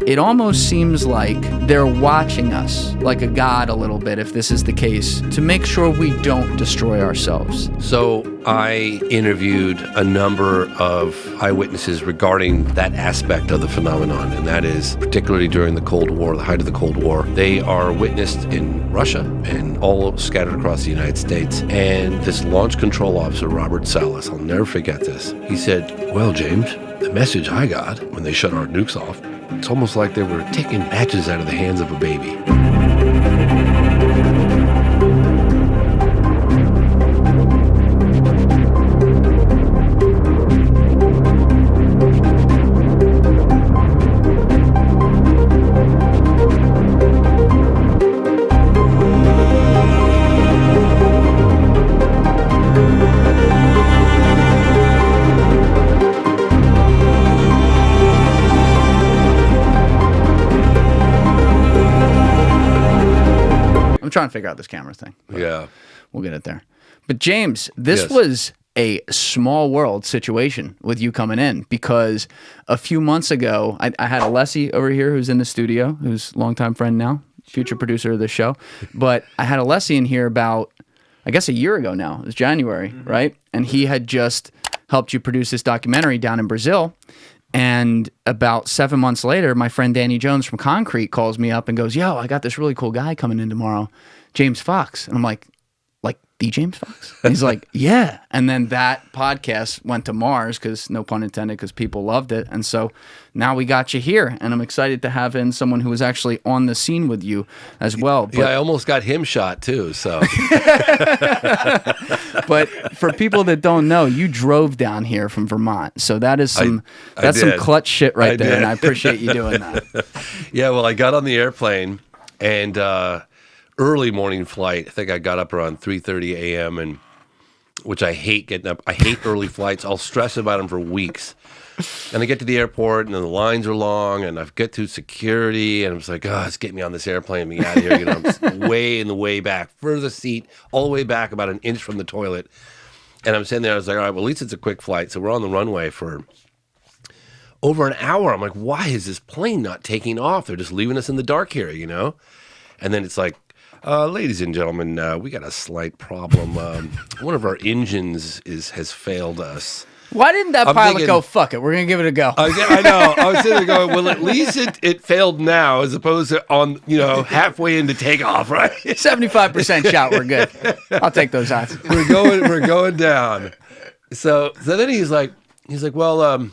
it almost seems like they're watching us like a god a little bit, if this is the case, to make sure we don't destroy ourselves. So I interviewed a number of eyewitnesses regarding that aspect of the phenomenon, and that is particularly during the Cold War, the height of the Cold War. They are witnessed in Russia and all scattered across the United States. And this launch control officer, Robertson, I'll never forget this. He said, "Well, James, the message I got when they shut our nukes off, it's almost like they were taking matches out of the hands of a baby." I'm trying to figure out this camera thing. Yeah. We'll get it there. But James, this was a small world situation with you coming in, because a few months ago, I had Alessi over here who's in the studio, who's a longtime friend now, future producer of the show. But I had Alessi in here about, I guess, a year ago now. It was January, right? And he had just helped you produce this documentary down in Brazil. And about 7 months later, my friend Danny Jones from Concrete calls me up and goes, "Yo, I got this really cool guy coming in tomorrow, James Fox." And I'm like the James Fox? And he's like, "Yeah." And then that podcast went to Mars, because no pun intended, because people loved it. And so now we got you here, and I'm excited to have in someone who was actually on the scene with you as well. But, yeah, I almost got him shot too, so. But for people that don't know, you drove down here from Vermont. So that is some clutch shit right there, and I appreciate you doing that. Yeah, well, I got on the airplane, and early morning flight. I think I got up around 3:30 a.m., and which I hate getting up. I hate early flights. I'll stress about them for weeks. And I get to the airport, and the lines are long, and I get to security, and I'm just like, "Oh, let's get me on this airplane and be out of here." You know, I'm way in the way back, furthest seat, all the way back about an inch from the toilet. And I'm sitting there, I was like, "All right, well, at least it's a quick flight." So we're on the runway for over an hour. I'm like, "Why is this plane not taking off? They're just leaving us in the dark here, you know?" And then it's like, "Ladies and gentlemen, we got a slight problem. One of our engines has failed us." Why didn't that pilot go, "Fuck it, we're going to give it a go"? I know. I was sitting there going, well, at least it failed now, as opposed to on, halfway into takeoff, right? 75% shot, we're good. I'll take those odds. We're going down. So then he's like, "Well,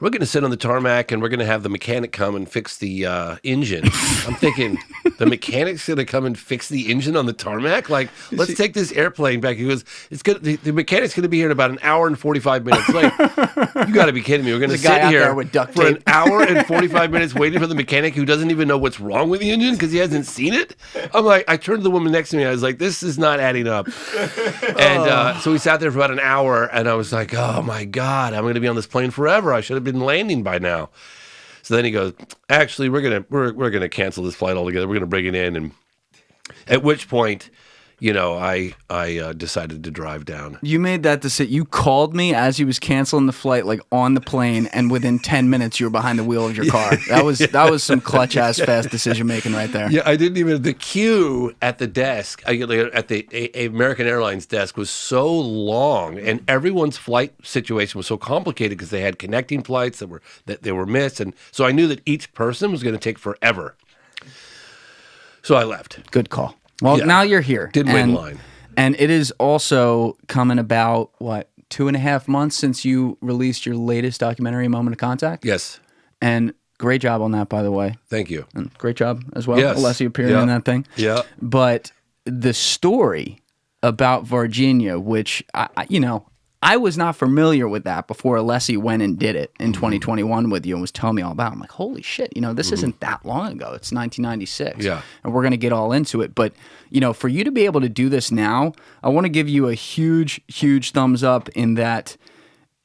we're going to sit on the tarmac, and we're going to have the mechanic come and fix the engine." I'm thinking, the mechanic's going to come and fix the engine on the tarmac? Like, let's take this airplane back. He goes, the mechanic's going to be here in about an hour and 45 minutes. Like, you got to be kidding me. We're going to sit here for an hour and 45 minutes waiting for the mechanic who doesn't even know what's wrong with the engine because he hasn't seen it? I'm like, I turned to the woman next to me. I was like, this is not adding up. And so we sat there for about an hour, and I was like, oh, my God, I'm going to be on this plane forever. I should have been landing by now. So then he goes, "Actually, we're gonna cancel this flight altogether. We're gonna bring it in." And at which point, I decided to drive down. You made that decision. You called me as he was canceling the flight, like on the plane, and within 10 minutes you were behind the wheel of your car. That was some clutch ass fast decision making right there. Yeah, I didn't even. The queue at the desk, at the American Airlines desk, was so long, and everyone's flight situation was so complicated because they had connecting flights that they were missed, and so I knew that each person was going to take forever. So I left. Good call. Well, now you're here. Didn't wait in line. And it is also coming about, 2.5 months since you released your latest documentary, Moment of Contact? Yes. And great job on that, by the way. Thank you. And great job as well, yes. Alessi appearing in that thing. Yeah. But the story about Virginia, which, I was not familiar with that before Alessi went and did it in 2021 with you and was telling me all about it. I'm like, holy shit, this isn't that long ago. It's 1996. Yeah. And we're going to get all into it. But, for you to be able to do this now, I want to give you a huge, huge thumbs up in that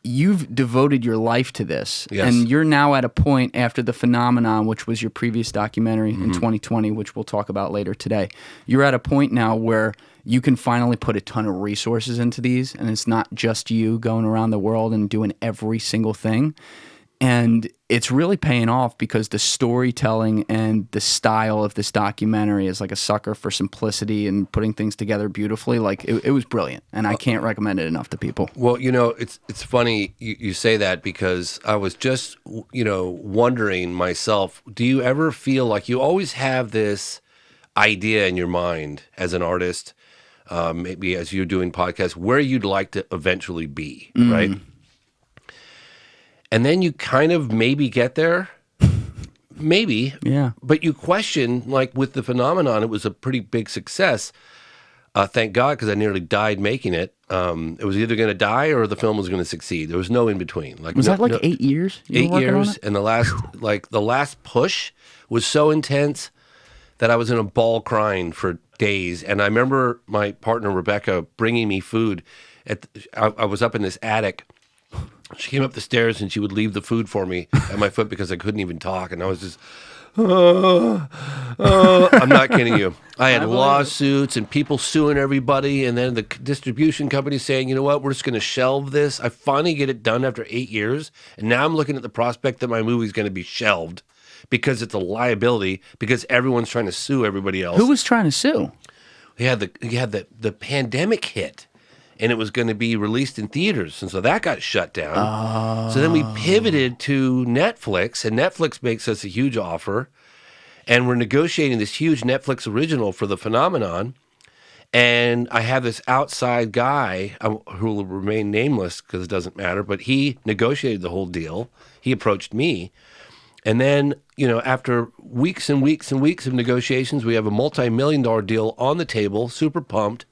you've devoted your life to this. Yes. And you're now at a point after The Phenomenon, which was your previous documentary in 2020, which we'll talk about later today. You're at a point now where you can finally put a ton of resources into these, and it's not just you going around the world and doing every single thing. And it's really paying off because the storytelling and the style of this documentary is like a sucker for simplicity and putting things together beautifully. Like it was brilliant, and I can't recommend it enough to people. Well, it's funny you say that, because I was just, wondering myself, do you ever feel like you always have this idea in your mind as an artist, maybe as you're doing podcasts, where you'd like to eventually be, right? And then you kind of maybe get there, maybe, Yeah. but you question, like with the phenomenon, it was a pretty big success. Thank God, because I nearly died making it. It was either going to die or the film was going to succeed. There was no in between. Like, Was that 8 years? 8 years, and the last push was so intense that I was in a ball crying for days. And I remember my partner Rebecca bringing me food. I was up in this attic. She came up the stairs and she would leave the food for me at my foot because I couldn't even talk. And I was just, I'm not kidding you. I had lawsuits and people suing everybody. And then the distribution company saying, you know what, we're just going to shelve this. I finally get it done after 8 years. And now I'm looking at the prospect that my movie's going to be shelved because it's a liability, because everyone's trying to sue everybody else. Who was trying to sue? He had the pandemic hit. And it was going to be released in theaters. And so that got shut down. Oh. So then we pivoted to Netflix, and Netflix makes us a huge offer. And we're negotiating this huge Netflix original for the phenomenon. And I have this outside guy who will remain nameless because it doesn't matter, but he negotiated the whole deal. He approached me. And then, after weeks and weeks and weeks of negotiations, we have a multi-million-dollar deal on the table, super pumped.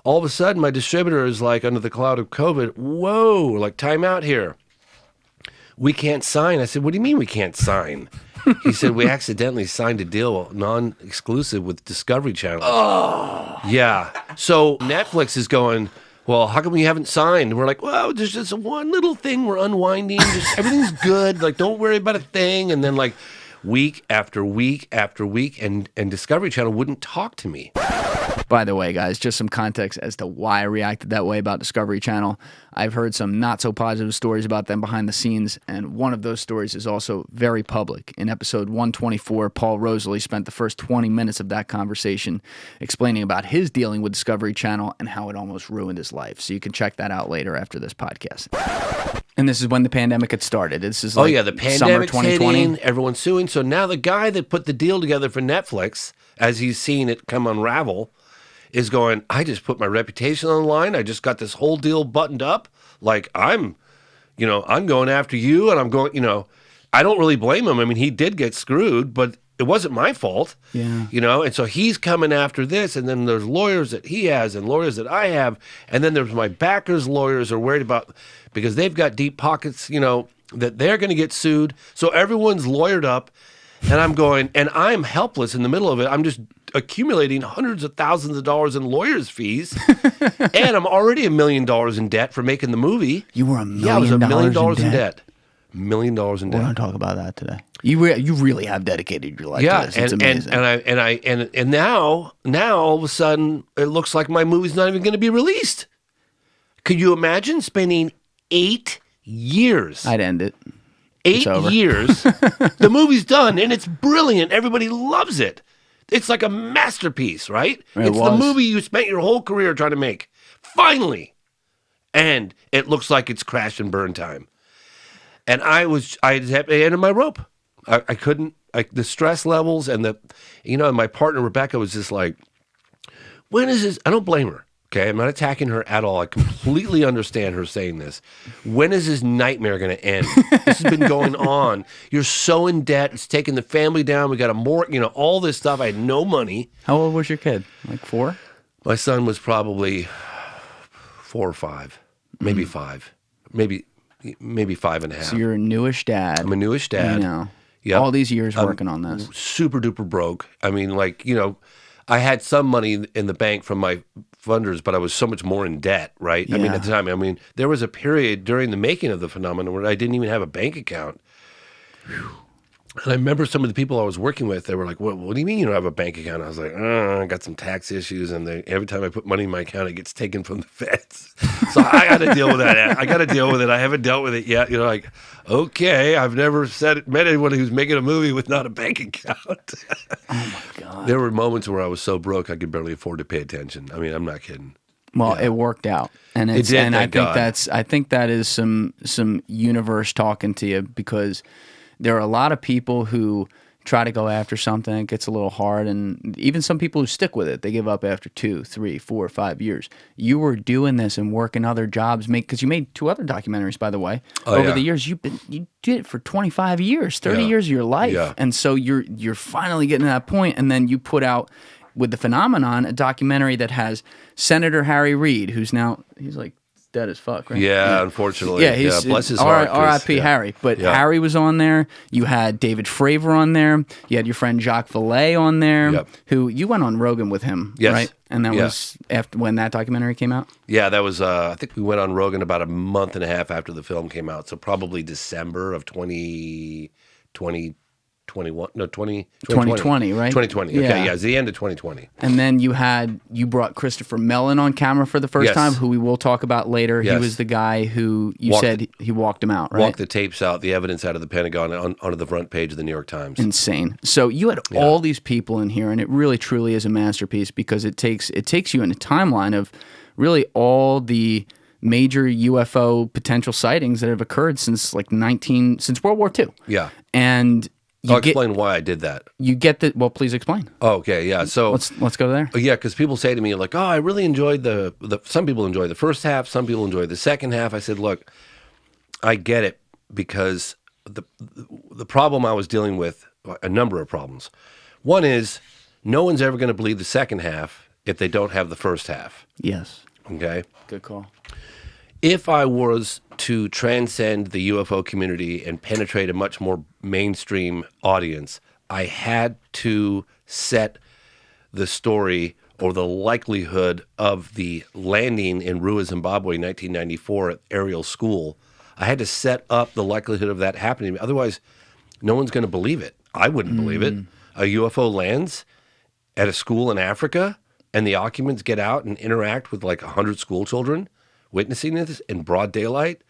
All of a sudden, my distributor is like, under the cloud of COVID, whoa, like, time out here. We can't sign. I said, what do you mean we can't sign? He said, we accidentally signed a deal, non-exclusive, with Discovery Channel. Oh. Yeah. So Netflix is going, well, how come we haven't signed? And we're like, well, there's just one little thing we're unwinding. Just everything's good. Like, don't worry about a thing. And then, like, week after week after week, and Discovery Channel wouldn't talk to me. By the way, guys, just some context as to why I reacted that way about Discovery Channel. I've heard some not so positive stories about them behind the scenes, and one of those stories is also very public. In episode 124, Paul Rosalie spent the first 20 minutes of that conversation explaining about his dealing with Discovery Channel and how it almost ruined his life. So you can check that out later after this podcast. And this is when the pandemic had started. This is like the pandemic's hitting, everyone's suing. So now the guy that put the deal together for Netflix, as he's seen it come unravel, is going, I just put my reputation on the line. I just got this whole deal buttoned up. Like, I'm going after you, and I'm going, I don't really blame him. I mean, he did get screwed, but it wasn't my fault. Yeah. And so he's coming after this, and then there's lawyers that he has and lawyers that I have, and then there's my backers' lawyers are worried about, because they've got deep pockets, that they're going to get sued. So everyone's lawyered up, and I'm going, and I'm helpless in the middle of it. I'm just accumulating hundreds of thousands of dollars in lawyers' fees, and I'm already $1 million in debt for making the movie. You were $1 million. Yeah, I was $1 million in debt. $1 million in debt. We're going to talk about that today. You really have dedicated your life to this. It's amazing. And now all of a sudden it looks like my movie's not even going to be released. Could you imagine spending 8 years? I'd end it. 8 years. The movie's done, and it's brilliant. Everybody loves it. It's like a masterpiece, right? It's the movie you spent your whole career trying to make. Finally. And it looks like it's crash and burn time. And I had the end of my rope. I couldn't, the stress levels and my partner Rebecca was just like, when is this? I don't blame her. Okay, I'm not attacking her at all. I completely understand her saying this. When is this nightmare going to end? This has been going on. You're so in debt. It's taking the family down. We got all this stuff. I had no money. How old was your kid? Like 4? My son was probably 4 or 5, maybe 5, maybe 5.5. So you're a newish dad. I'm a newish dad. I know. Yep. All these years working on this. Super duper broke. I mean, I had some money in the bank from my funders, but I was so much more in debt, right? Yeah. I mean, at the time, there was a period during the making of the phenomenon where I didn't even have a bank account. And I remember some of the people I was working with, they were like, what do you mean you don't have a bank account? I was like, I got some tax issues, and every time I put money in my account, it gets taken from the feds. So I got to deal with that. I got to deal with it. I haven't dealt with it yet. Like, okay, I've never met anyone who's making a movie with not a bank account. Oh, my God. There were moments where I was so broke I could barely afford to pay attention. I mean, I'm not kidding. Well, it worked out, and It did, and I thank think God. I think that is some universe talking to you, because there are a lot of people who try to go after something. It gets a little hard, and even some people who stick with it, they give up after 2, 3, 4, 5 years. You were doing this and working other jobs, because you made 2 other documentaries, by the way, over the years. You did it for 25 years, 30 years of your life, and so you're finally getting to that point, and then you put out, with The Phenomenon, a documentary that has Senator Harry Reid, who's now, he's like dead as fuck, right? Yeah, unfortunately. Yeah, he's bless his heart. R.I.P. Harry. But Harry was on there. You had David Fravor on there. You had your friend Jacques Vallée on there, who you went on Rogan with him, right? And that was after when that documentary came out? Yeah, that was, I think we went on Rogan about a month and a half after the film came out. So probably December of 2020. 2020, right? 2020. Okay, yeah, it's the end of 2020. And then you brought Christopher Mellon on camera for the first time, who we will talk about later. He was the guy who said he walked him out, right? Walked the tapes out, the evidence out of the Pentagon onto the front page of the New York Times. Insane. So you had all these people in here, and it really truly is a masterpiece, because it takes you in a timeline of really all the major UFO potential sightings that have occurred since since World War II. Yeah. And I'll explain why I did that. You get the, well, please explain. Oh, okay, yeah. So let's go there. Yeah, because people say to me, like, I really enjoyed the some people enjoy the first half, some people enjoy the second half. I said, look, I get it, because the problem I was dealing with, a number of problems. One is, no one's ever going to believe the second half if they don't have the first half. Yes. Okay? Good call. If I was to transcend the UFO community and penetrate a much more mainstream audience, I had to set the story, or the likelihood of the landing in Rua, Zimbabwe, 1994 at Ariel School. I had to set up the likelihood of that happening. Otherwise, no one's going to believe it. I wouldn't believe it. A UFO lands at a school in Africa, and the occupants get out and interact with like 100 school children witnessing this in broad daylight.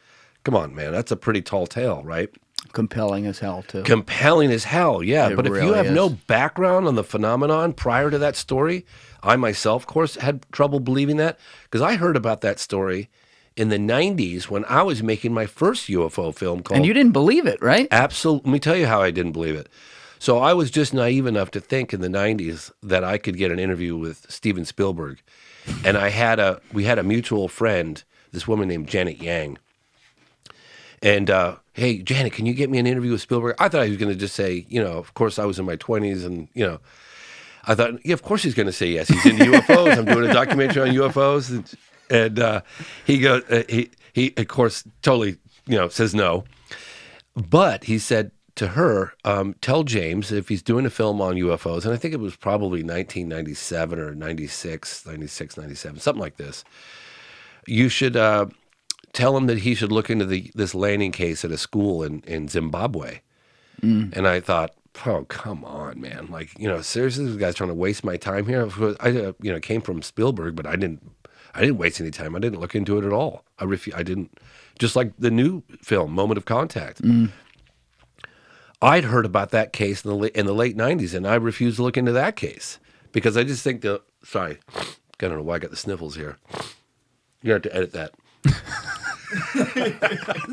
Come on, man. That's a pretty tall tale, right? Compelling as hell, too. Compelling as hell, yeah. But if really you have is. no background on the phenomenon prior to that story, I myself, of course, had trouble believing that, because I heard about that story in the 90s when I was making my first UFO film called... And you didn't believe it, right? Absolutely. Let me tell you how I didn't believe it. So I was just naive enough to think in the 90s that I could get an interview with Steven Spielberg. And we had a mutual friend, this woman named Janet Yang. And, hey, Janet, can you get me an interview with Spielberg? I thought he was going to just say, of course I was in my 20s, and, I thought, yeah, of course he's going to say yes. He's into UFOs. I'm doing a documentary on UFOs. And he goes, he of course, totally, says no. But he said to her, tell James if he's doing a film on UFOs, and I think it was probably 1997 or 96, 97, something like this. You should tell him that he should look into this landing case at a school in Zimbabwe. And I thought, oh, come on, man. Like, seriously, this guy's trying to waste my time here. I came from Spielberg, but I didn't waste any time. I didn't look into it at all. I didn't, just like the new film, Moment of Contact. I'd heard about that case in the late 90s, and I refused to look into that case because I just think sorry, I don't know why I got the sniffles here. You're going to have to edit that.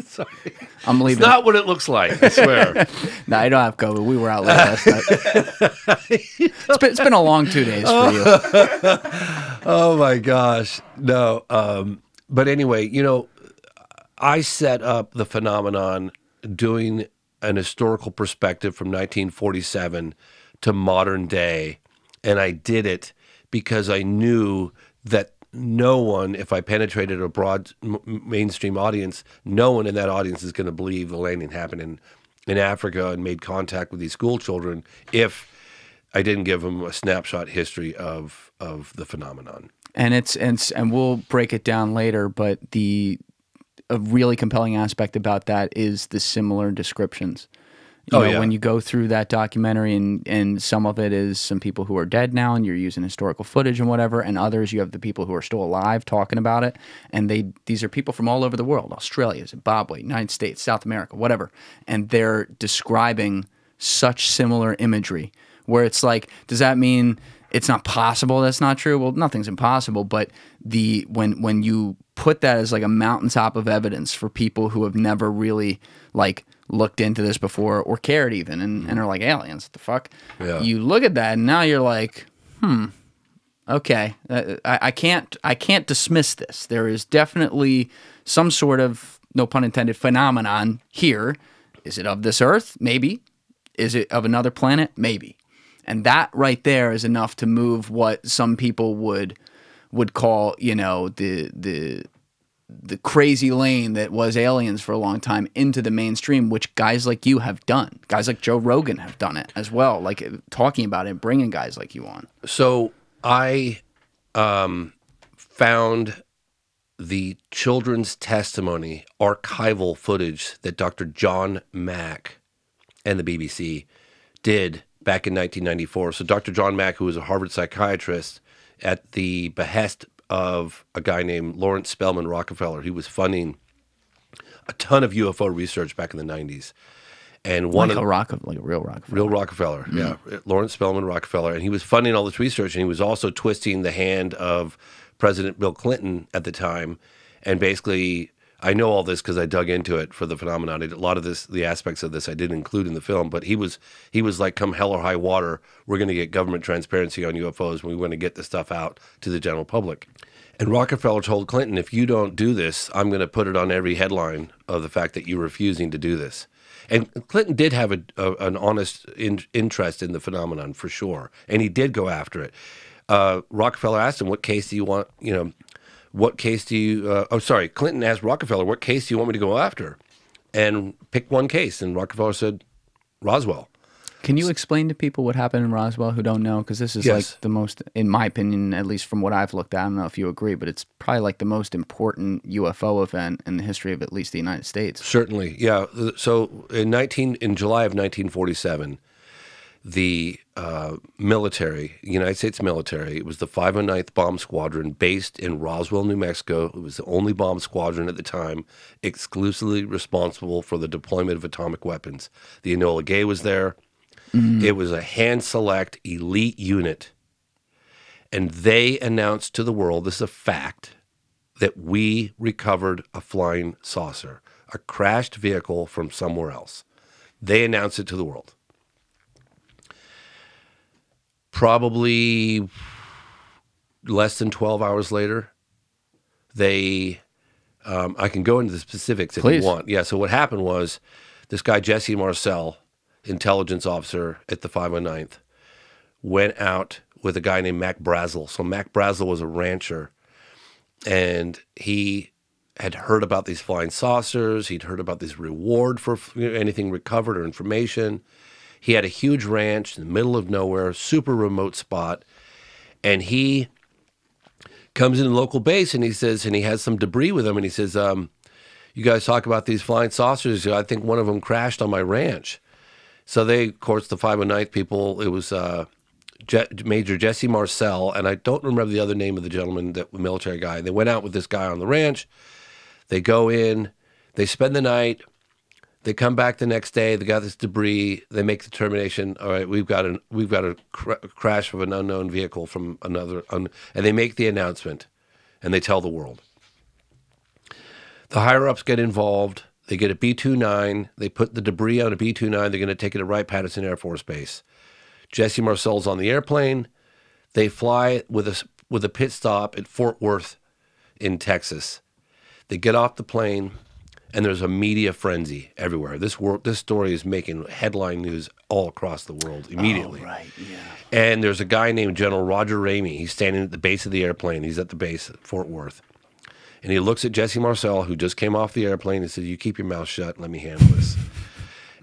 Sorry. I'm leaving. It's not what it looks like, I swear. No, I don't have COVID. We were out late last night. It's been a long 2 days for you. Oh, my gosh. No. But anyway, I set up the phenomenon doing an historical perspective from 1947 to modern day, and I did it because I knew that no one, if I penetrated a broad mainstream audience, no one in that audience is going to believe the landing happened in Africa and made contact with these school children if I didn't give them a snapshot history of the phenomenon. And we'll break it down later, but a really compelling aspect about that is the similar descriptions. You know, when you go through that documentary, and some of it is some people who are dead now, and you're using historical footage and whatever, and others you have the people who are still alive talking about it, and these are people from all over the world, Australia, Zimbabwe, United States, South America, whatever, and they're describing such similar imagery where it's like, does that mean it's not possible that's not true? Well, nothing's impossible, but when you put that as like a mountaintop of evidence for people who have never really like looked into this before or cared even, and are like, aliens, what the fuck? Yeah. You look at that and now you're like, okay, I can't dismiss this. There is definitely some sort of, no pun intended, phenomenon here. Is it of this earth? Maybe. Is it of another planet? Maybe. And that right there is enough to move what some people would call, you know, the crazy lane that was aliens for a long time into the mainstream, which guys like you have done. Guys like Joe Rogan have done it as well, like talking about it, bringing guys like you on. So I found the children's testimony archival footage that Dr. John Mack and the BBC did back in 1994. So Dr. John Mack, who was a Harvard psychiatrist, at the behest of a guy named Lawrence Spelman Rockefeller, he was funding a ton of UFO research back in the 90s. And one like a real Rockefeller. Real Rockefeller, yeah. Lawrence Spelman Rockefeller. And he was funding all this research, and he was also twisting the hand of President Bill Clinton at the time. And basically, I know all this because I dug into it for the phenomenon. A lot of the aspects of this I didn't include in the film, but he was like, come hell or high water, we're going to get government transparency on UFOs. We want to get this stuff out to the general public. And Rockefeller told Clinton, if you don't do this, I'm going to put it on every headline of the fact that you're refusing to do this. And Clinton did have an honest interest in the phenomenon, for sure. And he did go after it. Rockefeller asked him, what case do you want, what case do you, Clinton asked Rockefeller, what case do you want me to go after? And pick one case. And Rockefeller said, Roswell. Can you explain to people what happened in Roswell who don't know? Because this is like the most, in my opinion, at least from what I've looked at, I don't know if you agree, but it's probably like the most important UFO event in the history of at least the United States. Certainly, yeah. So in July of 1947, the military, United States military, it was the 509th Bomb Squadron based in Roswell, New Mexico. It was the only bomb squadron at the time exclusively responsible for the deployment of atomic weapons. The Enola Gay was there. It was a hand-select elite unit, and they announced to the world, this is a fact, that we recovered a flying saucer, a crashed vehicle from somewhere else. They announced it to the world. Probably less than 12 hours later, I can go into the specifics if you want. Yeah, so what happened was this guy, Jesse Marcel, intelligence officer at the 509th, went out with a guy named Mack Brazel. So Mack Brazel was a rancher, and he had heard about these flying saucers. He'd heard about this reward for anything recovered or information. He had a huge ranch in the middle of nowhere, super remote spot, and he comes in the local base, and he says, and he has some debris with him, and he says, you guys talk about these flying saucers. I think one of them crashed on my ranch. So they, of course, the 509th people, it was Major Jesse Marcel, and I don't remember the other name of the gentleman, the military guy. They went out with this guy on the ranch. They go in, they spend the night, they come back the next day, they got this debris, they make the determination, all right, we've got a crash of an unknown vehicle from another, and they make the announcement, and they tell the world. The higher-ups get involved. They get a B-29. They put the debris on a B-29. They're going to take it to Wright-Patterson Air Force Base. Jesse Marcel's on the airplane. They fly with a pit stop at Fort Worth in Texas. They get off the plane, and there's a media frenzy everywhere. This story is making headline news all across the world immediately. Oh, right, yeah. And there's a guy named General Roger Ramey. He's standing at the base of the airplane. He's at the base at Fort Worth. And he looks at Jesse Marcel, who just came off the airplane, and says, you keep your mouth shut and let me handle this.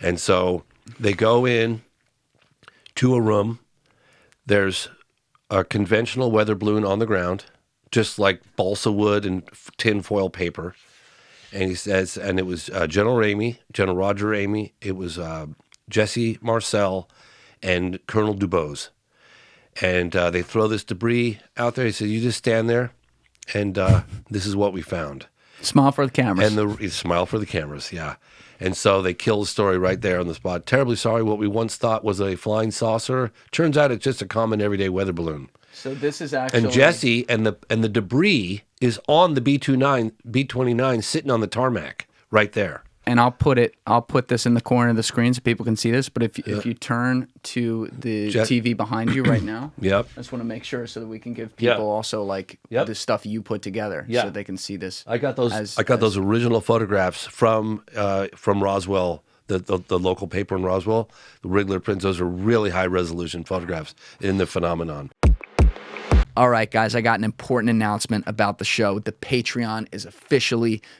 And so they go in to a room. There's a conventional weather balloon on the ground, just like balsa wood and tin foil paper. And he says, and it was General Roger Ramey. It was Jesse, Marcel, and Colonel DeBose. And they throw this debris out there. He said, you just stand there, and this is what we found. Smile for the cameras. And smile for the cameras, yeah. And so they kill the story right there on the spot. Terribly sorry, what we once thought was a flying saucer. Turns out it's just a common everyday weather balloon. So this is actually... And Jesse and the debris is on the B-29 sitting on the tarmac right there. And I'll put this in the corner of the screen so people can see this. But if you turn to the TV behind you right now, yep. I just want to make sure so that we can give people also like the stuff you put together so they can see this. I got those original photographs from Roswell, the local paper in Roswell, the Wriggler prints. Those are really high resolution photographs in the phenomenon. All right, guys, I got an important announcement about the show. The Patreon is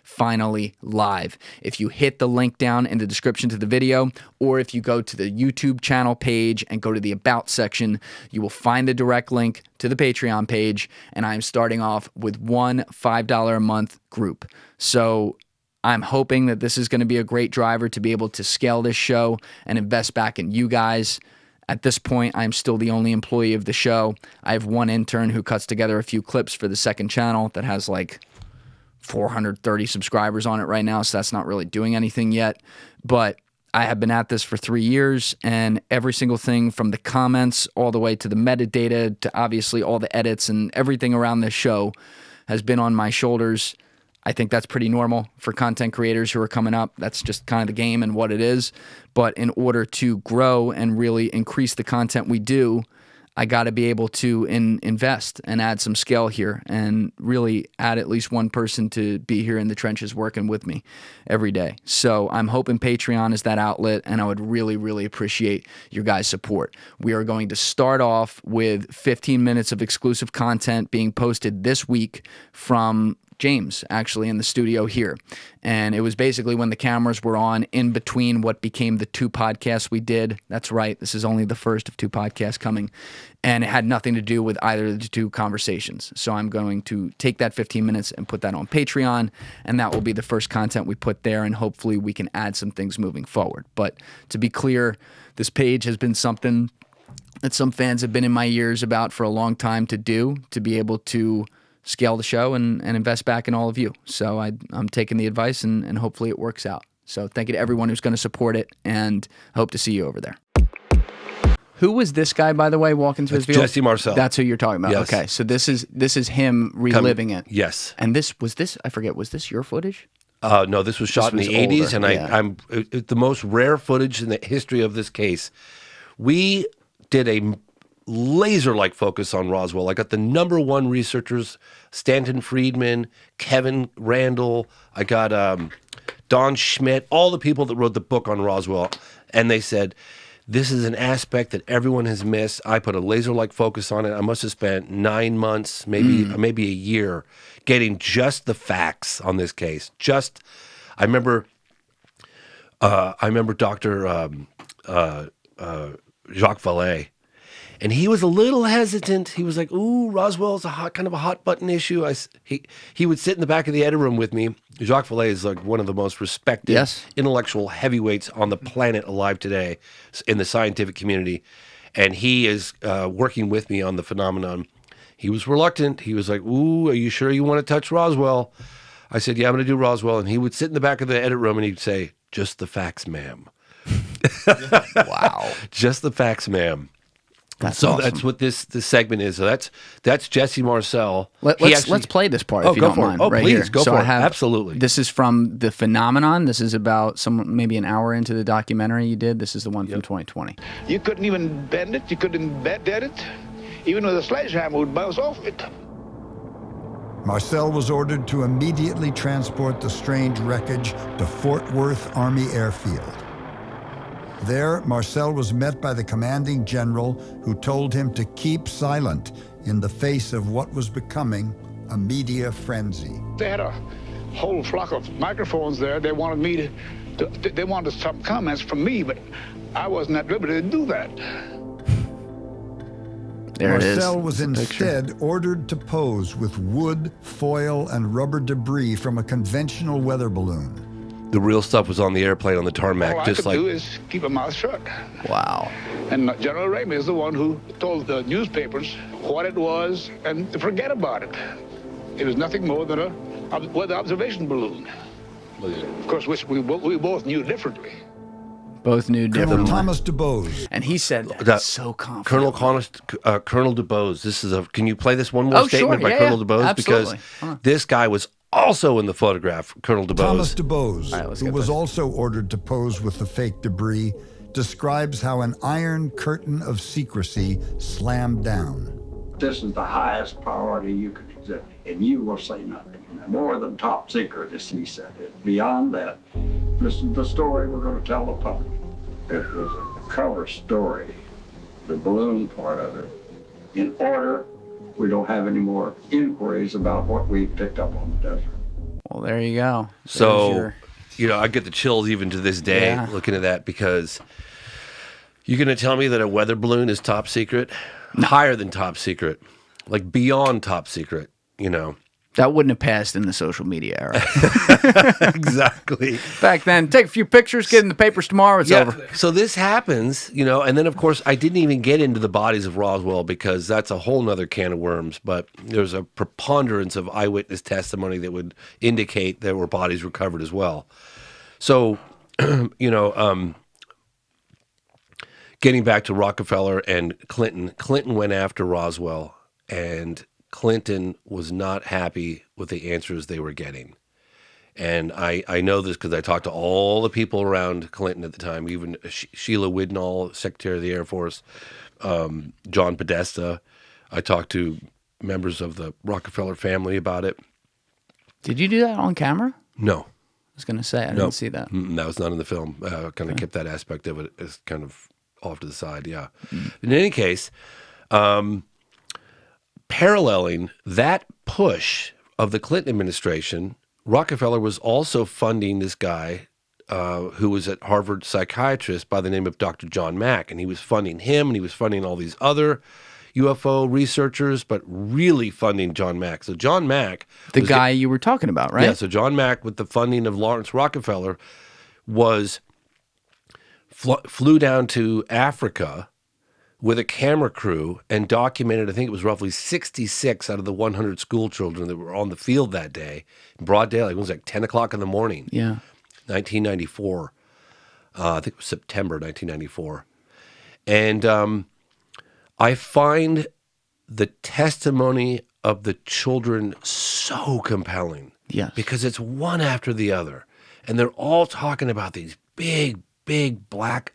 finally live. If you hit the link down in the description to the video, or if you go to the YouTube channel page and go to the About section, you will find the direct link to the Patreon page, and I'm starting off with one $5 a month group. So I'm hoping that this is going to be a great driver to be able to scale this show and invest back in you guys. At this point, I'm still the only employee of the show. I have one intern who cuts together a few clips for the second channel that has like 430 subscribers on it right now, so that's not really doing anything yet. But I have been at this for 3 years, and every single thing from the comments all the way to the metadata to obviously all the edits and everything around this show has been on my shoulders. I think that's pretty normal for content creators who are coming up. That's just kind of the game and what it is. But in order to grow and really increase the content we do, I got to be able to invest and add some scale here and really add at least one person to be here in the trenches working with me every day. So I'm hoping Patreon is that outlet, and I would really, really appreciate your guys' support. We are going to start off with 15 minutes of exclusive content being posted this week from James, actually, in the studio here. And it was basically when the cameras were on in between what became the 2 podcasts we did. That's right. This is only the first of 2 podcasts coming. And it had nothing to do with either of the 2 conversations. So I'm going to take that 15 minutes and put that on Patreon. And that will be the first content we put there. And hopefully we can add some things moving forward. But to be clear, this page has been something that some fans have been in my ears about for a long time to do, to be able to scale the show and invest back in all of you. So I'm taking the advice, and hopefully it works out. So thank you to everyone who's going to support it, and hope to see you over there. Who was this guy, by the way, walking through his field? Jesse Marcel. That's who you're talking about. Yes. Okay, so this is him reliving it. Yes. And was this I forget, was this your footage? No, this was shot in the 80s, and yeah. I'm the most rare footage in the history of this case. We did a laser-like focus on Roswell. I got the #1 researchers, Stanton Friedman, Kevin Randall. I got Don Schmidt, all the people that wrote the book on Roswell. And they said, this is an aspect that everyone has missed. I put a laser-like focus on it. I must have spent 9 months, maybe a year, getting just the facts on this case. I remember Dr. Jacques Vallée. And he was a little hesitant. He was like, "Ooh, Roswell's kind of a hot button issue." He would sit in the back of the edit room with me. Jacques Vallée is like one of the most respected intellectual heavyweights on the planet alive today in the scientific community, and he is working with me on the phenomenon. He was reluctant. He was like, "Ooh, are you sure you want to touch Roswell?" I said, "Yeah, I'm going to do Roswell." And he would sit in the back of the edit room and he'd say, "Just the facts, ma'am." Wow. Just the facts, ma'am. That's awesome. That's what this segment is. So that's Jesse Marcel. Let's play this part if you don't mind. Please, here. Go for it. Absolutely. This is from the phenomenon. This is about maybe an hour into the documentary you did. This is the one from 2020. You couldn't even bend it. You couldn't bend it. Even with a sledgehammer would bounce off it. Marcel was ordered to immediately transport the strange wreckage to Fort Worth Army Airfield. There, Marcel was met by the commanding general, who told him to keep silent in the face of what was becoming a media frenzy. They had a whole flock of microphones there. They wanted me they wanted some comments from me, but I wasn't at liberty to do that. There it is. Marcel was instead ordered to pose with wood, foil, and rubber debris from a conventional weather balloon. the real stuff was on the airplane on the tarmac, All just I could like do is keep a mouth shut. Wow. And General Ramey is the one who told the newspapers what it was and to forget about it. It was nothing more than a weather observation balloon. Of course, which we both knew differently. Both knew Colonel differently. Thomas DeBose. And he said that so confident. Colonel DeBose. This is a. Can you play this one more statement sure. by Colonel DeBose? Absolutely. Because this guy was also in the photograph. Colonel DeBose. Thomas DeBose, All right, who was also ordered to pose with the fake debris, describes how an iron curtain of secrecy slammed down. This is the highest priority you can exhibit, and you will say nothing. More than top secret, as he said it. Beyond that, this is the story we're going to tell the public. It was a cover story, the balloon part of it. In order, we don't have any more inquiries about what we picked up on the desert. Well, there you go. So, I get the chills even to this day looking at that, because you're going to tell me that a weather balloon is top secret? Higher than top secret, like beyond top secret, That wouldn't have passed in the social media era. Exactly. Back then, take a few pictures, get in the papers tomorrow, it's over. So this happens, and then of course I didn't even get into the bodies of Roswell, because that's a whole nother can of worms, but there's a preponderance of eyewitness testimony that would indicate there were bodies recovered as well. So, getting back to Rockefeller and Clinton went after Roswell, and Clinton was not happy with the answers they were getting. And I know this because I talked to all the people around Clinton at the time, even Sheila Widnall, Secretary of the Air Force, John Podesta. I talked to members of the Rockefeller family about it. Did you do that on camera? No. I was going to say, I didn't see that. That was not in the film. Kind of kept that aspect of it as kind of off to the side, yeah. In any case, paralleling that push of the Clinton administration, Rockefeller was also funding this guy who was at Harvard, psychiatrist by the name of Dr. John Mack, and he was funding him, and he was funding all these other UFO researchers, but really funding John Mack. So John Mack, the guy you were talking about, right? Yeah. So John Mack, with the funding of Lawrence Rockefeller, flew down to Africa with a camera crew and documented, I think it was roughly 66 out of the 100 school children that were on the field that day, in broad daylight. It was like 10 o'clock in the morning. Yeah. 1994. I think it was September 1994. And I find the testimony of the children so compelling. Yes. Because it's one after the other. And they're all talking about these big, big black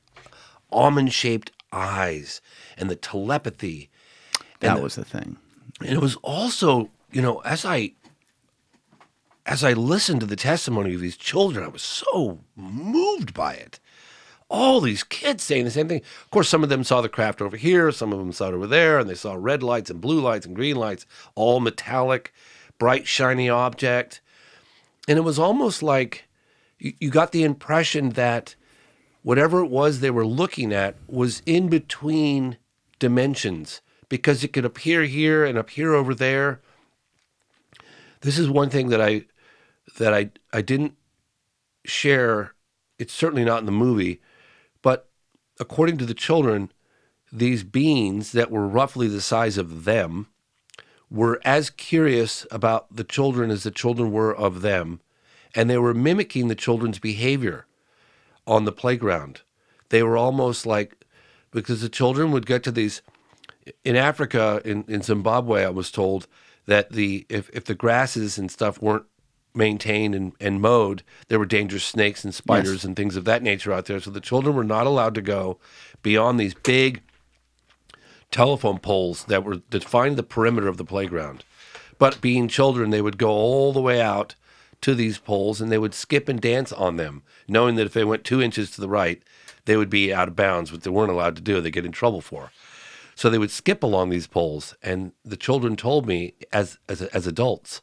almond-shaped eyes and the telepathy. That was the thing. And it was also, as I listened to the testimony of these children, I was so moved by it. All these kids saying the same thing. Of course, some of them saw the craft over here, some of them saw it over there, and they saw red lights and blue lights and green lights, all metallic, bright, shiny object. And it was almost like you got the impression that whatever it was they were looking at was in between dimensions, because it could appear here and appear over there. This is one thing that I didn't share. It's certainly not in the movie, but according to the children, these beings that were roughly the size of them were as curious about the children as the children were of them, and they were mimicking the children's behavior on the playground. They were almost like, because the children would get to these, in Africa, in Zimbabwe, I was told that if the grasses and stuff weren't maintained and mowed, there were dangerous snakes and spiders and things of that nature out there. So the children were not allowed to go beyond these big telephone poles that defined the perimeter of the playground. But being children, they would go all the way out to these poles, and they would skip and dance on them, knowing that if they went 2 inches to the right, they would be out of bounds, which they weren't allowed to do. They'd get in trouble for. So they would skip along these poles, and the children told me as adults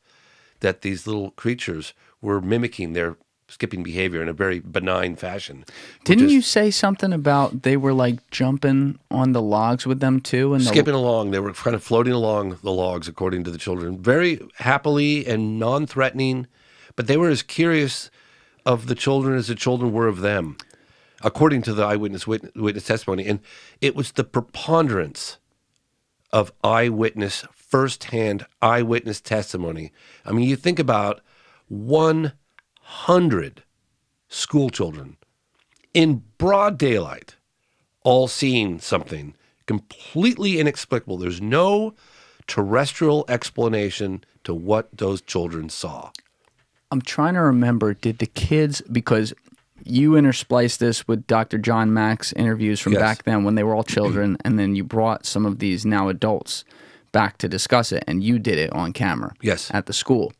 that these little creatures were mimicking their skipping behavior in a very benign fashion. Didn't you say something about they were like jumping on the logs with them too? And skipping along. They were kind of floating along the logs, according to the children, very happily and non-threatening, but they were as curious of the children as the children were of them, according to the eyewitness witness testimony. And it was the preponderance of firsthand eyewitness testimony. I mean, you think about 100 school children in broad daylight, all seeing something completely inexplicable. There's no terrestrial explanation to what those children saw. I'm trying to remember, did the kids, because you interspliced this with Dr. John Mack's interviews from back then when they were all children, and then you brought some of these now adults back to discuss it, and you did it on camera at the school.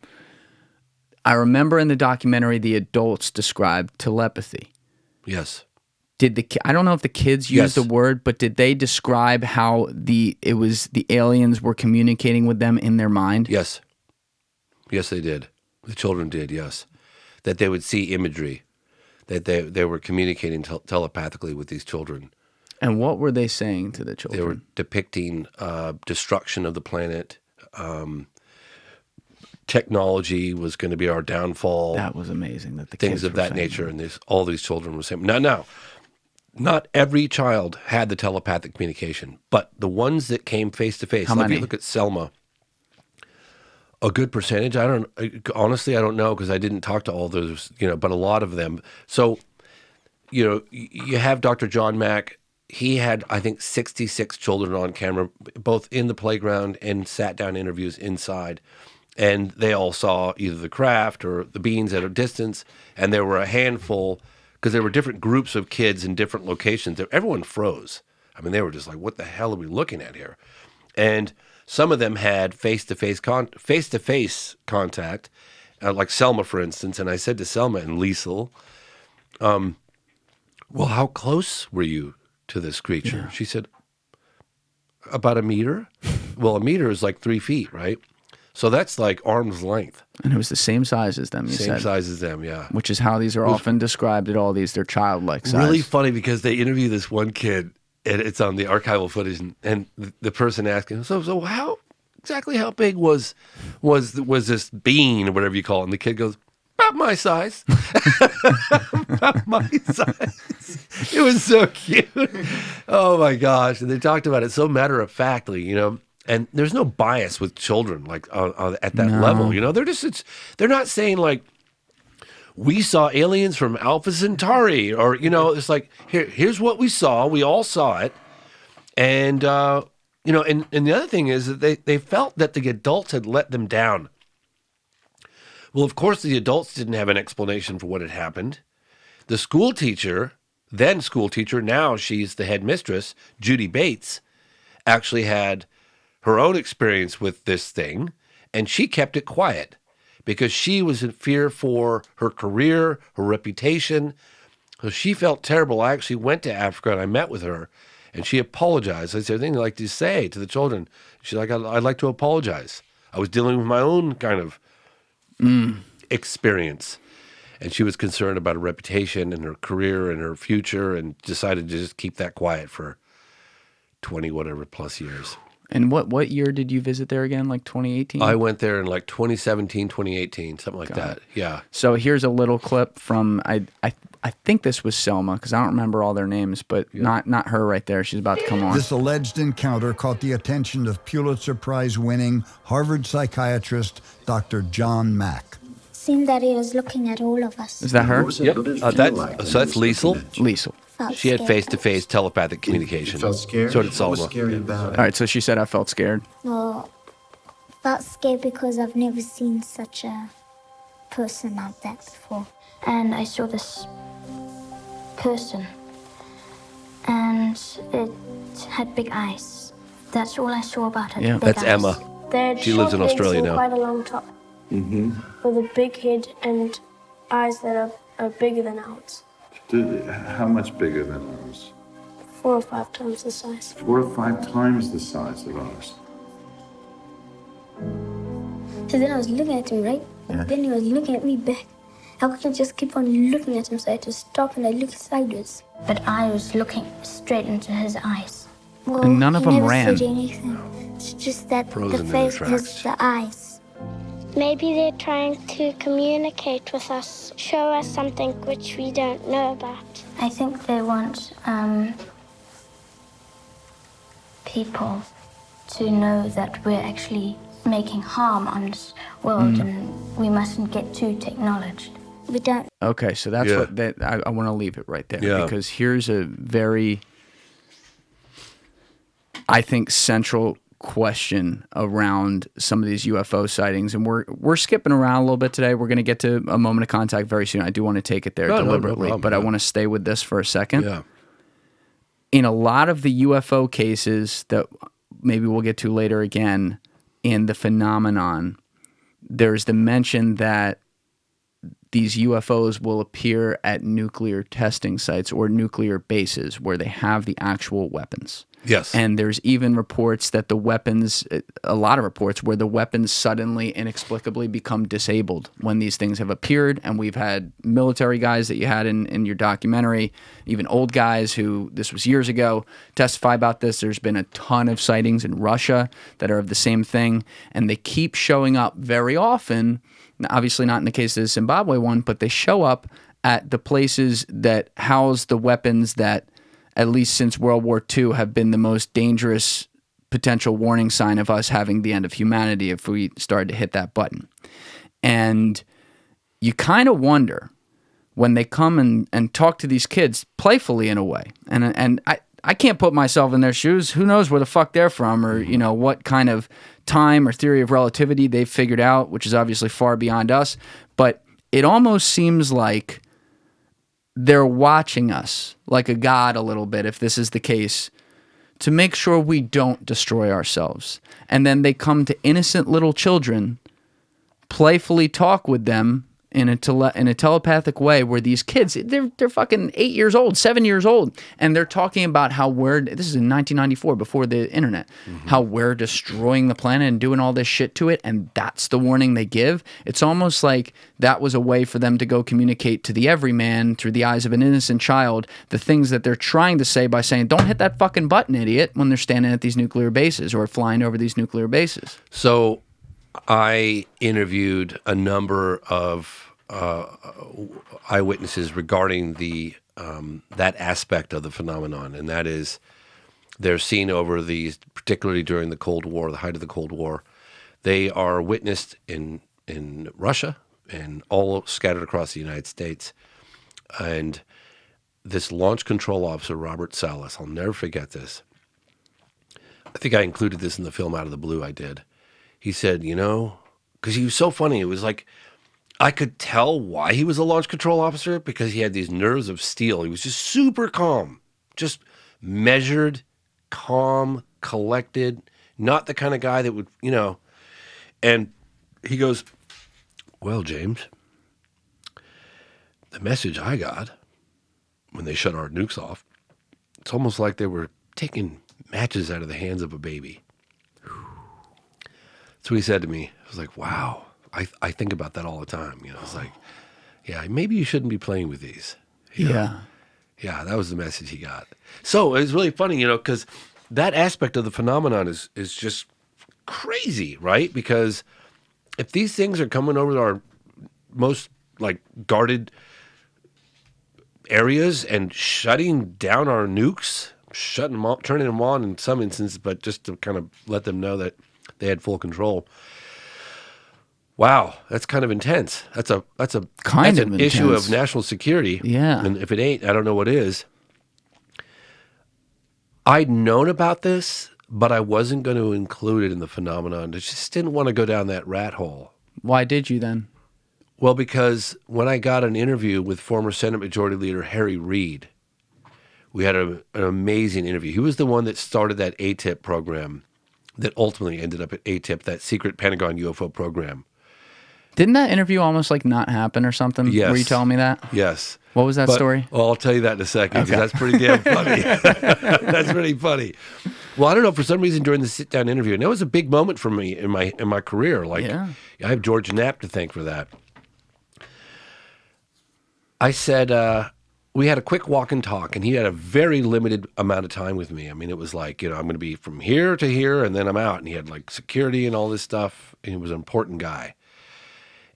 I remember in the documentary the adults described telepathy. Yes. I don't know if the kids used the word, but did they describe how the aliens were communicating with them in their mind? Yes. Yes, they did. The children did, yes. That they would see imagery, that they were communicating telepathically with these children. And what were they saying to the children? They were depicting destruction of the planet. Technology was going to be our downfall. That was amazing. That the things kids of were that saying nature, and all these children were saying. Now, not every child had the telepathic communication, but the ones that came face to face. How many? If you look at Selma, a good percentage. Honestly, I don't know because I didn't talk to all those, but a lot of them. So, you have Dr. John Mack. He had, I think, 66 children on camera, both in the playground and sat-down interviews inside. And they all saw either the craft or the beings at a distance. And there were a handful, because there were different groups of kids in different locations. Everyone froze. I mean, they were just like, what the hell are we looking at here? And some of them had face-to-face contact, like Selma, for instance. And I said to Selma and Liesel, well, how close were you to this creature? Yeah. She said, about a meter. Well, a meter is like 3 feet, right? So that's like arm's length. And it was the same size as them, you said. Same size as them, yeah. Which is how these are often described at all these. They're childlike size. Really funny because they interview this one kid, and it's on the archival footage, and the person asking, so how big was this bean or whatever you call it? And the kid goes, about my size. About my size. It was so cute. Oh my gosh. And they talked about it so matter-of-factly, And there's no bias with children like at that level, they're not saying like we saw aliens from Alpha Centauri or it's like here's what we saw, we all saw it, and and the other thing is that they felt that the adults had let them down. Well, of course the adults didn't have an explanation for what had happened. The school teacher, now she's the headmistress, Judy Bates, actually had her own experience with this thing, and she kept it quiet because she was in fear for her career, her reputation. So she felt terrible. I actually went to Africa and I met with her, and she apologized. I said, anything I'd like to say to the children? She's like, I'd like to apologize. I was dealing with my own kind of experience. And she was concerned about her reputation and her career and her future and decided to just keep that quiet for 20 whatever plus years. And what year did you visit there again? Like 2018? I went there in like 2017, 2018, something like that. Yeah. So here's a little clip from I think this was Selma because I don't remember all their names, but not her right there. She's about to come on. This alleged encounter caught the attention of Pulitzer Prize-winning Harvard psychiatrist Dr. John Mack. Seemed that he was looking at all of us. Is that her? Yep. So that's Liesel. Liesel. She had face-to-face telepathic communication. Felt scared? So did Selma. What was scary about it? All right, so she said I felt scared. Well, felt scared because I've never seen such a person like that before. And I saw this person, and it had big eyes. That's all I saw about it. Yeah. That's eyes. Emma. She lives in Australia now. Quite a long top. Mm-hmm. With a big head and eyes that are bigger than ours. How much bigger than ours? 4 or 5 times the size. 4 or 5 times the size of ours. So then I was looking at him, right? Yeah. Then he was looking at me back. I couldn't just keep on looking at him, so I had to stop and I looked sideways. But I was looking straight into his eyes. Well, and none of them never ran. Said anything. It's just that Frozen the face in their tracks. was the eyes. Maybe they're trying to communicate with us, show us something which we don't know about. I think they want people to know that we're actually making harm on this world and we mustn't get too technologized. We don't. Okay, so that's what I want to leave it right there because here's a very, I think, central question around some of these UFO sightings, and we're skipping around a little bit today. We're going to get to a moment of contact very soon. I do want to take it there deliberately, problem, but I want to stay with this for a second. Yeah. In a lot of the UFO cases that maybe we'll get to later again in the phenomenon, there's the mention that these UFOs will appear at nuclear testing sites or nuclear bases where they have the actual weapons. Yes. And there's even reports that the weapons, a lot of reports where the weapons suddenly inexplicably become disabled when these things have appeared. And we've had military guys that you had in your documentary, even old guys who, this was years ago, testify about this. There's been a ton of sightings in Russia that are of the same thing. And they keep showing up very often, obviously not in the case of the Zimbabwe one, but they show up at the places that house the weapons that, at least since World War II, have been the most dangerous potential warning sign of us having the end of humanity if we started to hit that button. And you kind of wonder when they come and talk to these kids playfully in a way. And I can't put myself in their shoes. Who knows where the fuck they're from or, you know, what kind of time or theory of relativity they've figured out, which is obviously far beyond us. But it almost seems like they're watching us like a god a little bit, if this is the case, to make sure we don't destroy ourselves. And then they come to innocent little children, playfully talk with them in a telepathic way where these kids, they're fucking 8 years old, 7 years old, and they're talking about how this is in 1994, before the internet, how we're destroying the planet and doing all this shit to it, and that's the warning they give. It's almost like that was a way for them to go communicate to the everyman through the eyes of an innocent child the things that they're trying to say by saying, don't hit that fucking button, idiot, when they're standing at these nuclear bases or flying over these nuclear bases. So I interviewed a number of eyewitnesses regarding the that aspect of the phenomenon, and that is they're seen over these, particularly during the Cold War, the height of the Cold War. They are witnessed in Russia and all scattered across the United States. And this launch control officer, Robertson, I'll never forget this. I think I included this in the film Out of the Blue I did. He said, you know, because he was so funny, it was like, I could tell why he was a launch control officer because he had these nerves of steel. He was just super calm, just measured, calm, collected, not the kind of guy that would, you know. And he goes, well, James, the message I got when they shut our nukes off, it's almost like they were taking matches out of the hands of a baby. That's what he said to me. I was like, wow. I think about that all the time. You know, it's like, yeah, maybe you shouldn't be playing with these. You know? Yeah, that was the message he got. So it was really funny, you know, because that aspect of the phenomenon is just crazy, right? Because if these things are coming over our most like guarded areas and shutting down our nukes, shutting them off, turning them on in some instances, but just to kind of let them know that they had full control. Wow, that's kind of intense. That's an issue of national security. Yeah. And if it ain't, I don't know what is. I'd known about this, but I wasn't going to include it in the phenomenon. I just didn't want to go down that rat hole. Why did you then? Well, because when I got an interview with former Senate Majority Leader Harry Reid, we had an amazing interview. He was the one that started that ATIP program that ultimately ended up at ATIP, that secret Pentagon UFO program. Didn't that interview almost like not happen or something? Yes. Were you telling me that? Yes. What was that story? Well, I'll tell you that in a second because that's pretty damn funny. That's pretty funny. Well, I don't know, for some reason during the sit-down interview, and that was a big moment for me in my career. Like, I have George Knapp to thank for that. I said, we had a quick walk and talk, and he had a very limited amount of time with me. I mean, it was like, you know, I'm going to be from here to here, and then I'm out. And he had like security and all this stuff, and he was an important guy.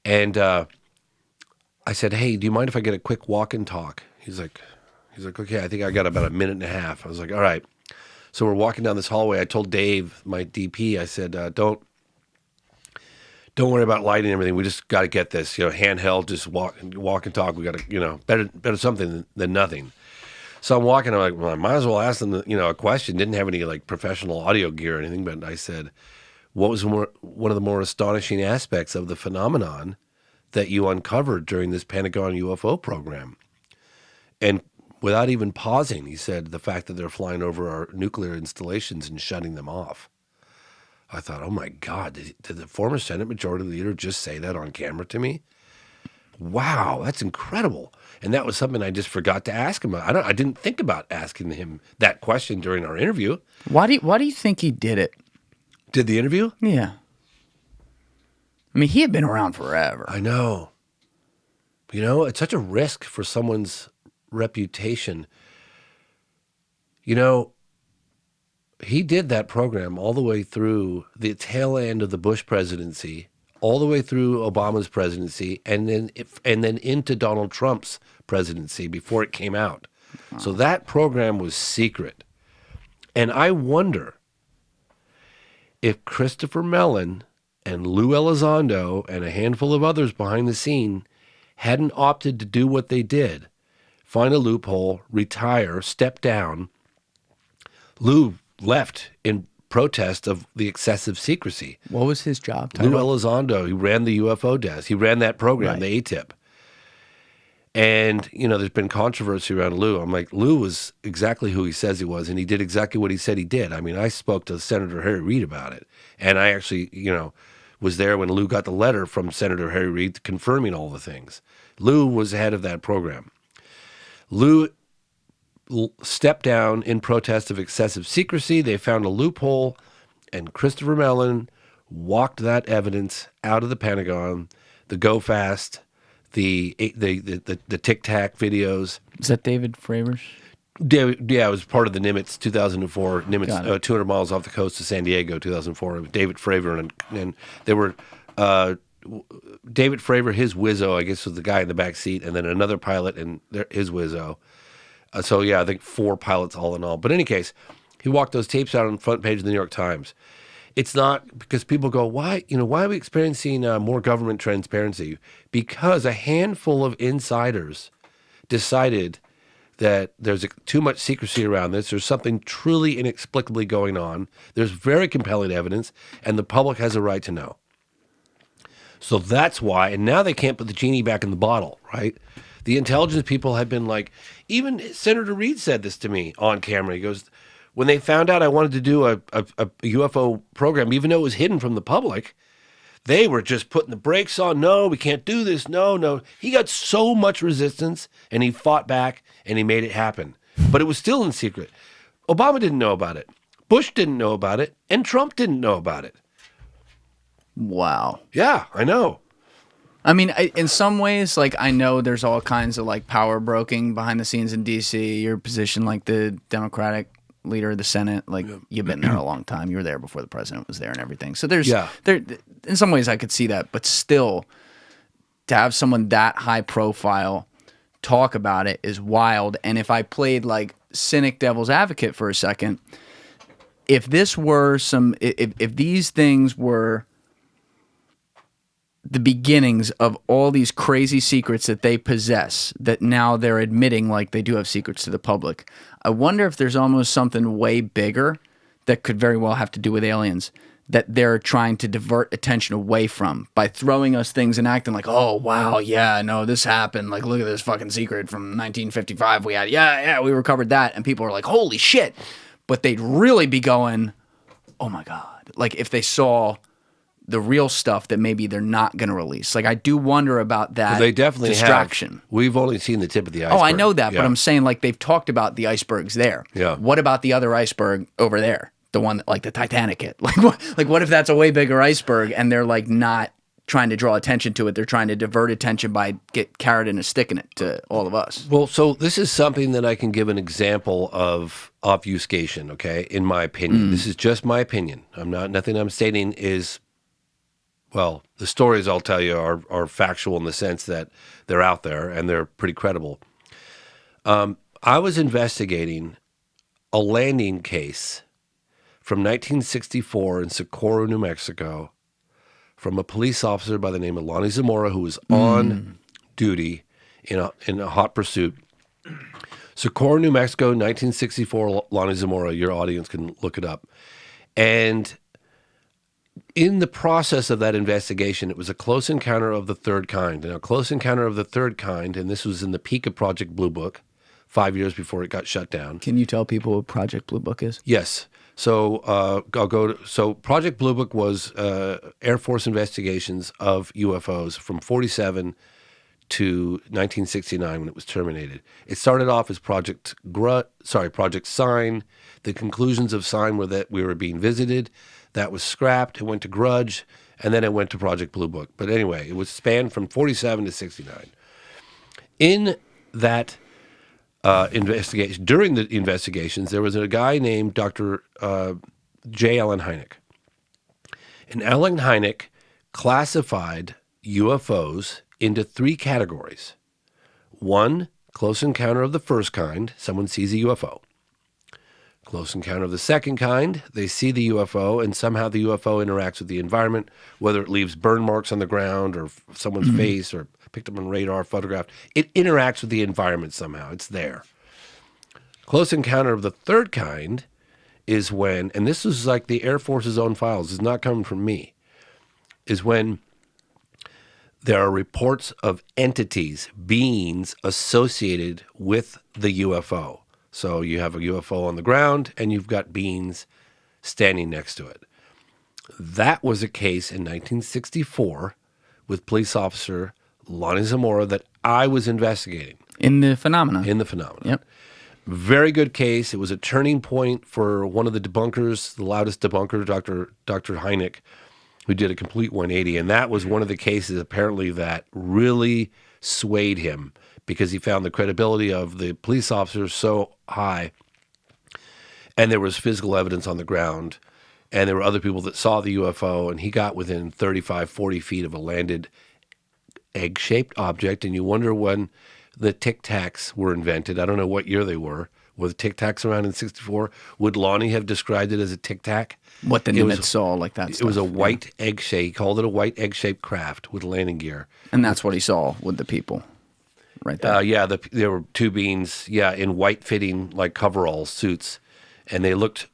And I said, hey, do you mind if I get a quick walk and talk? He's like, okay, I think I got about a minute and a half. I was like, all right. So we're walking down this hallway. I told Dave, my DP, I said, don't worry about lighting and everything. We just got to get this, handheld, just walk and talk. We got to, better something than nothing. So I'm walking. I'm like, well, I might as well ask them, a question. Didn't have any like professional audio gear or anything, but I said, what was one of the more astonishing aspects of the phenomenon that you uncovered during this Pentagon UFO program? And without even pausing, he said, the fact that they're flying over our nuclear installations and shutting them off. I thought, oh my God, did the former Senate Majority Leader just say that on camera to me? Wow, that's incredible. And that was something I just forgot to ask him. I didn't think about asking him that question during our interview. Why do you think he did it? Did the interview? Yeah. I mean, he had been around forever. I know. It's such a risk for someone's reputation. He did that program all the way through the tail end of the Bush presidency, all the way through Obama's presidency, and then into Donald Trump's presidency before it came out. Wow. So that program was secret. And I wonder if Christopher Mellon and Lou Elizondo and a handful of others behind the scene hadn't opted to do what they did, find a loophole, retire, step down. Lou left in protest of the excessive secrecy. What was his job title? Lou Elizondo, he ran the UFO desk. He ran that program, right. The ATIP. And, there's been controversy around Lou. I'm like, Lou was exactly who he says he was, and he did exactly what he said he did. I mean, I spoke to Senator Harry Reid about it. And I actually, was there when Lou got the letter from Senator Harry Reid confirming all the things. Lou was head of that program. Lou stepped down in protest of excessive secrecy. They found a loophole, and Christopher Mellon walked that evidence out of the Pentagon, the Go Fast, the Tic Tac videos. Is that David Fravor's? Yeah, it was part of the Nimitz 2004. Nimitz, 200 miles off the coast of San Diego, 2004. David Fravor and they were David Fravor, his Wizzo, I guess, was the guy in the back seat, and then another pilot and his Wizzo. So yeah, I think 4 pilots all in all. But in any case, he walked those tapes out on the front page of the New York Times. It's not because people go, why are we experiencing more government transparency? Because a handful of insiders decided that there's too much secrecy around this. There's something truly inexplicably going on. There's very compelling evidence, and the public has a right to know. So that's why, and now they can't put the genie back in the bottle, right? The intelligence people have been like, even Senator Reid said this to me on camera. He goes, when they found out I wanted to do a UFO program, even though it was hidden from the public, they were just putting the brakes on. No, we can't do this. No. He got so much resistance, and he fought back, and he made it happen. But it was still in secret. Obama didn't know about it. Bush didn't know about it. And Trump didn't know about it. Wow. Yeah, I know. I mean, in some ways, like, I know there's all kinds of, like, power broking behind the scenes in D.C. Your position, like the Democratic leader of the Senate, like, you've been there a long time. You were there before the president was there and everything. So there, in some ways I could see that, but still, to have someone that high profile talk about it is wild. And if I played, like, cynic devil's advocate for a second, if this were if these things were the beginnings of all these crazy secrets that they possess, that now they're admitting like they do have secrets to the public, I wonder if there's almost something way bigger that could very well have to do with aliens that they're trying to divert attention away from by throwing us things and acting like, oh, wow, yeah, no, this happened. Like, look at this fucking secret from 1955 we had. Yeah, we recovered that. And people are like, holy shit. But they'd really be going, oh, my God. Like, if they saw the real stuff that maybe they're not going to release. Like, I do wonder about that. Well, they definitely distraction. Have. We've only seen the tip of the iceberg. Oh, I know that, but I'm saying, like, they've talked about the icebergs there. Yeah. What about the other iceberg over there? The one that, like, the Titanic hit? Like, what if that's a way bigger iceberg and they're, like, not trying to draw attention to it? They're trying to divert attention by get carrot in a stick in it to all of us. Well, so this is something that I can give an example of obfuscation, okay, in my opinion. This is just my opinion. Nothing I'm stating is well, the stories I'll tell you are factual in the sense that they're out there and they're pretty credible. I was investigating a landing case from 1964 in Socorro, New Mexico, from a police officer by the name of Lonnie Zamora, who was on duty in a hot pursuit. Socorro, New Mexico, 1964, Lonnie Zamora. Your audience can look it up. And in the process of that investigation, it was a close encounter of the third kind. Now, close encounter of the third kind, and this was in the peak of Project Blue Book, 5 years before it got shut down. Can you tell people what Project Blue Book is? Yes. So I'll go to, so Project Blue Book was Air Force investigations of UFOs from 47 to 1969 when it was terminated. It started off as Project Sign. The conclusions of Sign were that we were being visited. That was scrapped. It went to Grudge, and then it went to Project Blue Book. But anyway, it was spanned from 47 to 69. In that investigation, during the investigations, there was a guy named Dr. J. Allen Hynek. And Allen Hynek classified UFOs into 3 categories. 1, close encounter of the first kind, someone sees a UFO. Close encounter of the second kind, they see the UFO and somehow the UFO interacts with the environment, whether it leaves burn marks on the ground or someone's face or picked up on radar, photographed. It interacts with the environment somehow. It's there. Close encounter of the third kind is when, and this is like the Air Force's own files, it's not coming from me, is when there are reports of entities, beings associated with the UFO. So you have a UFO on the ground and you've got beings standing next to it. That was a case in 1964 with police officer Lonnie Zamora that I was investigating. In the phenomena. In the phenomena. Yep. Very good case. It was a turning point for one of the debunkers, the loudest debunker, Dr. Hynek, who did a complete 180. And that was one of the cases apparently that really swayed him because he found the credibility of the police officers so high. And there was physical evidence on the ground. And there were other people that saw the UFO. And he got within 35, 40 feet of a landed egg-shaped object. And you wonder when the Tic Tacs were invented. I don't know what year they were. Were the Tic Tacs around in 64? Would Lonnie have described it as a Tic Tac? What the Nimitz saw, like that stuff. It was a white egg shape. He called it a white egg-shaped craft with landing gear. And that's what he saw with the people, right there. Yeah, there were 2 beings, in white-fitting, like, coverall suits. And they looked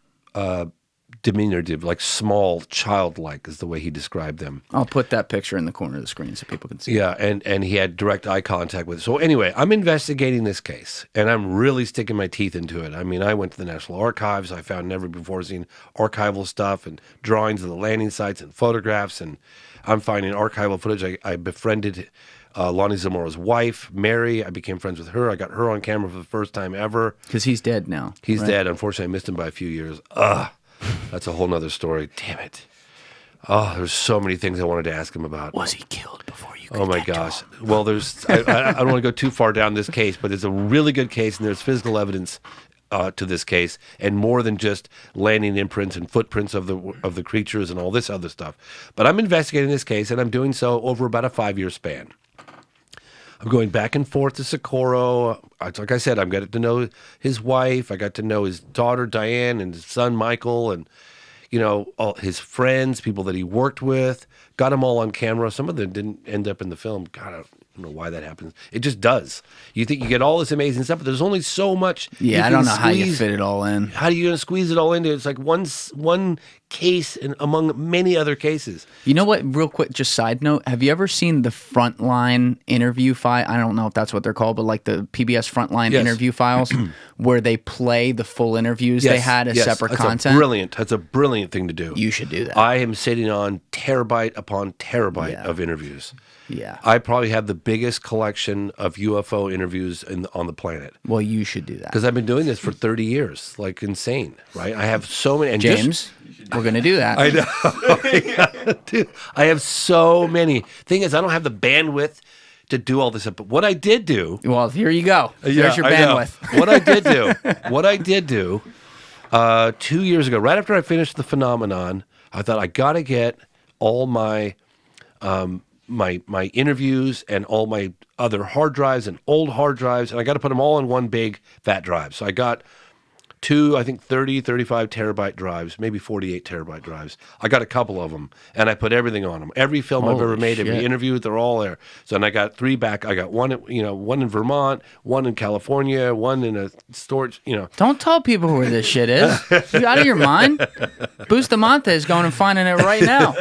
diminutive, like small, childlike is the way he described them. I'll put that picture in the corner of the screen so people can see. Yeah, and he had direct eye contact with it. So anyway, I'm investigating this case, and I'm really sticking my teeth into it. I mean, I went to the National Archives. I found never before seen archival stuff and drawings of the landing sites and photographs, and I'm finding archival footage. I befriended Lonnie Zamora's wife, Mary. I became friends with her. I got her on camera for the first time ever. Because he's dead now. He's dead. Unfortunately, I missed him by a few years. That's a whole nother story. Damn it. Oh, there's so many things I wanted to ask him about. Was he killed before you could Oh, my gosh. Well, I don't want to go too far down this case, but it's a really good case, and there's physical evidence to this case, and more than just landing imprints and footprints of the creatures and all this other stuff. But I'm investigating this case, and I'm doing so over about a 5-year span. I'm going back and forth to Socorro. Like I said, I'm getting to know his wife. I got to know his daughter, Diane, and his son, Michael, and, all his friends, people that he worked with. Got them all on camera. Some of them didn't end up in the film. God, I don't know why that happens. It just does. You think you get all this amazing stuff, but there's only so much. Yeah, I don't know how you fit it all in. How are you going to squeeze it all into? It's like one case among many other cases. You know what? Real quick, just side note. Have you ever seen the Frontline interview file? I don't know if that's what they're called, but like the PBS Frontline interview files where they play the full interviews they had as separate content? That's a brilliant thing to do. You should do that. I am sitting on terabyte upon terabyte of interviews. Yeah. I probably have the biggest collection of UFO interviews on the planet. Well, you should do that. Because I've been doing this for 30 years, like insane, right? I have so many. And James, we're going to do that. I know. Dude, I have so many. Thing is, I don't have the bandwidth to do all this. But what I did do. Well, here you go. There's your bandwidth. What I did do 2 years ago, right after I finished The Phenomenon, I thought I got to get all my my interviews and all my other hard drives and old hard drives, and I got to put them all in one big fat drive. So I got two, I think 30, 35 terabyte drives, maybe 48 terabyte drives. I got a couple of them, and I put everything on them. Every film I've ever made, every interview, they're all there. So, and I got 3 back. I got one in Vermont, one in California, one in a storage, Don't tell people where this shit is. You out of your mind? Bustamante is going and finding it right now.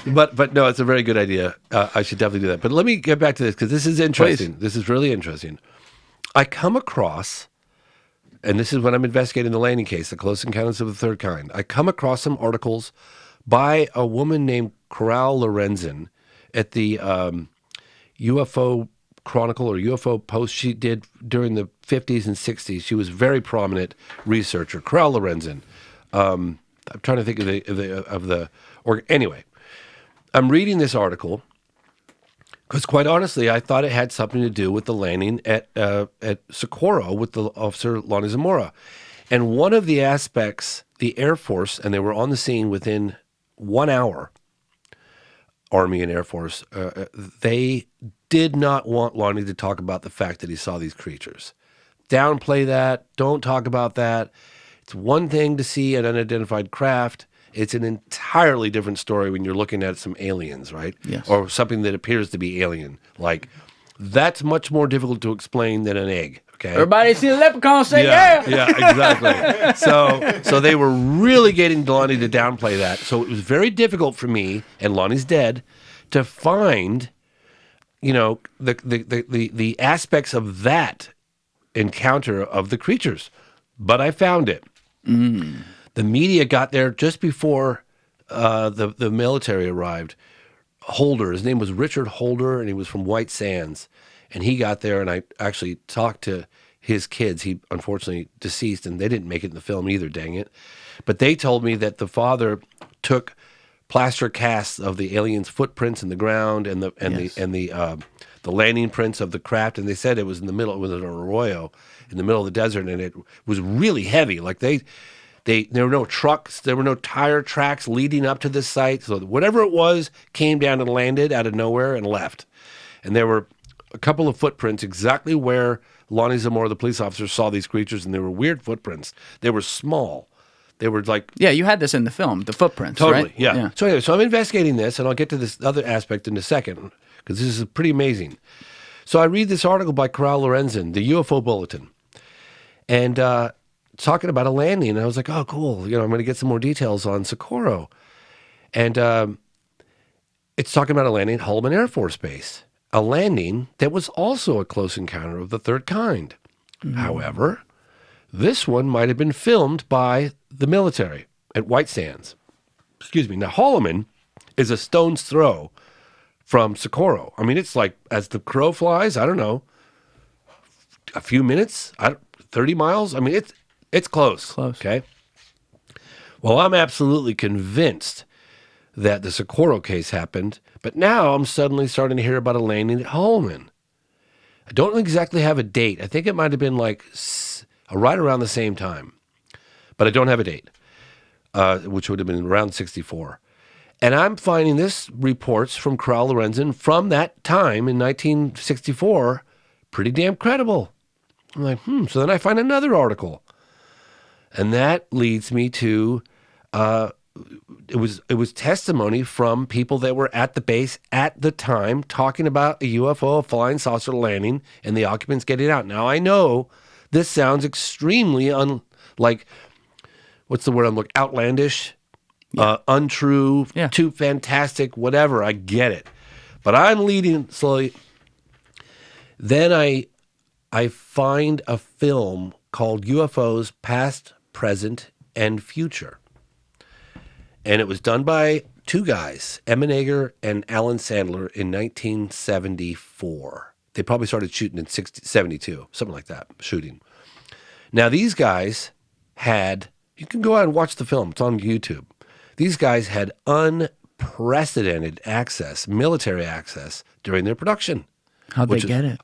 But no, it's a very good idea. I should definitely do that. But let me get back to this, because this is interesting. Please. This is really interesting. I come across, and this is when I'm investigating the landing case, the Close Encounters of the Third Kind. I come across some articles by a woman named Coral Lorenzen at the UFO Chronicle or UFO Post she did during the 50s and 60s. She was a very prominent researcher, Coral Lorenzen. I'm trying to think anyway, I'm reading this article because, quite honestly, I thought it had something to do with the landing at Socorro with the officer Lonnie Zamora. And one of the aspects, the Air Force, and they were on the scene within 1 hour, Army and Air Force, they did not want Lonnie to talk about the fact that he saw these creatures. Downplay that. Don't talk about that. It's one thing to see an unidentified craft. It's an entirely different story when you're looking at some aliens, right? Yes. Or something that appears to be alien. Like, that's much more difficult to explain than an egg, okay? Everybody see the leprechaun, say yeah. Yeah, exactly. So they were really getting Lonnie to downplay that. So it was very difficult for me, and Lonnie's dead, to find, the aspects of that encounter of the creatures. But I found it. The media got there just before the military arrived. Holder, his name was Richard Holder, and he was from White Sands. And he got there, and I actually talked to his kids. He unfortunately deceased, and they didn't make it in the film either, dang it. But they told me that the father took plaster casts of the aliens' footprints in the ground and the landing prints of the craft, and they said it was in the middle, it was an arroyo in the middle of the desert, and it was really heavy. Like there were no trucks, there were no tire tracks leading up to this site. So whatever it was came down and landed out of nowhere and left. And there were a couple of footprints exactly where Lonnie Zamora, the police officer, saw these creatures, and they were weird footprints. They were small. They were like... Yeah, you had this in the film, the footprints, totally, right? Yeah. So anyway, I'm investigating this, and I'll get to this other aspect in a second, because this is pretty amazing. So I read this article by Coral Lorenzen, the UFO Bulletin, and talking about a landing, and I was like, oh, cool. I'm going to get some more details on Socorro. And it's talking about a landing at Holloman Air Force Base, a landing that was also a close encounter of the third kind. However, this one might have been filmed by the military at White Sands. Excuse me. Now, Holloman is a stone's throw from Socorro. I mean, it's like, as the crow flies, I don't know, a few minutes, 30 miles. I mean, it's close. Okay. Well, I'm absolutely convinced that the Socorro case happened, but now I'm suddenly starting to hear about a landing at Holloman. I don't exactly have a date. I think it might have been like right around the same time, but I don't have a date, which would have been around 64. And I'm finding this reports from Coral Lorenzen from that time in 1964 pretty damn credible. I'm like, So then I find another article. And that leads me to, it was testimony from people that were at the base at the time talking about a UFO, a flying saucer landing, and the occupants getting out. Now, I know this sounds extremely like, what's the word I'm looking, outlandish, untrue, too fantastic, whatever. I get it. But I'm leading slowly. Then I find a film called UFOs Past, Present, and Future. And it was done by two guys, Emma Nager and Alan Sandler, in 1974. They probably started shooting in 72, something like that, shooting. Now, these guys had, you can go out and watch the film, it's on YouTube. These guys had unprecedented access, military access, during their production. How'd they get it?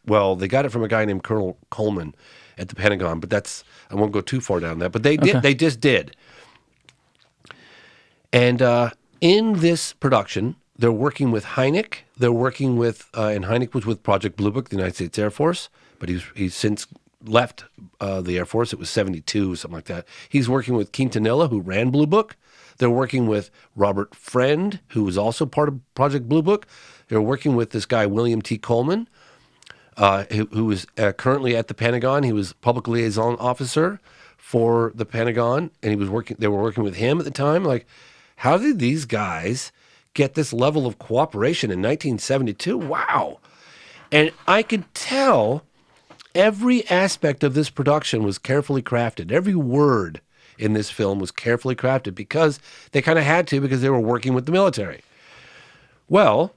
Well, they got it from a guy named Colonel Coleman at the Pentagon, but I won't go too far down that, but they did. They just did. And in this production, they're working with Hynek. They're working with, and Hynek was with Project Blue Book, the United States Air Force, but he's since left the Air Force. It was 72, something like that. He's working with Quintanilla, who ran Blue Book. They're working with Robert Friend, who was also part of Project Blue Book. They're working with this guy, William T. Coleman, who is currently at the Pentagon. He was public liaison officer for the Pentagon, and they were working with him at the time. Like, how did these guys get this level of cooperation in 1972? Wow. And I could tell every aspect of this production was carefully crafted. Every word in this film was carefully crafted because they kind of had to, because they were working with the military. Well,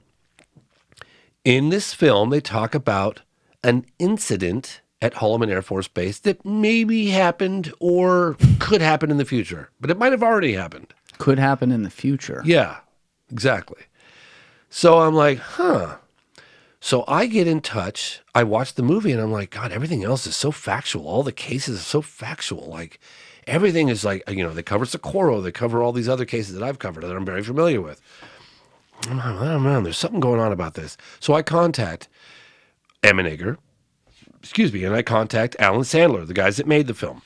in this film, they talk about an incident at Holloman Air Force Base that maybe happened or could happen in the future, but it might have already happened. Could happen in the future. Yeah, exactly. So I'm like, huh. So I get in touch. I watch the movie and I'm like, God, everything else is so factual. All the cases are so factual. Like, everything is like, they cover Socorro. They cover all these other cases that I've covered that I'm very familiar with. I'm like, oh, man, there's something going on about this. So I contact Emmenegger, and I contact Alan Sandler, the guys that made the film.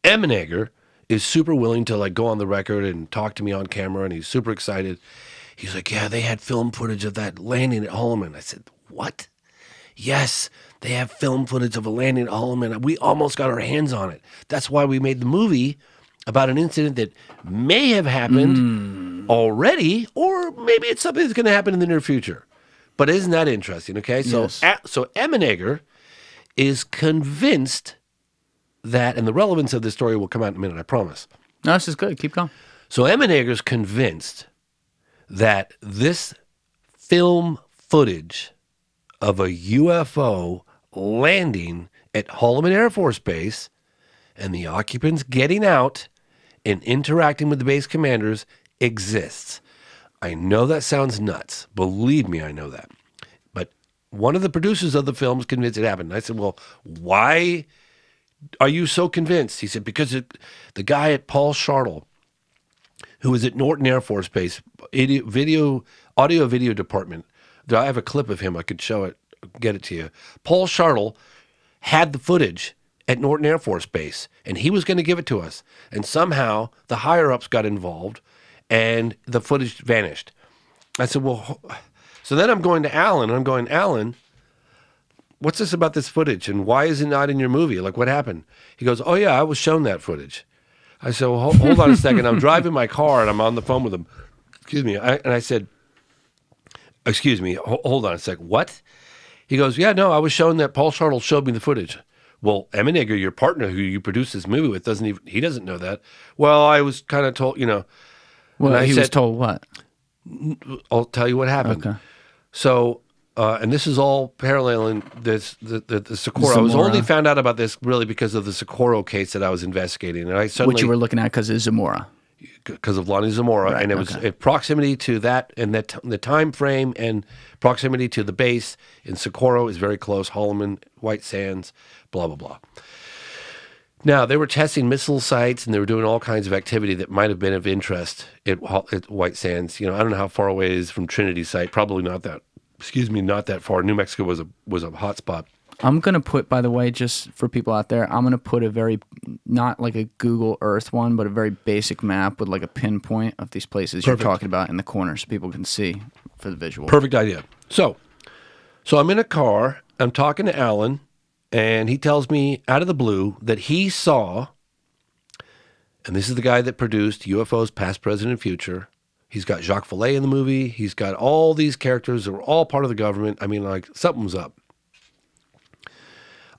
Emmenegger is super willing to like go on the record and talk to me on camera, and he's super excited. He's like, yeah, they had film footage of that landing at Holloman. I said, what? Yes, they have film footage of a landing at Holloman. We almost got our hands on it. That's why we made the movie about an incident that may have happened already, or maybe it's something that's going to happen in the near future. But isn't that interesting? Okay, so Yes. So Emmenegger is convinced that, and the relevance of this story will come out in a minute, I promise. No, this is good. Keep going. So Emmenegger's convinced that this film footage of a UFO landing at Holloman Air Force Base and the occupants getting out and interacting with the base commanders exists. I know that sounds nuts. Believe me, I know that. But one of the producers of the film is convinced it happened. And I said, well, why are you so convinced? He said, because the guy at Paul Shartle, who was at Norton Air Force Base, audio video department. I have a clip of him. I could show it, get it to you. Paul Shartle had the footage at Norton Air Force Base, and he was going to give it to us. And somehow the higher-ups got involved, and the footage vanished. I said, well, so then I'm going to Alan, and I'm going, Alan, what's this about this footage, and why is it not in your movie? Like, what happened? He goes, oh, yeah, I was shown that footage. I said, well, hold on a second. I'm driving my car, and I'm on the phone with him. Excuse me. And I said, excuse me, hold on a second. What? He goes, yeah, no, I was shown that Paul Shartle showed me the footage. Well, Emmenegger, your partner who you produced this movie with, he doesn't know that. Well, I was kind of told, Well, he was told what? I'll tell you what happened. Okay. So, and this is all paralleling the Socorro. I was Zamora. only found out about this really because of the Socorro case that I was investigating. And I suddenly, Which you were looking at because of Zamora. because of Lonnie Zamora, Right, and it was okay. proximity to that, and the time frame and proximity to the base in Socorro is very close. Holloman, White Sands, blah blah blah. Now they were testing missile sites, and they were doing all kinds of activity that might have been of interest at White Sands. I don't know how far away it is from Trinity site. Probably not that. Not that far. New Mexico was a hot spot. I'm going to put, by the way, just for people out there, I'm going to put a very, not like a Google Earth one, but a very basic map with like a pinpoint of these places Perfect. you're talking about in the corner so people can see for the visual. Perfect idea. So I'm in a car. I'm talking to Alan, and he tells me out of the blue that he saw, and this is the guy that produced UFOs Past, Present, and Future. He's got Jacques Vallée in the movie. He's got all these characters that were all part of the government. I mean, like, something was up.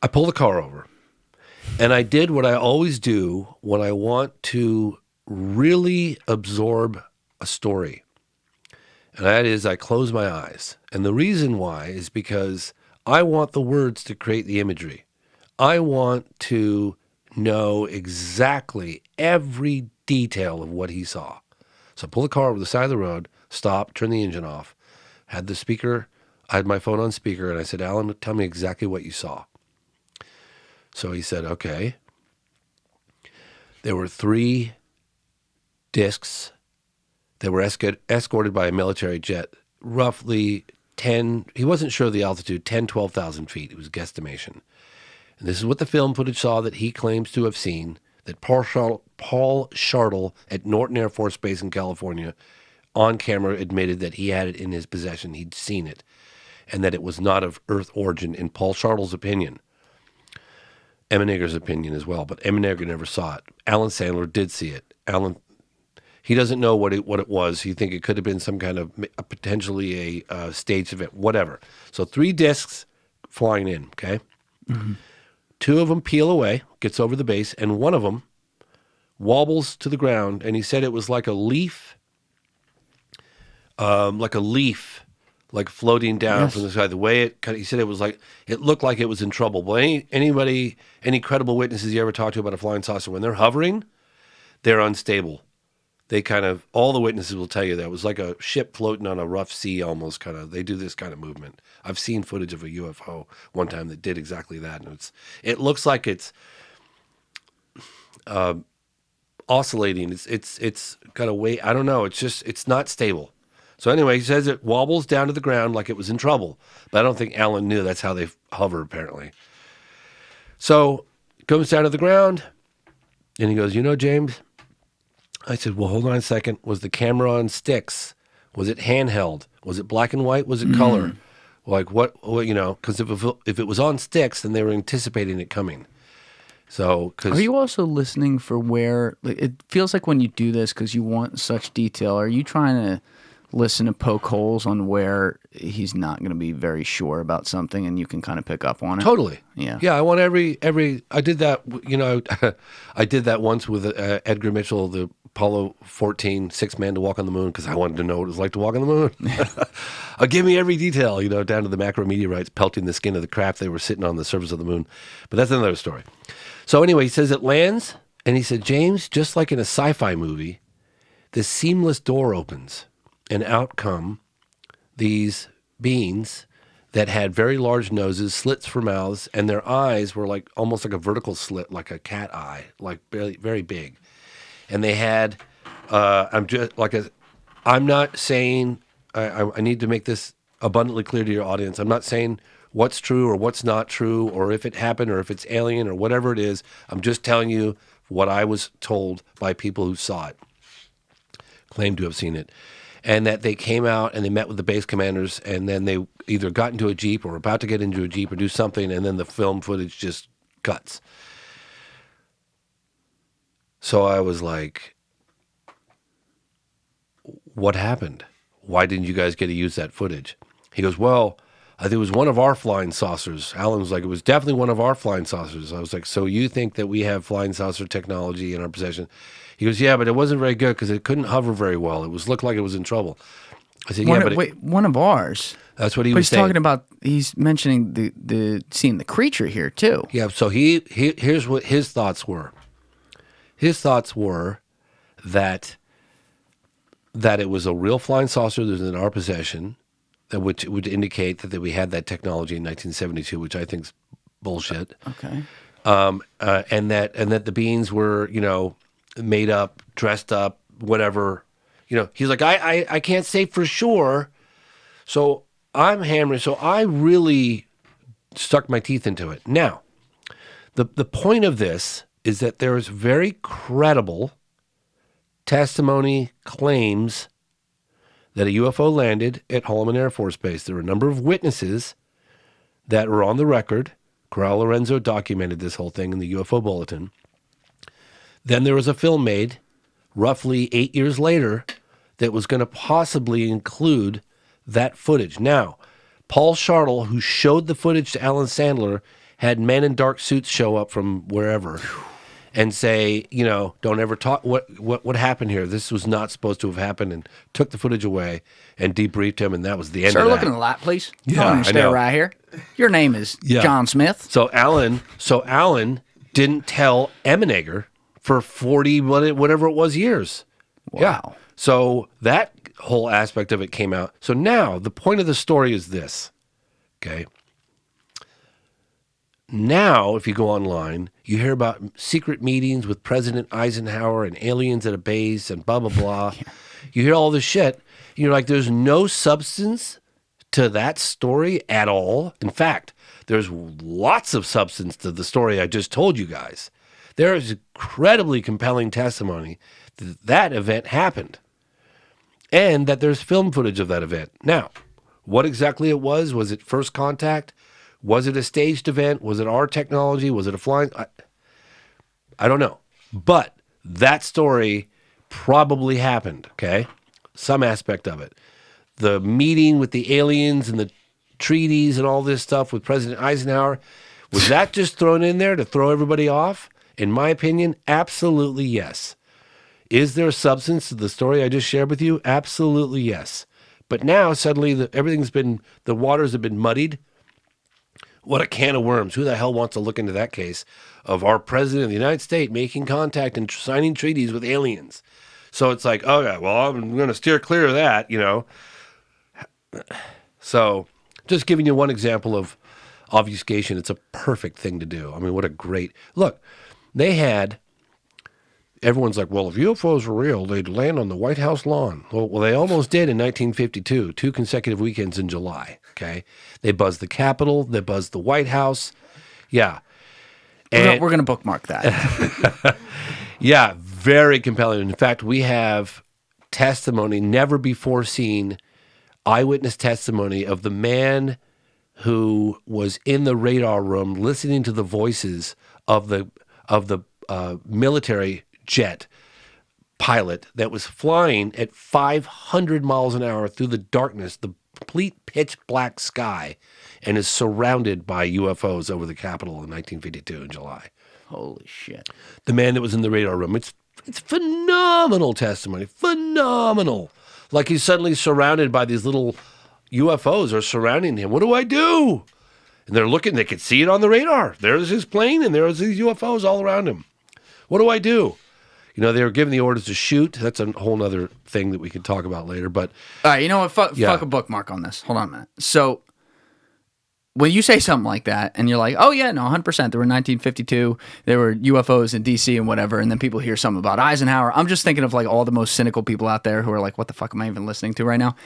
I pulled the car over, and I did what I always do when I want to really absorb a story. And that is I close my eyes. And the reason why is because I want the words to create the imagery. I want to know exactly every detail of what he saw. So I pulled the car over the side of the road, stopped, turned the engine off, had the speaker, I had my phone on speaker, and I said, Alan, tell me exactly what you saw. So he said, okay. There were 3 discs that were escorted by a military jet, roughly 10, he wasn't sure of the altitude, 10, 12,000 feet. It was a guesstimation. And this is what the film footage saw that he claims to have seen, that Paul Shartle at Norton Air Force Base in California on camera admitted that he had it in his possession. He'd seen it, and that it was not of Earth origin, in Paul Shartle's opinion. Emenager's opinion as well, but Emenager never saw it. Alan Sandler did see it. He doesn't know what it was. He think it could have been some kind of potentially a staged event, whatever. So 3 discs flying in, okay? Mm-hmm. 2 of them peel away, gets over the base, and one of them wobbles to the ground, and he said it was like a leaf, like floating down from the sky. The way he said it was like, it looked like it was in trouble. Well, any credible witnesses you ever talk to about a flying saucer, when they're hovering, they're unstable. They kind of, all the witnesses will tell you that it was like a ship floating on a rough sea almost, kind of. They do this kind of movement. I've seen footage of a UFO one time that did exactly that, and it looks like it's oscillating. It's got a weight. I don't know. It's not stable. So anyway, he says it wobbles down to the ground like it was in trouble, but I don't think Alan knew that's how they hover apparently. So it comes down to the ground, and he goes, James. I said, well, hold on a second. Was the camera on sticks? Was it handheld? Was it black and white? Was it color? Like what because if it was on sticks, then they were anticipating it coming. So, are you also listening for where, it feels like when you do this, because you want such detail, are you trying to listen and poke holes on where he's not going to be very sure about something and you can kind of pick up on it? Totally. Yeah. Yeah, I want every I did that, I did that once with Edgar Mitchell, the Apollo 14 sixth man to walk on the moon, because I wanted to know what it was like to walk on the moon. Give me every detail, down to the macrometeorites pelting the skin of the craft they were sitting on the surface of the moon. But that's another story. So anyway, he says it lands, and he said, James, just like in a sci-fi movie, this seamless door opens, and out come these beings that had very large noses, slits for mouths, and their eyes were like almost like a vertical slit, like a cat eye, like very, very big. And they had, I'm not saying, I need to make this abundantly clear to your audience. I'm not saying what's true or what's not true, or if it happened or if it's alien or whatever it is. I'm just telling you what I was told by people who saw it, claimed to have seen it. And that they came out and they met with the base commanders, and then they either got into a Jeep or were about to get into a Jeep or do something, and then the film footage just cuts. So I was like, what happened? Why didn't you guys get to use that footage? He goes, well, I think it was one of our flying saucers. Alan was like, it was definitely one of our flying saucers. I was like, so you think that we have flying saucer technology in our possession? He goes, yeah, but it wasn't very good because it couldn't hover very well. It looked like it was in trouble. I said, one of ours. That's what he was saying. He's talking about, he's mentioning the seeing the creature here too. Yeah, so here's what his thoughts were. His thoughts were that it was a real flying saucer that was in our possession, which would indicate that we had that technology in 1972, which I think is bullshit. Okay. And that the beings were, made up, dressed up, whatever. He's like, I can't say for sure, so I'm hammering. So I really stuck my teeth into it. Now, the point of this is that there is very credible testimony claims that a UFO landed at Holloman Air Force Base. There were a number of witnesses that were on the record. Corral Lorenzo documented this whole thing in the UFO Bulletin. Then there was a film made roughly 8 years later that was going to possibly include that footage. Now, Paul Shartle, who showed the footage to Alan Sandler, had men in dark suits show up from wherever and say, don't ever talk. What happened here? This was not supposed to have happened, and took the footage away and debriefed him, and that was the end of that. Start looking at the light, please. Yeah, I stay right here. Your name is John Smith. So Alan didn't tell Emenager for 40 whatever it was years. Wow. Yeah. So that whole aspect of it came out. So now the point of the story is this. Okay. now, if you go online, you hear about secret meetings with President Eisenhower and aliens at a base and blah, blah, blah. Yeah. You hear all this shit. You're like, there's no substance to that story at all. In fact, there's lots of substance to the story I just told you guys. There is incredibly compelling testimony that that event happened and that there's film footage of that event. Now, what exactly it was it first contact? Was it a staged event? Was it our technology? Was it a flying? I don't know. But that story probably happened, okay? Some aspect of it. The meeting with the aliens and the treaties and all this stuff with President Eisenhower, was that just thrown in there to throw everybody off? In my opinion, absolutely yes. Is there substance to the story I just shared with you? Absolutely yes. But now suddenly the waters have been muddied. What a can of worms. Who the hell wants to look into that case of our president of the United States making contact and signing treaties with aliens? So it's like, oh yeah, well, I'm going to steer clear of that, you know. So just giving you one example of obfuscation, it's a perfect thing to do. I mean, what a great, look, everyone's like, well, if UFOs were real, they'd land on the White House lawn. Well, they almost did in 1952, 2 consecutive weekends in July, okay? They buzzed the Capitol, they buzzed the White House. Yeah. And we're going to bookmark that. Yeah, very compelling. In fact, we have testimony, never before seen eyewitness testimony of the man who was in the radar room listening to the voices of the military jet pilot that was flying at 500 miles an hour through the darkness, the complete pitch black sky, and is surrounded by UFOs over the Capitol in 1952 in July. Holy shit. The man that was in the radar room. It's phenomenal testimony. Phenomenal. Like he's suddenly surrounded by these little UFOs are surrounding him. What do I do? And they're looking, they could see it on the radar. There's his plane and there's these UFOs all around him. What do I do? You know, they were given the orders to shoot. That's a whole other thing that we could talk about later. But all right, you know what? Fuck a bookmark on this. Hold on a minute. So when you say something like that and you're like, oh yeah, no, 100%, there were 1952, there were UFOs in DC and whatever, and then people hear something about Eisenhower, I'm just thinking of like all the most cynical people out there who are like, what the fuck am I even listening to right now?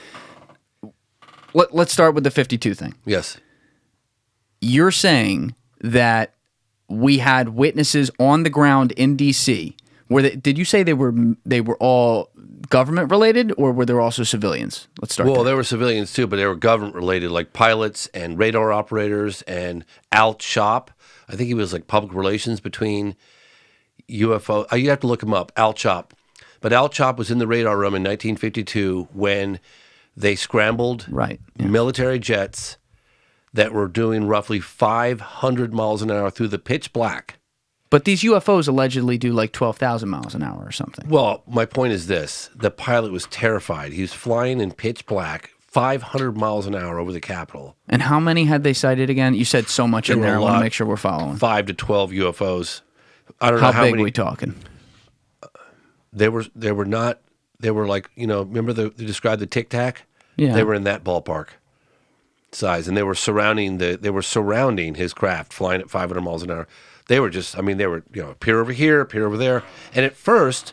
Let's start with the 52 thing. Yes. You're saying that we had witnesses on the ground in DC. Did you say they were all government related, or were there also civilians? Let's start. Well, there were civilians too, but they were government related, like pilots and radar operators and Al Chop. I think he was like public relations between UFO. You have to look him up, Al Chop. But Al Chop was in the radar room in 1952 when they scrambled military jets that were doing roughly 500 miles an hour through the pitch black. But these UFOs allegedly do like 12,000 miles an hour or something. Well, my point is this. The pilot was terrified. He was flying in pitch black, 500 miles an hour over the Capitol. And how many had they sighted again? You said so much in there. I want to make sure we're following. 5 to 12 UFOs. I don't know how big many. Are we talking? They were like, you know, remember they described the Tic Tac? Yeah. They were in that ballpark size, and they were surrounding his craft, flying at 500 miles an hour. They were just, I mean, they were, you know, peer over here, peer over there. And at first,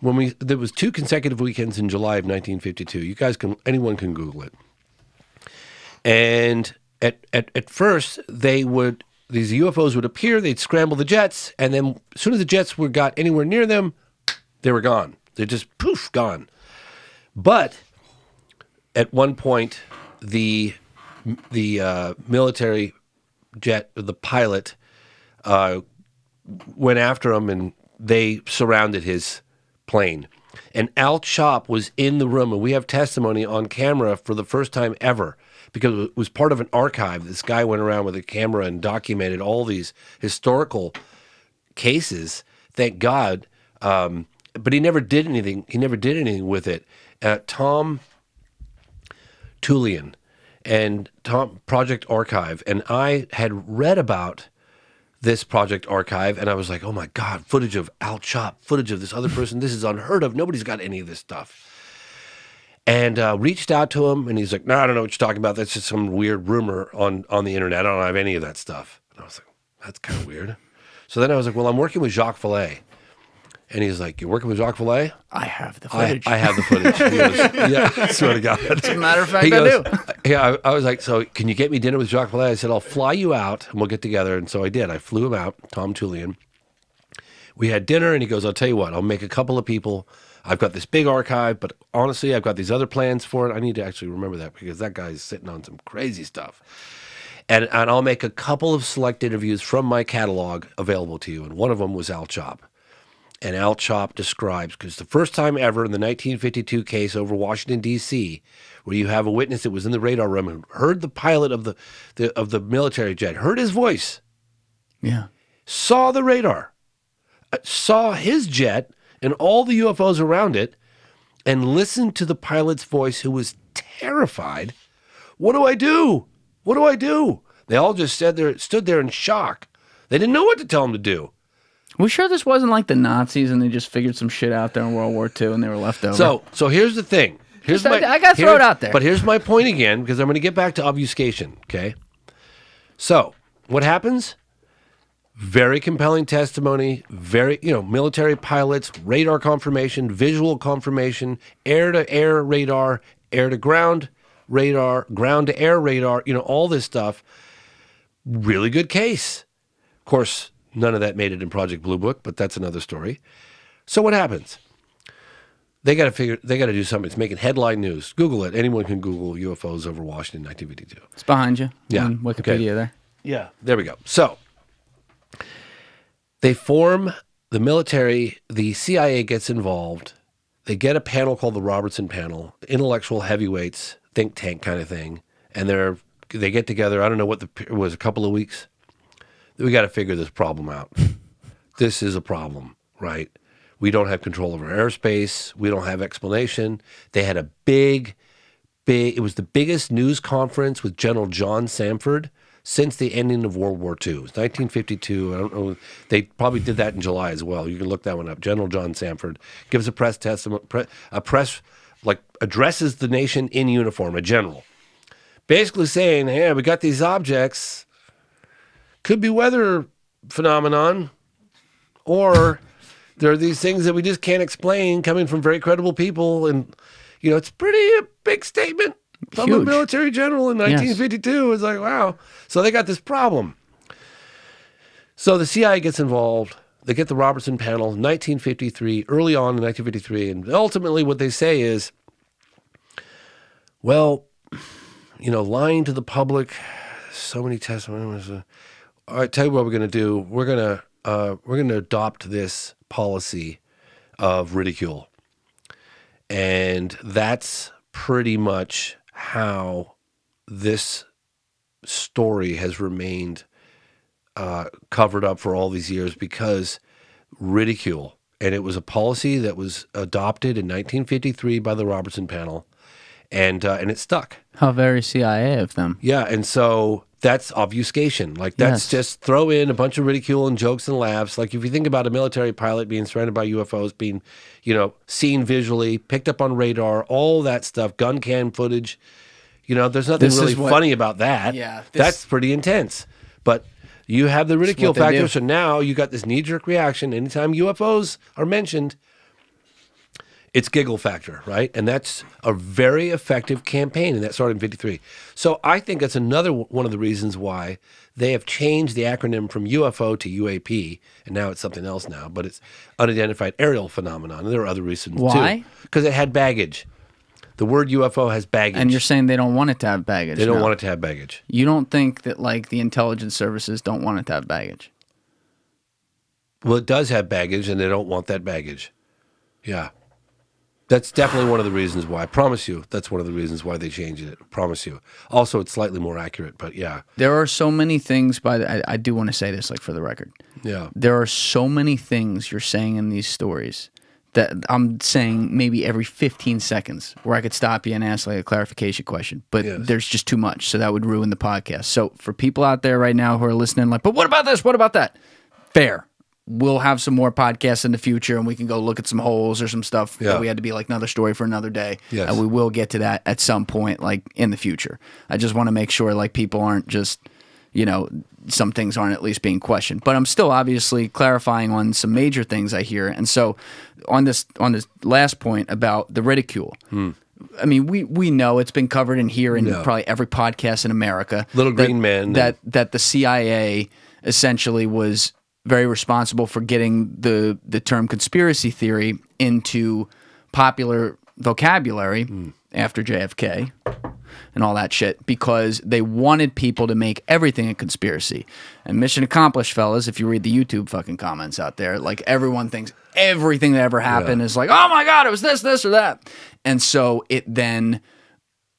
there was 2 consecutive weekends in July of 1952. Anyone can Google it. And at first, these UFOs would appear, they'd scramble the jets, and then as soon as the jets got anywhere near them, they were gone. They're just poof, gone. But at one point, the military jet, the pilot, went after him, and they surrounded his plane. And Al Chop was in the room, and we have testimony on camera for the first time ever, because it was part of an archive. This guy went around with a camera and documented all these historical cases. Thank God. But he never did anything. He never did anything with it. Tom Julian and Project Archive, and I had read about this Project Archive, and I was like, oh my God, footage of Al Chop, footage of this other person. This is unheard of. Nobody's got any of this stuff. And reached out to him, and he's like, no, I don't know what you're talking about. That's just some weird rumor on the internet. I don't have any of that stuff. And I was like, That's kind of weird. So then I was like, well, I'm working with Jacques Vallée. And he's like, you're working with Jacques Vallée? I have the footage. I have the footage. He goes, yeah, I swear to God. As a matter of fact, He goes, I do. Yeah, I was like, so can you get me dinner with Jacques Vallée? I said, I'll fly you out and we'll get together. And so I did. I flew him out, Tom Julian. We had dinner and he goes, I'll tell you what, I'll make a couple of people. I've got this big archive, but honestly, I've got these other plans for it. I need to actually remember that because that guy's sitting on some crazy stuff. And I'll make a couple of select interviews from my catalog available to you. And one of them was Al Chop. And Al Chop describes, because the first time ever in the 1952 case over Washington, D.C., where you have a witness that was in the radar room and heard the pilot of the military jet, heard his voice, saw the radar, saw his jet and all the UFOs around it, and listened to the pilot's voice who was terrified. What do I do? What do I do? They all just stood there in shock. They didn't know what to tell him to do. We sure this wasn't like the Nazis and they just figured some shit out there in World War II and they were left over? So here's the thing. I got to throw it out there. But here's my point again, because I'm going to get back to obfuscation, okay? So what happens? Very compelling testimony, military pilots, radar confirmation, visual confirmation, air-to-air radar, air-to-ground radar, ground-to-air radar, all this stuff. Really good case. Of course, none of that made it in Project Blue Book, but that's another story. So what happens? They got to do something. It's making headline news. Google it. Anyone can Google UFOs over Washington, 1952. It's behind you. Yeah. On Wikipedia there. Yeah. There we go. So they form the military. The CIA gets involved. They get a panel called the Robertson panel, intellectual heavyweights, think tank kind of thing. And they get together. I don't know what it was, a couple of weeks. We got to figure this problem out. This is a problem, right? We don't have control over airspace. We don't have explanation. They had a big, it was the biggest news conference with General John Samford since the ending of World War II. It was 1952. I don't know. They probably did that in July as well. You can look that one up. General John Samford gives a press testimony, addresses the nation in uniform, a general. Basically saying, hey, we got these objects. Could be weather phenomenon, or there are these things that we just can't explain coming from very credible people. And, it's a big statement from a military general in 1952. Yes. It's like, wow. So they got this problem. So the CIA gets involved. They get the Robertson panel, 1953, early on in 1953. And ultimately what they say is, well, lying to the public, so many testimonies. All right, tell you what we're going to do. We're going to adopt this policy of ridicule, and that's pretty much how this story has remained covered up for all these years, because ridicule, and it was a policy that was adopted in 1953 by the Robertson panel, and it stuck. How very CIA of them. Yeah, and so that's obfuscation. That's just throw in a bunch of ridicule and jokes and laughs. Like if you think about a military pilot being surrounded by UFOs, being, seen visually, picked up on radar, all that stuff, gun cam footage, there's nothing really funny about that. Yeah. That's pretty intense. But you have the ridicule factor, so now you got this knee-jerk reaction. Anytime UFOs are mentioned, it's giggle factor, right? And that's a very effective campaign, and that started in 53. So I think that's another one of the reasons why they have changed the acronym from UFO to UAP, and now it's something else now, but it's unidentified aerial phenomenon. And there are other reasons too. Why? Because it had baggage. The word UFO has baggage. And you're saying they don't want it to have baggage? They don't want it to have baggage. You don't think that the intelligence services don't want it to have baggage? Well, it does have baggage, and they don't want that baggage. Yeah. That's definitely one of the reasons why. I promise you, that's one of the reasons why they changed it. I promise you. Also, it's slightly more accurate, but yeah. There are so many things I do want to say this, for the record. Yeah. There are so many things you're saying in these stories that I'm saying maybe every 15 seconds where I could stop you and ask a clarification question, but there's just too much, so that would ruin the podcast. So for people out there right now who are listening, but what about this? What about that? Fair. We'll have some more podcasts in the future, and we can go look at some holes or some stuff that we had to be another story for another day. Yes. And we will get to that at some point, in the future. I just want to make sure, people aren't just, you know, some things aren't at least being questioned. But I'm still obviously clarifying on some major things I hear. And so on this last point about the ridicule, I mean, we know it's been covered in here in probably every podcast in America. Little green men. That the CIA essentially was very responsible for getting the term conspiracy theory into popular vocabulary after JFK and all that shit, because they wanted people to make everything a conspiracy. And mission accomplished, fellas, if you read the YouTube fucking comments out there, like everyone thinks everything that ever happened is like, oh my God, it was this or that. And so it then,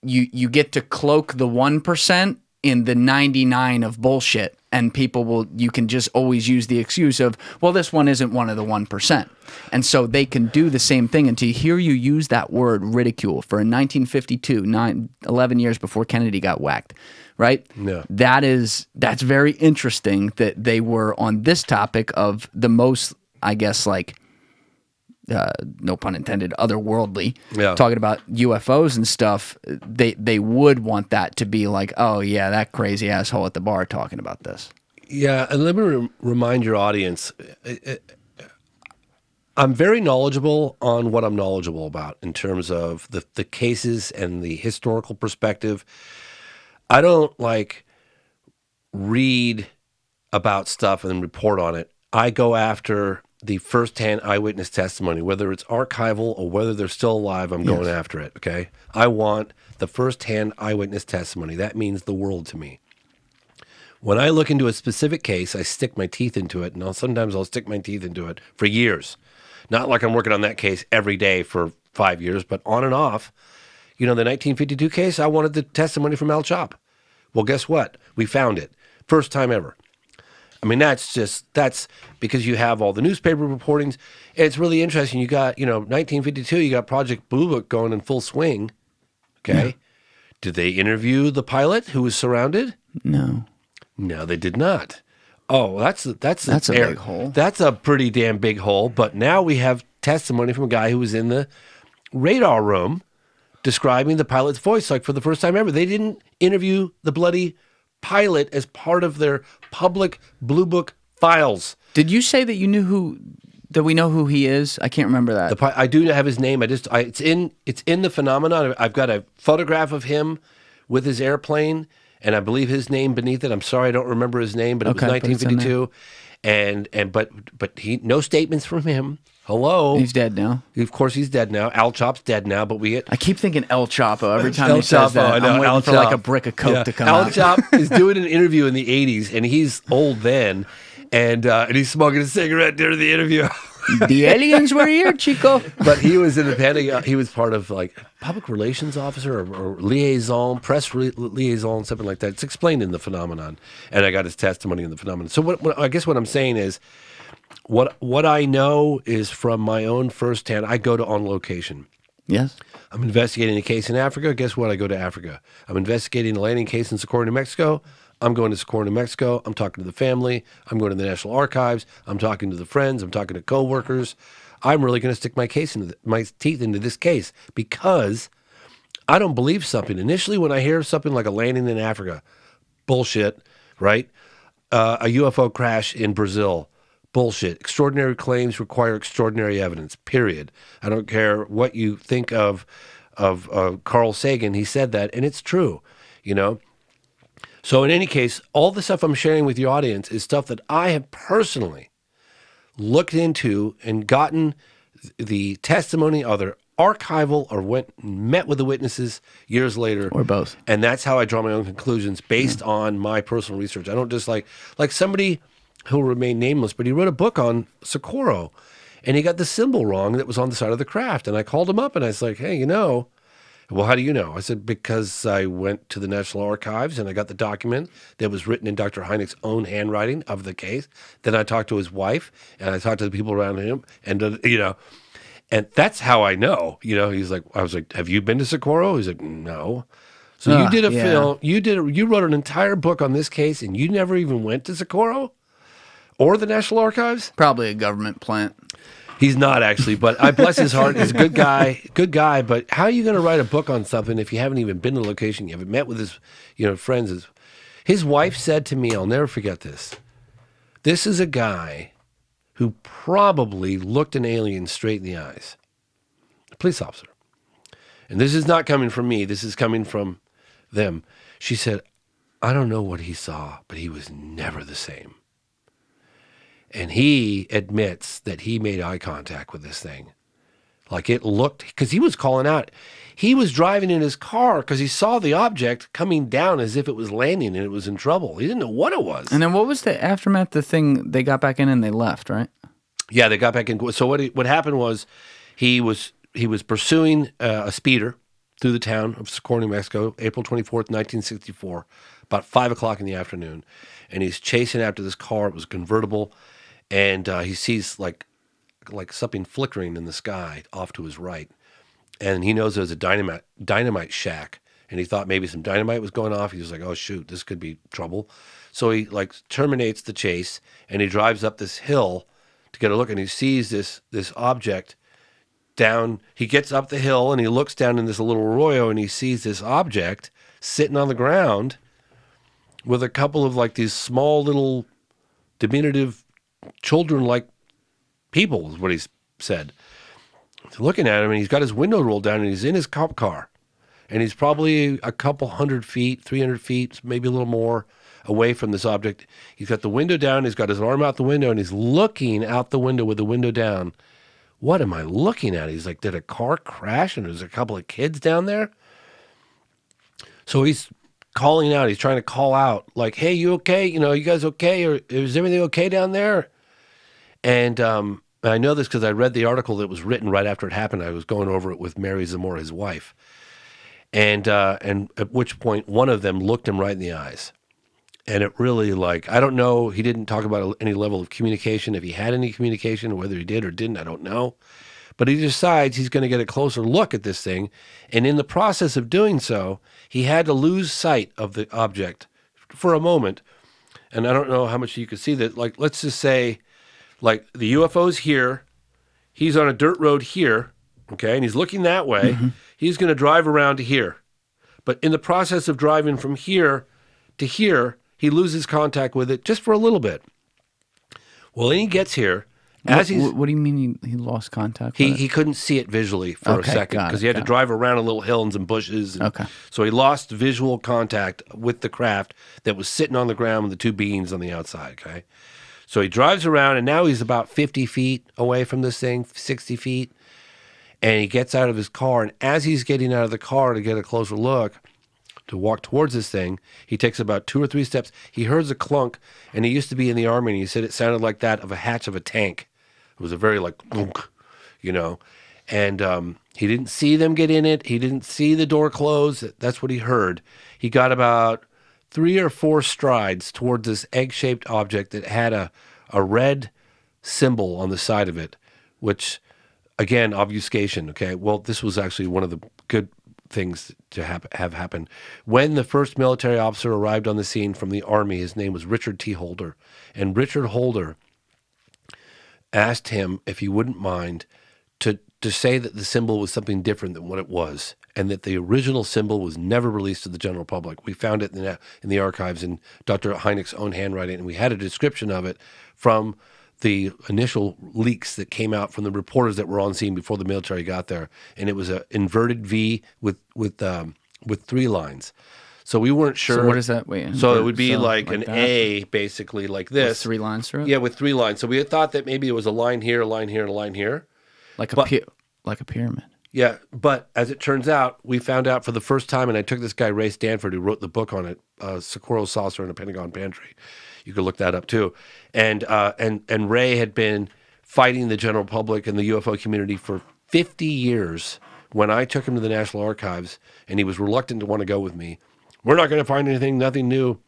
you get to cloak the 1% in the 99 of bullshit, and you can just always use the excuse of, well, this one isn't one of the 1%. And so they can do the same thing. And to hear you use that word ridicule for in 1952, 11 years before Kennedy got whacked, right? Yeah. That's very interesting that they were on this topic of the most, I guess, like, no pun intended, otherworldly, talking about UFOs and stuff. They would want that to be like, oh yeah, that crazy asshole at the bar talking about this. Yeah, and let me remind your audience, I'm very knowledgeable on what I'm knowledgeable about in terms of the cases and the historical perspective. I don't like read about stuff and then report on it. I go after the firsthand eyewitness testimony, whether it's archival or whether they're still alive. I'm going after it. Okay, I want the firsthand eyewitness testimony. That means the world to me. When I look into a specific case, I stick my teeth into it, and sometimes I'll stick my teeth into it for years. Not like I'm working on that case every day for 5 years, but on and off. You know, the 1952 case, I wanted the testimony from Al Chop. Well, guess what? We found it. First time ever. I mean, that's because you have all the newspaper reportings. It's really interesting. You got, 1952, you got Project Blue Book going in full swing. Okay. Yeah. Did they interview the pilot who was surrounded? No. No, they did not. Oh, that's a big hole. That's a pretty damn big hole. But now we have testimony from a guy who was in the radar room describing the pilot's voice, like for the first time ever. They didn't interview the bloody pilot as part of their public Blue Book files. Did you say that you knew that we know who he is? I can't remember that. I do have his name. It's in the phenomenon. I've got a photograph of him with his airplane, and I believe his name beneath it. I'm sorry, I don't remember his name, but it was 1952. But he no statements from him. Hello. He's dead now. Of course, he's dead now. Al Chop's dead now, but I keep thinking El Chapo every time he says that. I'm waiting Al for like a brick of Coke to come Al out. Al Chop is doing an interview in the 80s, and he's old then, and he's smoking a cigarette during the interview. The aliens were here, Chico. But he was in the Pentagon. He was part of like public relations officer or liaison, press liaison, something like that. It's explained in the phenomenon, and I got his testimony in the phenomenon. So I guess what I'm saying is, what I know is from my own firsthand. I go to on location. Yes. I'm investigating a case in Africa. Guess what? I go to Africa. I'm investigating a landing case in Socorro, New Mexico. I'm going to Socorro, New Mexico. I'm talking to the family. I'm going to the National Archives. I'm talking to the friends. I'm talking to coworkers. I'm really going to stick my teeth into this case because I don't believe something. Initially, when I hear something like a landing in Africa, bullshit, right? A UFO crash in Brazil, bullshit. Extraordinary claims require extraordinary evidence, period. I don't care what you think of Carl Sagan. He said that, and it's true, So in any case, all the stuff I'm sharing with your audience is stuff that I have personally looked into and gotten the testimony, either archival or met with the witnesses years later. Or both. And that's how I draw my own conclusions based on my personal research. I don't just like somebody who'll remain nameless, but he wrote a book on Socorro, and he got the symbol wrong that was on the side of the craft. And I called him up, and I was like, hey, well, how do you know? I said, because I went to the National Archives and I got the document that was written in Dr. Hynek's own handwriting of the case. Then I talked to his wife and I talked to the people around him and, and that's how I know, he's like, I was like, have you been to Socorro? He's like, no. So you did a film, you wrote an entire book on this case and you never even went to Socorro or the National Archives? Probably a government plant. He's not actually, but I bless his heart. He's a good guy. But how are you going to write a book on something if you haven't even been to the location? You haven't met with his, friends. His wife said to me, I'll never forget this. This is a guy who probably looked an alien straight in the eyes. A police officer. And this is not coming from me. This is coming from them. She said, I don't know what he saw, but he was never the same. And he admits that he made eye contact with this thing. Like it looked, because he was calling out. He was driving in his car because he saw the object coming down as if it was landing and it was in trouble. He didn't know what it was. And then what was the aftermath? The thing, they got back in and they left, right? Yeah, they got back in. So what happened was he was pursuing a speeder through the town of Socorro, New Mexico, April 24th, 1964, about 5 o'clock in the afternoon. And he's chasing after this car. It was a convertible. And he sees like something flickering in the sky off to his right. And he knows there's a dynamite shack. And he thought maybe some dynamite was going off. He was like, oh, shoot, this could be trouble. So he like terminates the chase and he drives up this hill to get a look. And he sees this object down. He gets up the hill and he looks down in this little arroyo and he sees this object sitting on the ground with a couple of like these small little diminutive children-like people is what he said. Looking at him, and he's got his window rolled down, and he's in his cop car. And he's probably a couple 100 feet, 300 feet, maybe a little more away from this object. He's got the window down, he's got his arm out the window, and he's looking out the window with the window down. What am I looking at? He's like, did a car crash, and there's a couple of kids down there? So he's calling out. He's trying to call out, like, hey, you okay? You know, you guys okay? Or is everything okay down there? And I know this because I read the article that was written right after it happened. I was going over it with Mary Zamora, his wife. And at which point one of them looked him right in the eyes. And it really, like, I don't know. He didn't talk about any level of communication, if he had any communication, or whether he did or didn't, I don't know. But he decides he's going to get a closer look at this thing. And in the process of doing so, he had to lose sight of the object for a moment. And I don't know how much you could see that. Like, let's just say, like, the UFO's here. He's on a dirt road here, okay? And he's looking that way. Mm-hmm. He's going to drive around to here. But in the process of driving from here to here, he loses contact with it just for a little bit. Well, then he gets here. What do you mean he lost contact with it? He couldn't see it visually for a second because he had to drive around a little hill and some bushes. And so he lost visual contact with the craft that was sitting on the ground with the two beings on the outside, okay? So he drives around, and now he's about 50 feet away from this thing, 60 feet, and he gets out of his car, and as he's getting out of the car to get a closer look, to walk towards this thing, he takes about 2 or 3 steps. He hears a clunk, and he used to be in the Army, and he said it sounded like that of a hatch of a tank. It was a very, like, you know, and he didn't see them get in it. He didn't see the door close. That's what he heard. He got about 3 or 4 strides towards this egg-shaped object that had a red symbol on the side of it, which, again, obfuscation, okay? Well, this was actually one of the good things to have happened. When the first military officer arrived on the scene from the Army, his name was Richard T. Holder, and Richard Holder asked him if he wouldn't mind to say that the symbol was something different than what it was, and that the original symbol was never released to the general public. We found it in the archives in Dr. Hynek's own handwriting, and we had a description of it from the initial leaks that came out from the reporters that were on scene before the military got there, and it was an inverted V with 3 lines. So we weren't sure. So what is that? Wait, so it would be like an that? A, basically, like this. With 3 lines through it? Yeah, with 3 lines. So we had thought that maybe it was a line here, a line here, and a line here. Like a pyramid. Yeah, but as it turns out, we found out for the first time, and I took this guy, Ray Stanford, who wrote the book on it, Socorro Saucer in a Pentagon Pantry. You could look that up too. And Ray had been fighting the general public and the UFO community for 50 years when I took him to the National Archives, and he was reluctant to want to go with me. We're not going to find anything, nothing new.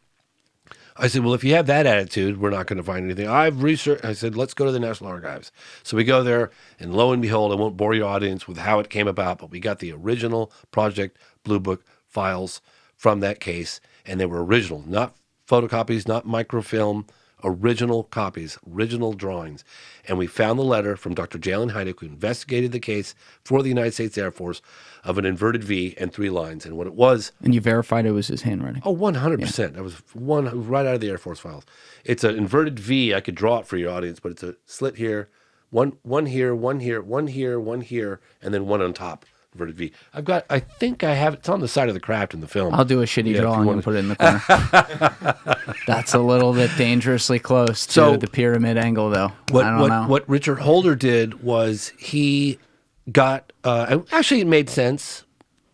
I said, well, if you have that attitude, we're not going to find anything. I've researched. I said, let's go to the National Archives. So we go there, and lo and behold, I won't bore your audience with how it came about, but we got the original Project Blue Book files from that case, and they were original, not photocopies, not microfilm, original copies, original drawings. And we found the letter from Dr. Jalen Heidick, who investigated the case for the United States Air Force, of an inverted V and 3 lines. And what it was... And you verified it was his handwriting? Oh, 100%. Yeah. That was right out of the Air Force files. It's an inverted V. I could draw it for your audience, but it's a slit here, one here, one here, one here, one here, and then one on top. Inverted V. I think I have it. It's on the side of the craft in the film. I'll do a shitty drawing and put it in the corner. That's a little bit dangerously close to the pyramid angle, though. I don't know. What Richard Holder did was he got, actually it made sense.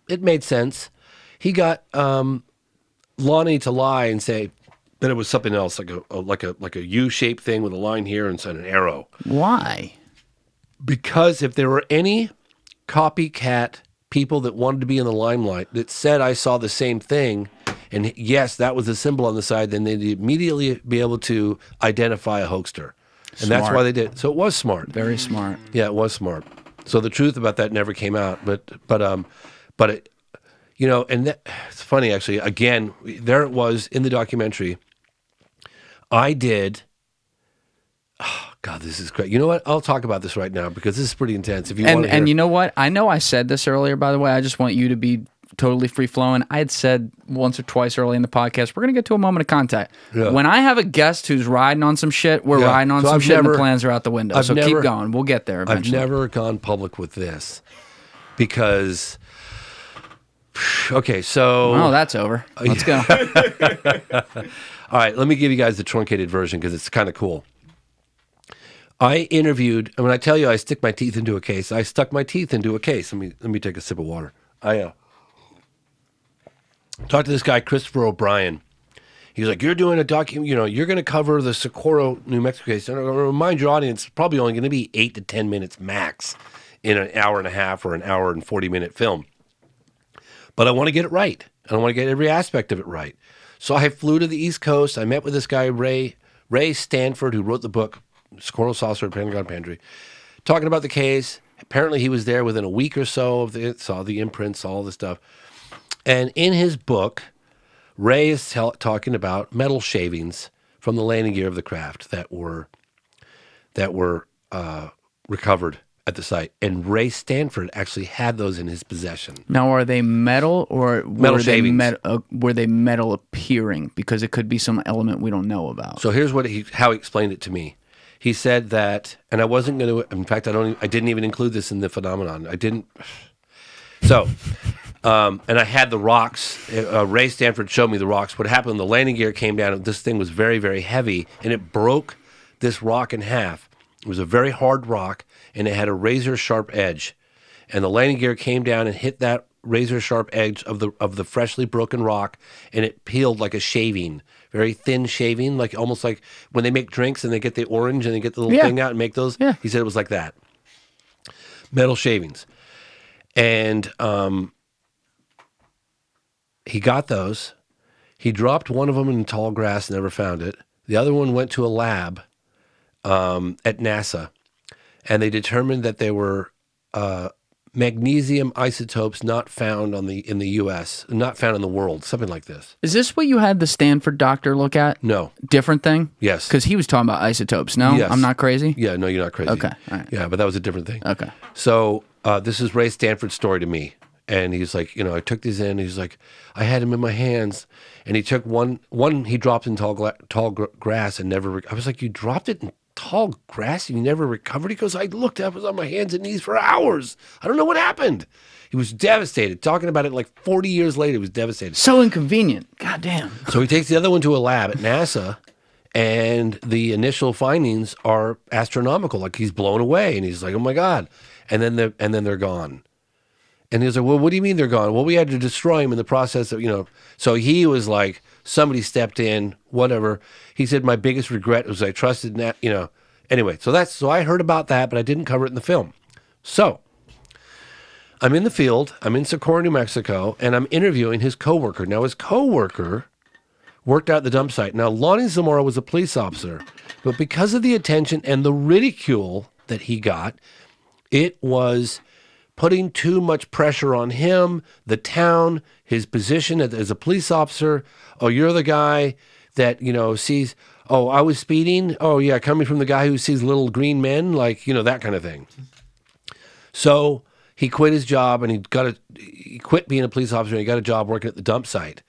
It made sense. He got Lonnie to lie and say that it was something else, like a U-shaped thing with a line here and an arrow. Why? Because if there were any copycat people that wanted to be in the limelight that said I saw the same thing, and yes, that was a symbol on the side, then they'd immediately be able to identify a hoekster. And that's why they did. So it was smart. Very smart. Yeah, it was smart. So the truth about that never came out, but it, and it's funny actually. Again, there it was in the documentary. I did. Oh, God, this is great. You know what? I'll talk about this right now because this is pretty intense. If you want to hear. And you know what? I know I said this earlier, by the way. I just want you to be totally free-flowing. I had said once or twice early in the podcast, we're going to get to a moment of contact. Yeah. When I have a guest who's riding on some shit, we're riding on some shit and the plans are out the window. Keep going. We'll get there eventually. I've never gone public with this because... Okay, so... Oh, that's over. Let's go. All right, let me give you guys the truncated version because it's kind of cool. I interviewed, and when I tell you I stick my teeth into a case, I stuck my teeth into a case. Let me take a sip of water. I talked to this guy, Christopher O'Brien. He was like, you're doing a document, you're going to cover the Socorro, New Mexico case. And I'm going to remind your audience, it's probably only going to be 8 to 10 minutes max in an hour and a half or an hour and 40-minute film. But I want to get it right. And I want to get every aspect of it right. So I flew to the East Coast. I met with this guy, Ray Stanford, who wrote the book, Socorro Saucer at Pentagon Pantry, talking about the case. Apparently he was there within a week or so of it, saw the imprints, all this stuff. And in his book, Ray is talking about metal shavings from the landing gear of the craft that were recovered at the site. And Ray Stanford actually had those in his possession. Now, are they metal or metal shavings? Were they metal appearing? Because it could be some element we don't know about. So here's how he explained it to me. He said that, and I wasn't going to. In fact, I didn't even include this in the phenomenon. I didn't. So, and I had the rocks. Ray Stanford showed me the rocks. What happened? The landing gear came down. This thing was very, very heavy, and it broke this rock in half. It was a very hard rock, and it had a razor sharp edge. And the landing gear came down and hit that razor sharp edge of the freshly broken rock, and it peeled like a shaving. Very thin shaving, almost like when they make drinks and they get the orange and they get the little thing out and make those. Yeah. He said it was like that. Metal shavings. And he got those. He dropped one of them in tall grass, never found it. The other one went to a lab at NASA, and they determined that they were magnesium isotopes not found in the U.S., not found in the world, something like this. Is this what you had the Stanford doctor look at? No. Different thing? Yes. Because he was talking about isotopes. No? Yes. I'm not crazy? Yeah, no, you're not crazy. Okay, all right. Yeah, but that was a different thing. Okay. So this is Ray Stanford's story to me. And he's like, I took these in. He's like, I had them in my hands. And he took one he dropped in tall grass and never, I was like, you dropped it in tall grass and you never recovered? He goes, I looked up, I was on my hands and knees for hours. I don't know what happened. He was devastated. Talking about it 40 years later, he was devastated. So inconvenient. God damn. So he takes the other one to a lab at NASA, and the initial findings are astronomical. He's blown away, and he's like, oh my God. And then they're gone. And he's like, well, what do you mean they're gone? Well, we had to destroy him in the process of, So he was like, somebody stepped in, whatever. He said, my biggest regret was I trusted that, Anyway, so I heard about that, but I didn't cover it in the film. So I'm in the field. I'm in Socorro, New Mexico, and I'm interviewing his coworker. Now, his coworker worked out at the dump site. Now, Lonnie Zamora was a police officer, but because of the attention and the ridicule that he got, it was putting too much pressure on him, the town, his position as a police officer. Oh, you're the guy that, sees, Oh, I was speeding. Oh, yeah, coming from the guy who sees little green men, like, that kind of thing. So he quit his job and he quit being a police officer and he got a job working at the dump site.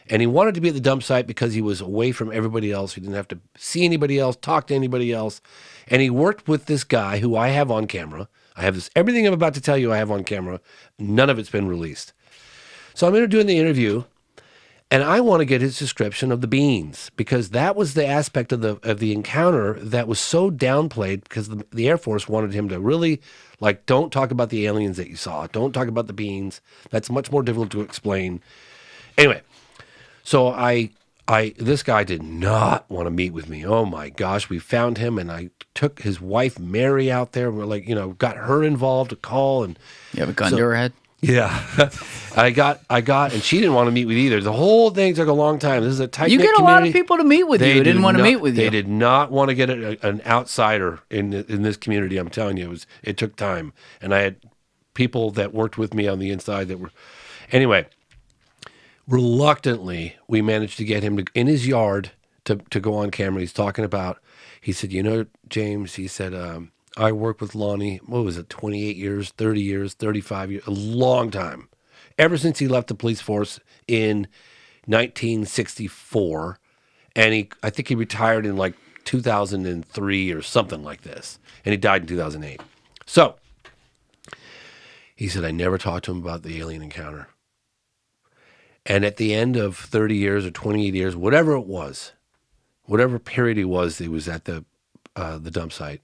And he wanted to be at the dump site because he was away from everybody else. He didn't have to see anybody else, talk to anybody else. And he worked with this guy who I have on camera. I have this, everything I'm about to tell you I have on camera. None of it's been released. So I'm doing the interview. And I want to get his description of the beans because that was the aspect of the encounter that was so downplayed because the Air Force wanted him to really, like, don't talk about the aliens that you saw. Don't talk about the beans. That's much more difficult to explain. Anyway, so this guy did not want to meet with me. Oh my gosh, we found him and I took his wife Mary out there. We're like, got her involved, a call. And you have a gun to her head? Yeah, I got, and she didn't want to meet with either. The whole thing took a long time. This is a tight-knit community. You get a lot of people to meet with you who didn't want to meet with you. They did not want to get an outsider in this community. I'm telling you, it took time, and I had people that worked with me on the inside that were. Anyway, reluctantly, we managed to get him in his yard to go on camera. He's talking about. He said, James. He said. I worked with Lonnie, 28 years, 30 years, 35 years, a long time. Ever since he left the police force in 1964. And I think he retired in like 2003 or something like this. And he died in 2008. So, he said, I never talked to him about the alien encounter. And at the end of 30 years or 28 years, whatever it was, whatever period he was at the dump site,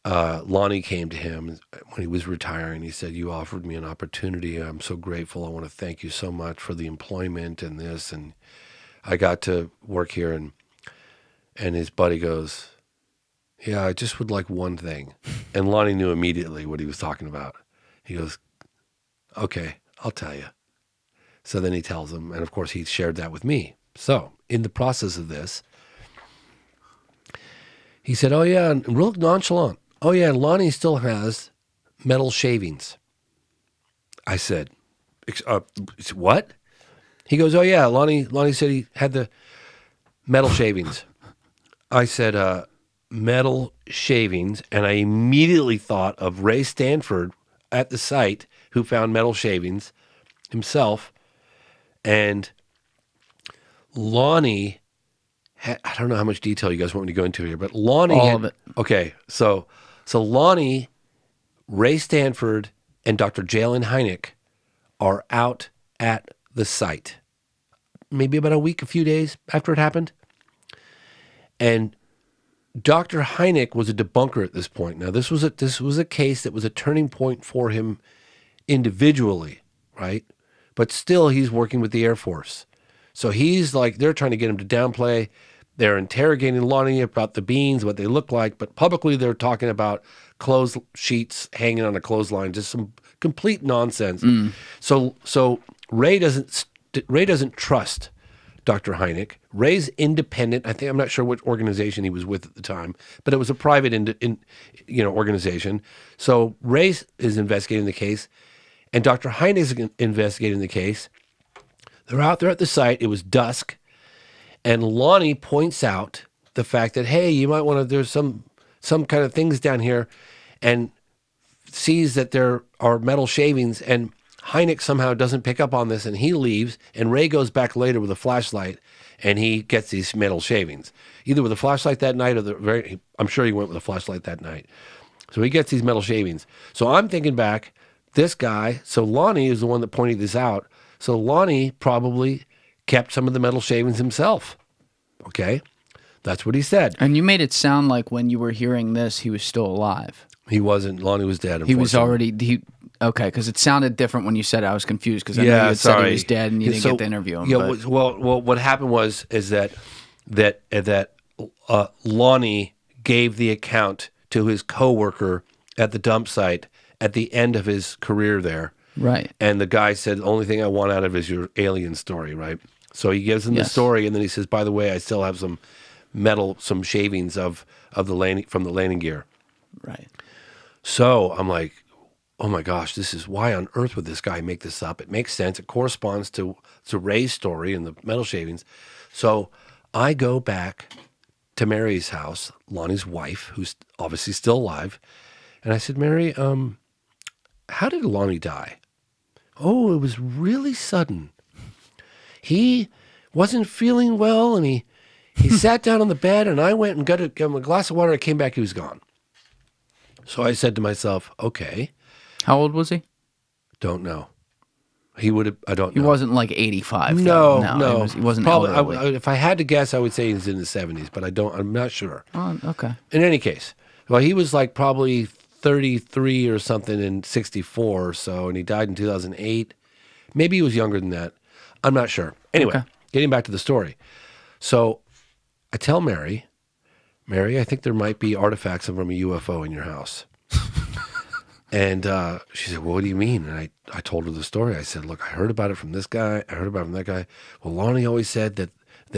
Lonnie came to him when he was retiring. He said, you offered me an opportunity. I'm so grateful. I want to thank you so much for the employment and this. And I got to work here. And his buddy goes, yeah, I just would like one thing. And Lonnie knew immediately what he was talking about. He goes, okay, I'll tell you. So then he tells him. And of course, he shared that with me. So in the process of this, he said, oh yeah, and real nonchalant. Oh, yeah, Lonnie still has metal shavings. I said, what? He goes, oh, yeah, Lonnie said he had the metal shavings. I said, metal shavings, and I immediately thought of Ray Stanford at the site who found metal shavings himself, and Lonnie... I don't know how much detail you guys want me to go into here, but Lonnie... All of it. Okay, so Lonnie, Ray Stanford, and Dr. Jalen Hynek are out at the site. Maybe about a few days after it happened. And Dr. Hynek was a debunker at this point. Now, this was a case that was a turning point for him individually, right? But still, he's working with the Air Force. So he's like, they're trying to get him to downplay. They're interrogating Lonnie about the beans, what they look like, but publicly they're talking about clothes sheets hanging on a clothesline, just some complete nonsense. So Ray doesn't trust Dr. Hynek. Ray's independent. I'm not sure what organization he was with at the time, but it was a private organization. So Ray is investigating the case, and Dr. Hynek is investigating the case. They're out there at the site. It was dusk. And Lonnie points out the fact that, hey, you might want to, there's some kind of things down here, and sees that there are metal shavings. And Hynek somehow doesn't pick up on this, and he leaves. And Ray goes back later with a flashlight, and he gets these metal shavings, either with a flashlight that night or I'm sure he went with a flashlight that night. So he gets these metal shavings. So I'm thinking back, this guy, so Lonnie is the one that pointed this out. So Lonnie probably kept some of the metal shavings himself. Okay? That's what he said. And you made it sound like when you were hearing this, he was still alive. He wasn't. Lonnie was dead, He was already... Okay, because it sounded different when you said it. I was confused because I know you had said he was dead and you didn't get to interview him. Yeah, well, what happened is that Lonnie gave the account to his coworker at the dump site at the end of his career there. Right. And the guy said, the only thing I want out of is your alien story, right? So he gives him the story, and then he says, by the way, I still have some shavings from the landing gear. Right. So I'm like, oh my gosh, this is, why on earth would this guy make this up? It makes sense. It corresponds to Ray's story and the metal shavings. So I go back to Mary's house, Lonnie's wife, who's obviously still alive. And I said, Mary, how did Lonnie die? Oh, it was really sudden. He wasn't feeling well, and he sat down on the bed, and I went and got him a glass of water. I came back, he was gone. So I said to myself, okay. How old was he? Don't know. He would have, I don't know. He wasn't like 85. No. He wasn't Probably, elderly. if I had to guess, I would say he's in his 70s, but I'm not sure. Oh, okay. In any case, well, he was like probably 33 or something in 64 or so, and he died in 2008. Maybe he was younger than that. I'm not sure. Anyway, getting back to the story. So I tell Mary, I think there might be artifacts from a UFO in your house. And she said, well, what do you mean? And I told her the story. I said, look, I heard about it from this guy. I heard about it from that guy. Well, Lonnie always said that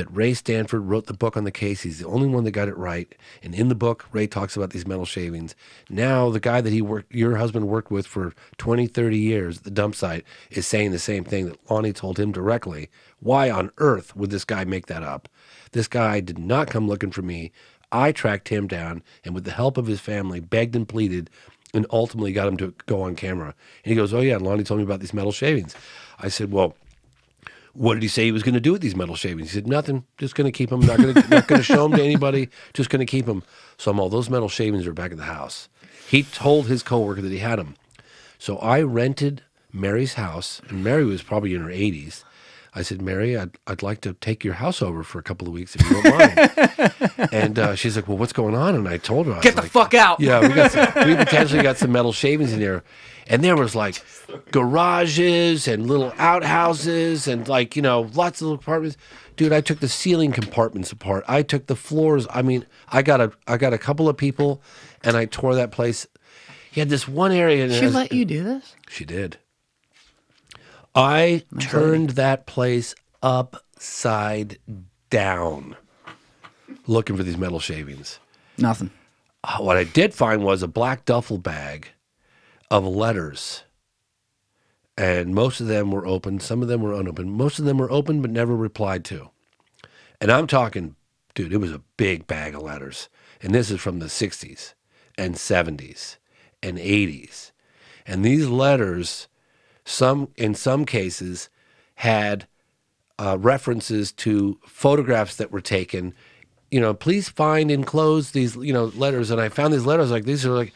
Ray Stanford wrote the book on the case. He's the only one that got it right. And in the book, Ray talks about these metal shavings. Now, the guy that your husband worked with for 20, 30 years at the dump site is saying the same thing that Lonnie told him directly. Why on earth would this guy make that up? This guy did not come looking for me. I tracked him down and with the help of his family, begged and pleaded and ultimately got him to go on camera. And he goes, oh yeah, Lonnie told me about these metal shavings. I said, well, what did he say he was going to do with these metal shavings? He said, nothing, just going to keep them, not going to show them to anybody, just going to keep them. So I'm all, those metal shavings are back at the house. He told his coworker that he had them. So I rented Mary's house, and Mary was probably in her 80s. I said, Mary, I'd like to take your house over for a couple of weeks if you don't mind. And she's like, well, what's going on? And I told her, Get the fuck out. Yeah, we potentially got some metal shavings in there. And there was like garages and little outhouses and like, lots of little apartments. Dude, I took the ceiling compartments apart. I took the floors. I mean, I got a couple of people and I tore that place. He had this one area. She let you do this? She did. I turned that place upside down looking for these metal shavings. Nothing. What I did find was a black duffel bag of letters. And most of them were open. Some of them were unopened. Most of them were open but never replied to. And I'm talking, dude, it was a big bag of letters. And this is from the 60s and 70s and 80s. And these letters, in some cases, had references to photographs that were taken. Please find enclosed these, letters. And I found these letters these are like,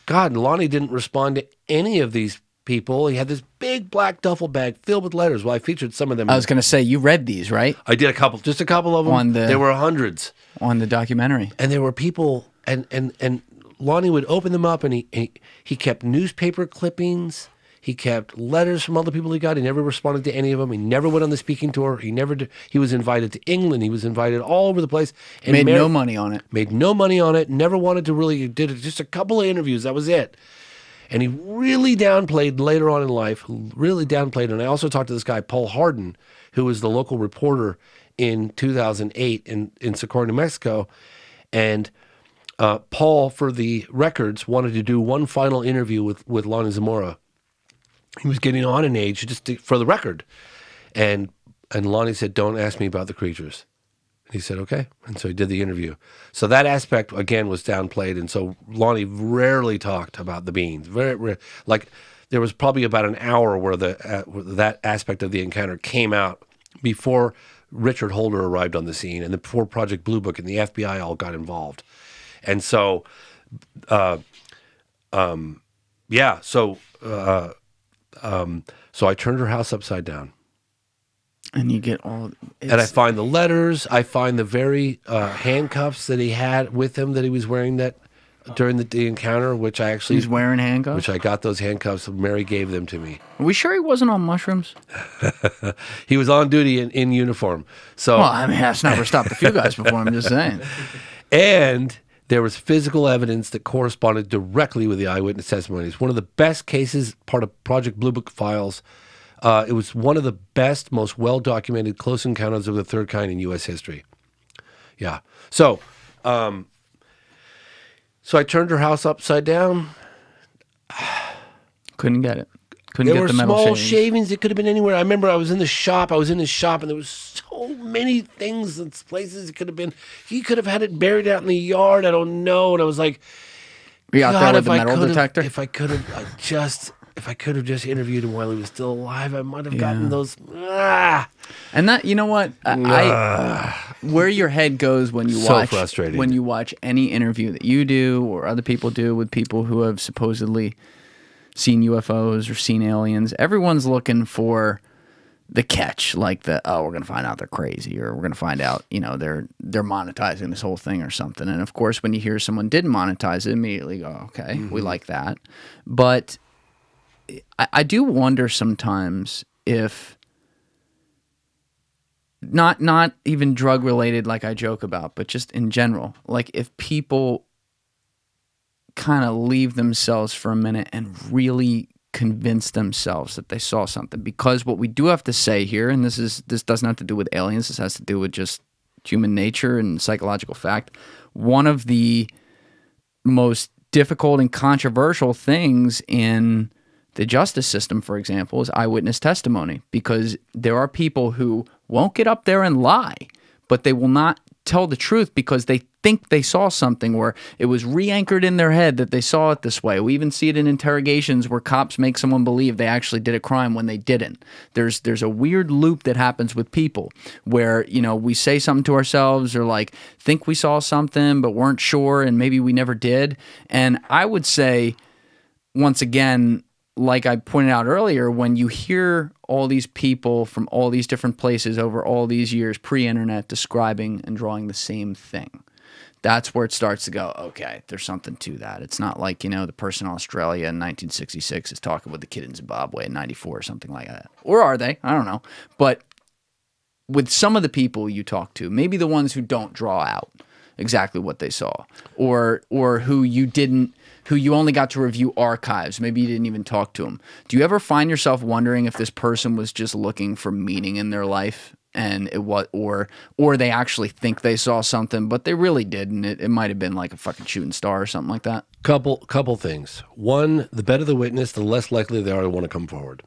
God, Lonnie didn't respond to any of these people. He had this big black duffel bag filled with letters. Well, I featured some of them. I was going to say, you read these, right? I did just a couple of them. There were hundreds. On the documentary. And there were people, and Lonnie would open them up, and he kept newspaper clippings. He kept letters from other people he got. He never responded to any of them. He never went on the speaking tour. He was invited to England. He was invited all over the place. And made no money on it. Made no money on it. Never wanted to really, did just a couple of interviews. That was it. And he really downplayed later on in life, and I also talked to this guy, Paul Harden, who was the local reporter in 2008 in Socorro, New Mexico. And Paul, for the records, wanted to do one final interview with Lonnie Zamora. He was getting on in age, for the record. And Lonnie said, don't ask me about the creatures. And he said, okay. And so he did the interview. So that aspect, again, was downplayed. And so Lonnie rarely talked about the beings. Very rare. Like, there was probably about an hour where that aspect of the encounter came out before Richard Holder arrived on the scene and before Project Blue Book and the FBI all got involved. And so, so I turned her house upside down. And you get all... And I find the letters. I find the very handcuffs that he had with him that he was wearing during the encounter, which I actually... He's wearing handcuffs? Which I got those handcuffs. Mary gave them to me. Are we sure he wasn't on mushrooms? He was on duty in uniform. So, well, I mean, that's never stopped a few guys before, I'm just saying. And there was physical evidence that corresponded directly with the eyewitness testimonies. One of the best cases, part of Project Blue Book files. It was one of the best, most well-documented close encounters of the third kind in U.S. history. Yeah. So I turned her house upside down. Couldn't get it. Couldn't there get the were metal small shavings. shavings. It could have been anywhere. I remember I was in the shop. And there was so so many things and places it could have been. He could have had it buried out in the yard. I don't know. And I was like, Were you out there with the metal detector? If I could have just interviewed him while he was still alive, I might have gotten those. And that, you know what? Where your head goes when you watch frustrating. When you watch any interview that you do or other people do with people who have supposedly seen UFOs or seen aliens, everyone's looking for the catch, like we're going to find out they're crazy, or we're going to find out, they're monetizing this whole thing or something. And of course, when you hear someone didn't monetize it, immediately go, okay, we like that. But I do wonder sometimes if not even drug related, like I joke about, but just in general, like if people kind of leave themselves for a minute and really convince themselves that they saw something. Because what we do have to say here, and this doesn't have to do with aliens, this has to do with just human nature and psychological fact. One of the most difficult and controversial things in the justice system, for example, is eyewitness testimony, because there are people who won't get up there and lie, but they will not tell the truth because they think they saw something, where it was re-anchored in their head that they saw it this way. We even see it in interrogations where cops make someone believe they actually did a crime when they didn't. There's a weird loop that happens with people where, we say something to ourselves or like think we saw something but weren't sure and maybe we never did. And I would say, once again, like I pointed out earlier, when you hear all these people from all these different places over all these years pre-internet describing and drawing the same thing, that's where it starts to go, okay, there's something to that. It's not like, the person in Australia in 1966 is talking with the kid in Zimbabwe in 94 or something like that. Or are they? I don't know. But with some of the people you talk to, maybe the ones who don't draw out exactly what they saw, or who you only got to review archives, maybe you didn't even talk to them. Do you ever find yourself wondering if this person was just looking for meaning in their life, and or they actually think they saw something, but they really didn't? It might have been like a fucking shooting star or something like that. Couple things. One, the better the witness, the less likely they are to want to come forward.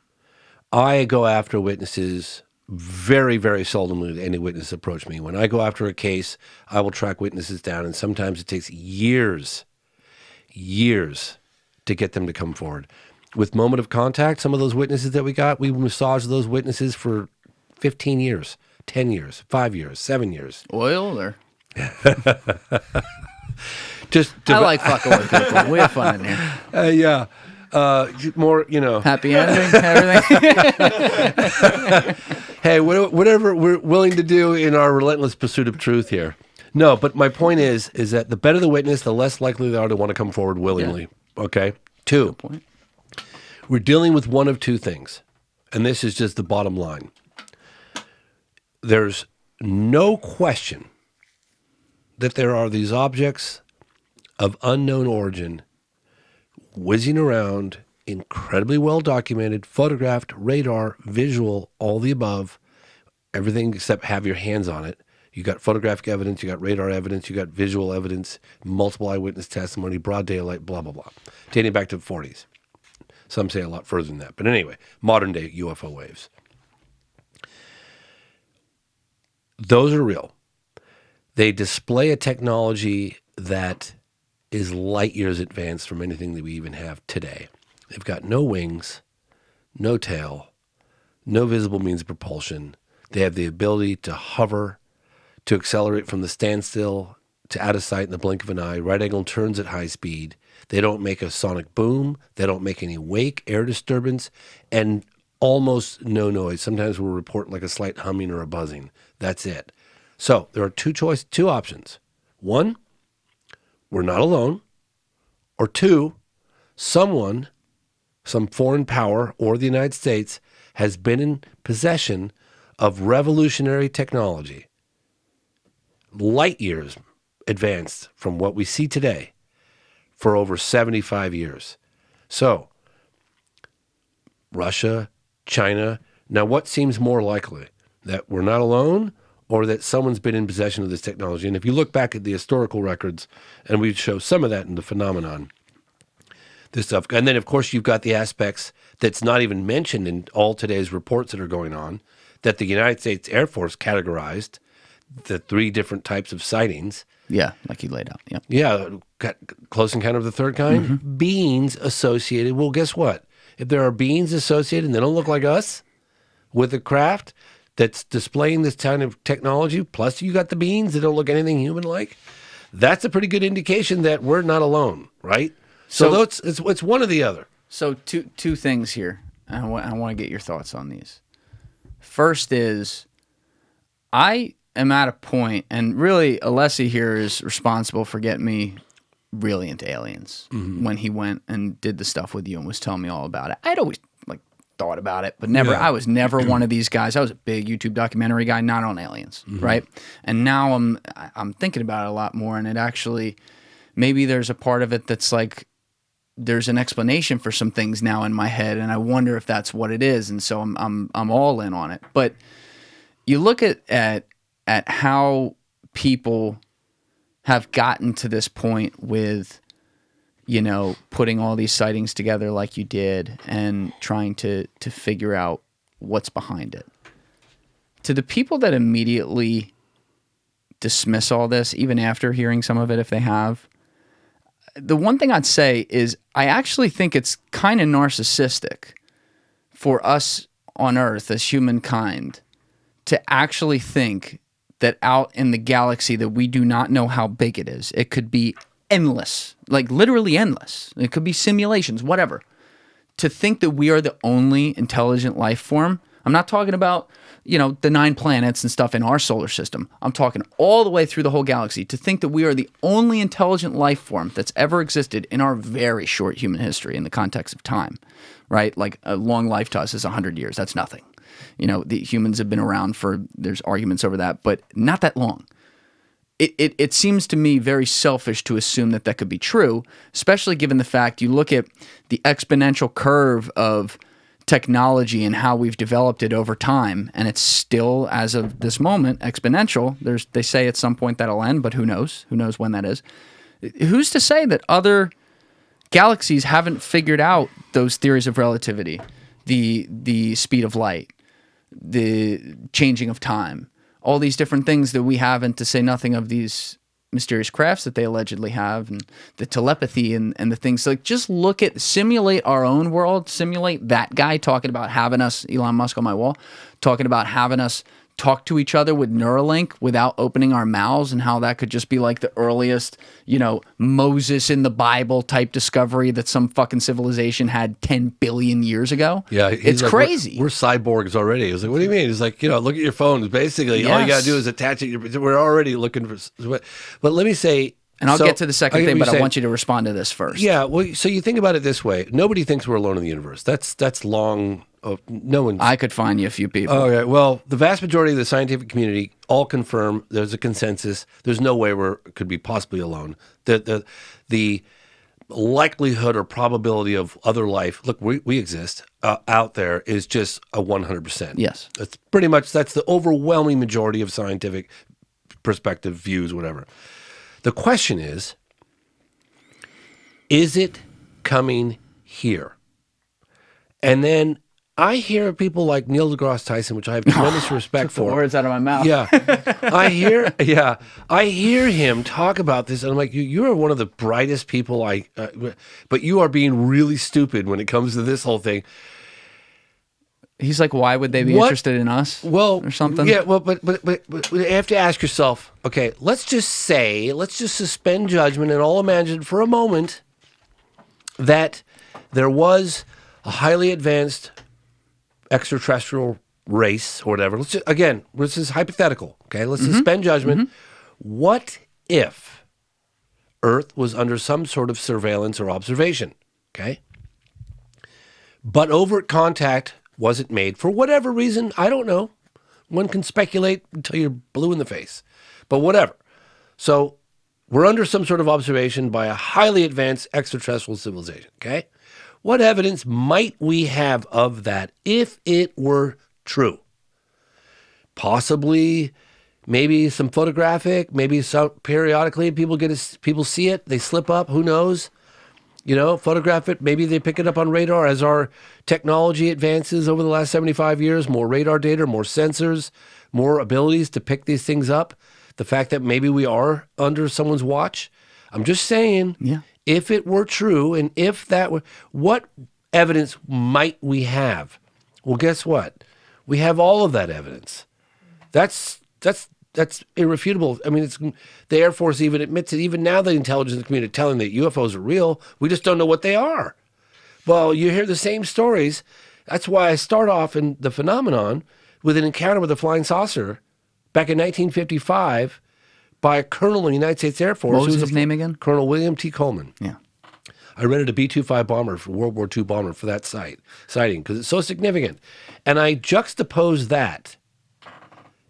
I go after witnesses very, very seldomly. Any witness approach me. When I go after a case, I will track witnesses down, and sometimes it takes years to get them to come forward. With moment of contact, some of those witnesses that we massage those witnesses for 15 years, 10 years, 5 years, 7 years. Oil or? I like fucking with people. We have fun in here. Yeah. More, Happy ending, everything. Hey, whatever we're willing to do in our relentless pursuit of truth here. No, but my point is that the better the witness, the less likely they are to want to come forward willingly. Yeah. Okay? 2, good point. We're dealing with one of two things, and this is just the bottom line. There's no question that there are these objects of unknown origin whizzing around, incredibly well documented, photographed, radar, visual, all the above, everything except have your hands on it. You got photographic evidence, you got radar evidence, you got visual evidence, multiple eyewitness testimony, broad daylight, blah, blah, blah, dating back to the 40s. Some say a lot further than that. But anyway, modern day UFO waves. Those are real. They display a technology that is light years advanced from anything that we even have today. They've got no wings, no tail, no visible means of propulsion. They have the ability to hover, to accelerate from the standstill to out of sight in the blink of an eye, right angle turns at high speed. They don't make a sonic boom. They don't make any wake, air disturbance, and almost no noise. Sometimes we'll report like a slight humming or a buzzing. That's it. So there are two options. 1, we're not alone. Or 2, some foreign power or the United States has been in possession of revolutionary technology, light years advanced from what we see today, for over 75 years. So, Russia, China. Now, what seems more likely? That we're not alone, or that someone's been in possession of this technology? And if you look back at the historical records, and we show some of that in the phenomenon, this stuff. And then, of course, you've got the aspects that's not even mentioned in all today's reports that are going on, that the United States Air Force categorized the 3 different types of sightings. Yeah, like you laid out. Yeah. Yeah, close encounter of the third kind. Beings associated. Well, guess what? If there are beings associated and they don't look like us with a craft that's displaying this kind of technology, plus you got the beings that don't look anything human-like, that's a pretty good indication that we're not alone, right? So it's one or the other. So two things here. I want to get your thoughts on these. First is, I am at a point, and really Alessi here is responsible for getting me really into aliens when he went and did the stuff with you and was telling me all about it. I'd always thought about it, but never. I was never one of these guys. I was a big YouTube documentary guy, not on aliens, right? And now I'm thinking about it a lot more, and it actually, maybe there's a part of it that's like, there's an explanation for some things now in my head, and I wonder if that's what it is, and so I'm all in on it. But you look at how people have gotten to this point with, putting all these sightings together like you did and trying to figure out what's behind it. To the people that immediately dismiss all this, even after hearing some of it, if they have, the one thing I'd say is I actually think it's kind of narcissistic for us on Earth as humankind to actually think that out in the galaxy that we do not know how big it is. It could be endless, like literally endless. It could be simulations, whatever. To think that we are the only intelligent life form. I'm not talking about, the 9 planets and stuff in our solar system. I'm talking all the way through the whole galaxy. To think that we are the only intelligent life form that's ever existed in our very short human history in the context of time, right? Like a long life to us is 100 years. That's nothing. The humans have been around there's arguments over that, but not that long. It seems to me very selfish to assume that could be true, especially given the fact you look at the exponential curve of technology and how we've developed it over time, and it's still, as of this moment, exponential. They say at some point that'll end, but who knows? Who knows when that is? Who's to say that other galaxies haven't figured out those theories of relativity, the speed of light, the changing of time, all these different things that we haven't, to say nothing of these mysterious crafts that they allegedly have, and the telepathy and the things. Like, just simulate our own world, simulate that guy talking about having us, Elon Musk on my wall, talking about having us talk to each other with Neuralink without opening our mouths, and how that could just be like the earliest, Moses in the Bible type discovery that some fucking civilization had 10 billion years ago. Yeah, it's like, crazy. We're cyborgs already. It's like, what do you mean? It's like, look at your phones. Basically, all you got to do is attach it. We're already looking for. But let me say. And I'll get to the second thing, but I want you to respond to this first. Yeah, well, so you think about it this way. Nobody thinks we're alone in the universe. That's long. No one. I could find you a few people. Okay, well, the vast majority of the scientific community all confirm there's a consensus. There's no way we could be possibly alone. The likelihood or probability of other life, look, we exist out there, is just a 100%. Yes. That's pretty much, that's the overwhelming majority of scientific perspective, views, whatever. The question is it coming here? And then I hear people like Neil deGrasse Tyson, which I have tremendous respect for. Took the words out of my mouth. Yeah, I hear him talk about this, and I'm like, you are one of the brightest people but you are being really stupid when it comes to this whole thing. He's like, why would they be interested in us? Well, or something. Yeah, well, but you have to ask yourself, okay, let's just suspend judgment and all imagine for a moment that there was a highly advanced extraterrestrial race or whatever. This is hypothetical, okay? Let's suspend judgment. What if Earth was under some sort of surveillance or observation, okay? But overt contact wasn't made for whatever reason. I don't know. One can speculate until you're blue in the face, but whatever. So we're under some sort of observation by a highly advanced extraterrestrial civilization, okay? What evidence might we have of that if it were true? Possibly, maybe some photographic, maybe some periodically people see it, they slip up, who knows? photograph it. Maybe they pick it up on radar as our technology advances over the last 75 years, more radar data, more sensors, more abilities to pick these things up. The fact that maybe we are under someone's watch. I'm just saying, if it were true and if that were, what evidence might we have? Well, guess what? We have all of that evidence. That's irrefutable. I mean, it's the Air Force even admits it. Even now, the intelligence community telling that UFOs are real. We just don't know what they are. Well, you hear the same stories. That's why I start off in the phenomenon with an encounter with a flying saucer back in 1955 by a colonel in the United States Air Force. What was his name again? Colonel William T. Coleman. Yeah. I rented a B-25 bomber, for World War II bomber, for that sighting because it's so significant. And I juxtapose that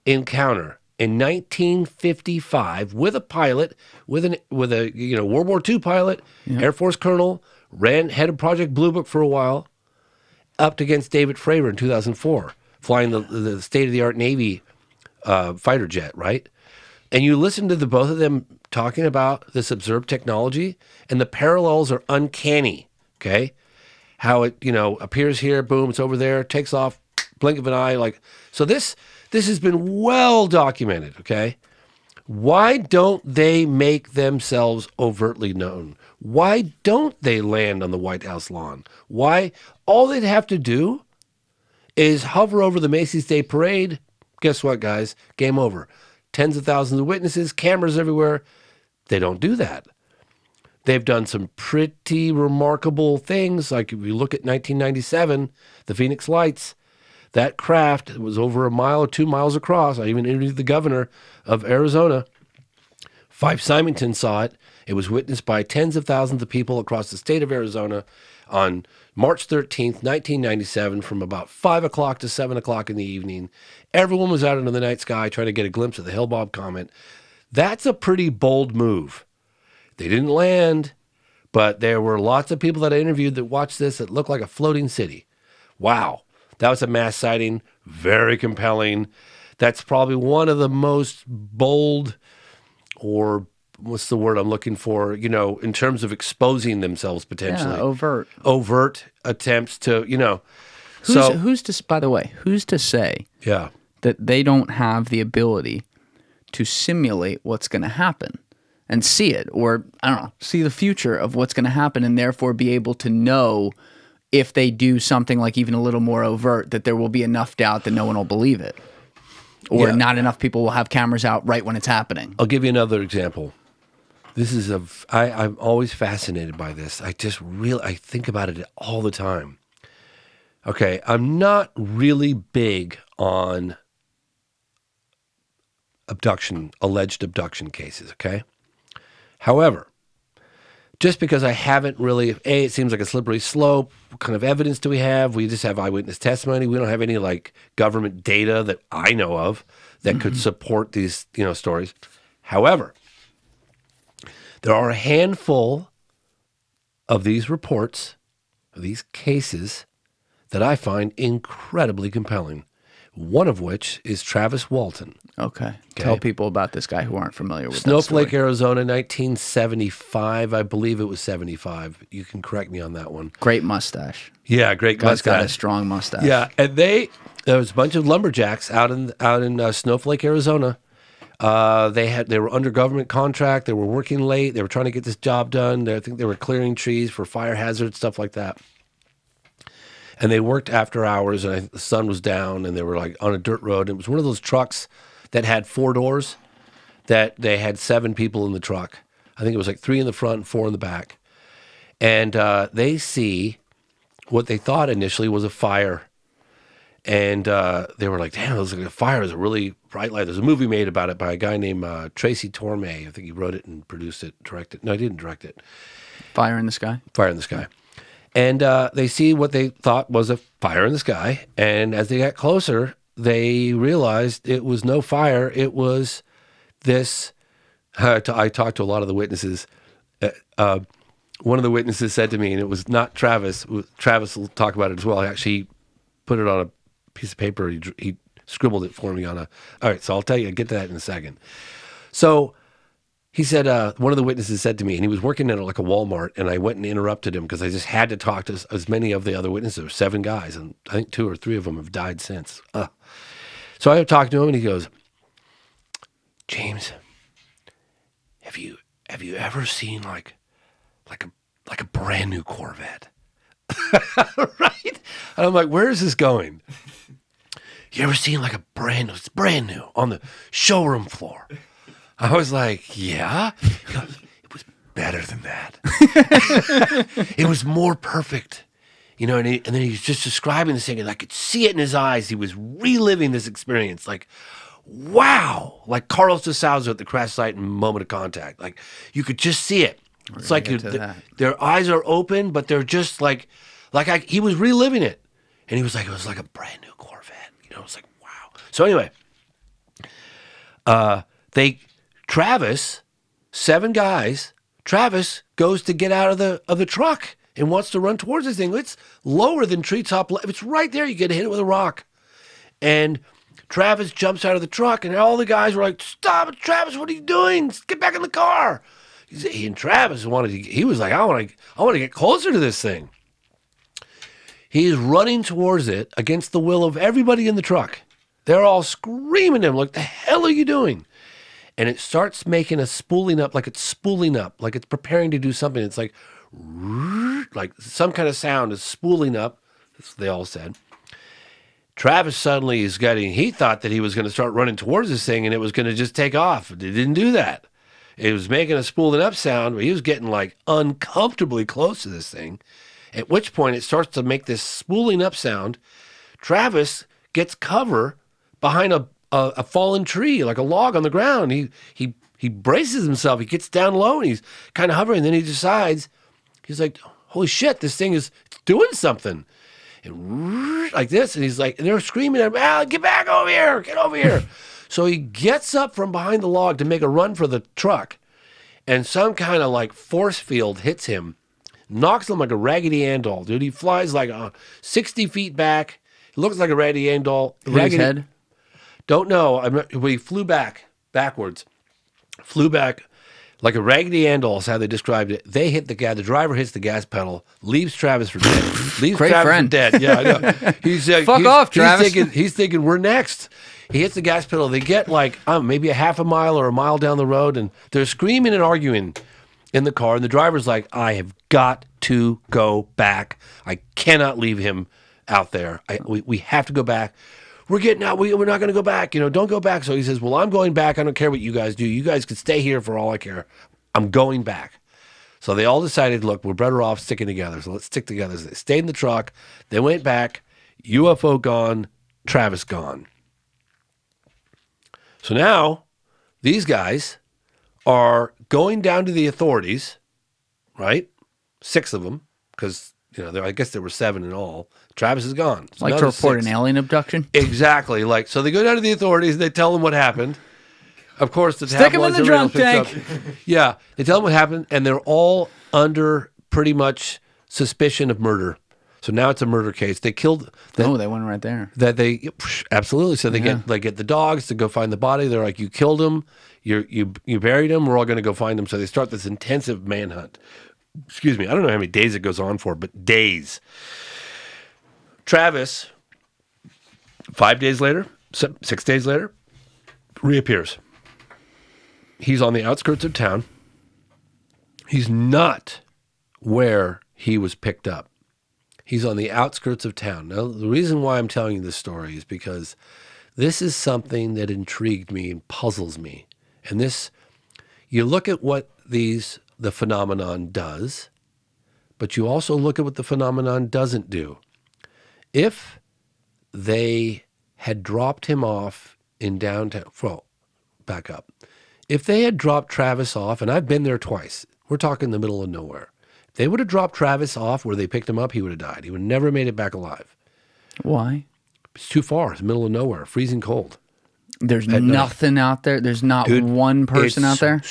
encounter in 1955 with a pilot, with a World War II pilot, Air Force colonel, head of Project Blue Book for a while, up against David Fravor in 2004, flying the state-of-the-art Navy fighter jet, right? And you listen to the both of them talking about this observed technology, and the parallels are uncanny, okay? How it, appears here, boom, it's over there, takes off, blink of an eye, so this has been well documented, okay? Why don't they make themselves overtly known? Why don't they land on the White House lawn? Why? All they'd have to do is hover over the Macy's Day Parade. Guess what, guys? Game over. Tens of thousands of witnesses, cameras everywhere. They don't do that. They've done some pretty remarkable things. Like if you look at 1997, the Phoenix Lights, that craft was over a mile or 2 miles across. I even interviewed the governor of Arizona. Fife Symington saw it. It was witnessed by tens of thousands of people across the state of Arizona on March 13th, 1997, from about 5 o'clock to 7 o'clock in the evening. Everyone was out into the night sky trying to get a glimpse of the Hale-Bopp comet. That's a pretty bold move. They didn't land, but there were lots of people that I interviewed that watched this that looked like a floating city. Wow. That was a mass sighting, very compelling. That's probably one of the most bold, or what's the word I'm looking for, in terms of exposing themselves potentially. Yeah, overt attempts to, By the way, who's to say that they don't have the ability to simulate what's going to happen and see it, or, see the future of what's going to happen, and therefore be able to know if they do something like even a little more overt, that there will be enough doubt that no one will believe it. Or not enough people will have cameras out right when it's happening. I'll give you another example. I'm always fascinated by this. I think about it all the time. Okay, I'm not really big on alleged abduction cases, okay? However, just because I haven't really, it seems like a slippery slope. What kind of evidence do we have? We just have eyewitness testimony. We don't have any government data that I know of that could support these, stories. However, there are a handful of these reports, of these cases, that I find incredibly compelling. One of which is Travis Walton. Okay. Tell people about this guy who aren't familiar with Snowflake, Arizona, 1975. I believe it was 75. You can correct me on that one. Great mustache. Yeah, great Guy's mustache. got a strong mustache. Yeah, and there was a bunch of lumberjacks out in Snowflake, Arizona. They were under government contract. They were working late. They were trying to get this job done. I think they were clearing trees for fire hazards, stuff like that. And they worked after hours, and the sun was down, and they were on a dirt road. It was one of those trucks that had 4 doors, that they had 7 people in the truck. I think it was 3 in the front and 4 in the back. And they see what they thought initially was a fire. And they were like, damn, it looks like a fire. There's a really bright light. There's a movie made about it by a guy named Tracy Torme. I think he wrote it and produced it, directed. No, he didn't direct it. Fire in the Sky? Fire in the Sky. And they see what they thought was a fire in the sky. And as they got closer, they realized it was no fire. It was this. I talked to a lot of the witnesses. One of the witnesses said to me, and it was not Travis. Travis will talk about it as well. He actually put it on a piece of paper. He scribbled it for me on a. All right, so I'll tell you. I'll get to that in a second. So He said, one of the witnesses said to me, and he was working at like a Walmart, and I went and interrupted him because I just had to talk to as many of the other witnesses. There were 7 guys, and I think 2 or 3 of them have died since. So I talked to him, and he goes, James, have you ever seen like a brand new Corvette? Right? And I'm like, where is this going? You ever seen like it's brand new on the showroom floor? I was like, yeah. He goes, it was better than that. It was more perfect. You know, and then he was just describing this thing, and I could see it in his eyes. He was reliving this experience. Like, wow. Like Carlos de Souza at the crash site and Moment of Contact. Like, you could just see it. It's like their eyes are open, but they're just he was reliving it. And he was like, it was like a brand new Corvette. You know, it was like, wow. So anyway, Travis, 7 guys, Travis goes to get out of the truck and wants to run towards this thing. It's lower than treetop. It's right there. You get hit with a rock. And Travis jumps out of the truck, and all the guys were like, stop it, Travis, what are you doing? Get back in the car. And Travis he was like, I want to get closer to this thing. He's running towards it against the will of everybody in the truck. They're all screaming at him, like, the hell are you doing? And it starts making a spooling up, like it's preparing to do something. It's like some kind of sound is spooling up, as they all said. Travis suddenly he thought that he was going to start running towards this thing and it was going to just take off. It didn't do that. It was making a spooling up sound, but he was getting like uncomfortably close to this thing, at which point it starts to make this spooling up sound. Travis gets cover behind a fallen tree, like a log on the ground. He braces himself. He gets down low and he's kind of hovering. Then he decides, he's like, holy shit, this thing is doing something. And like this, and he's like, and they're screaming at him, Al, get back over here, get over here. So he gets up from behind the log to make a run for the truck, and some kind of like force field hits him, knocks him like a Raggedy Ann doll, dude. He flies like 60 feet back. He looks like a Raggedy Ann doll. His head? Don't know. He flew backwards. Flew back like a Raggedy Ann doll is how they described it. They hit the gas. The driver hits the gas pedal, leaves Travis for dead. Leaves Great Travis friend. for dead. Yeah, I know. Fuck off, Travis. He's thinking, we're next. He hits the gas pedal. They get like maybe a half a mile or a mile down the road, and they're screaming and arguing in the car. And the driver's like, I have got to go back. I cannot leave him out there. We have to go back. We're getting out. We're not going to go back. You know, don't go back. So he says, well, I'm going back. I don't care what you guys do. You guys can stay here for all I care. I'm going back. So they all decided, look, we're better off sticking together. So let's stick together. So they stayed in the truck. They went back. UFO gone. Travis gone. So now these guys are going down to the authorities, right? 6 of them, because, you know, I guess there were 7 in all. Travis is gone. So like to report an alien abduction? Exactly. Like, so they go down to the authorities. They tell them what happened. Of course, the stick them in the drunk tank. Yeah, they tell them what happened, and they're all under pretty much suspicion of murder. So now it's a murder case. They killed. They went right there. Absolutely. So they get the dogs to go find the body. They're like, you killed him. You buried him. We're all going to go find him. So they start this intensive manhunt. Excuse me. I don't know how many days it goes on for, but days. Travis, 5 days later, 6 days later, reappears. He's on the outskirts of town. He's not where he was picked up. He's on the outskirts of town. Now, the reason why I'm telling you this story is because this is something that intrigued me and puzzles me. And this, you look at what the phenomenon does, but you also look at what the phenomenon doesn't do. If they had dropped him off in downtown, well, back up. If they had dropped Travis off, and I've been there twice, we're talking the middle of nowhere. If they would have dropped Travis off where they picked him up, he would have died. He would have never made it back alive. Why? It's too far. It's the middle of nowhere, freezing cold. There's nothing out there? There's not one person out there?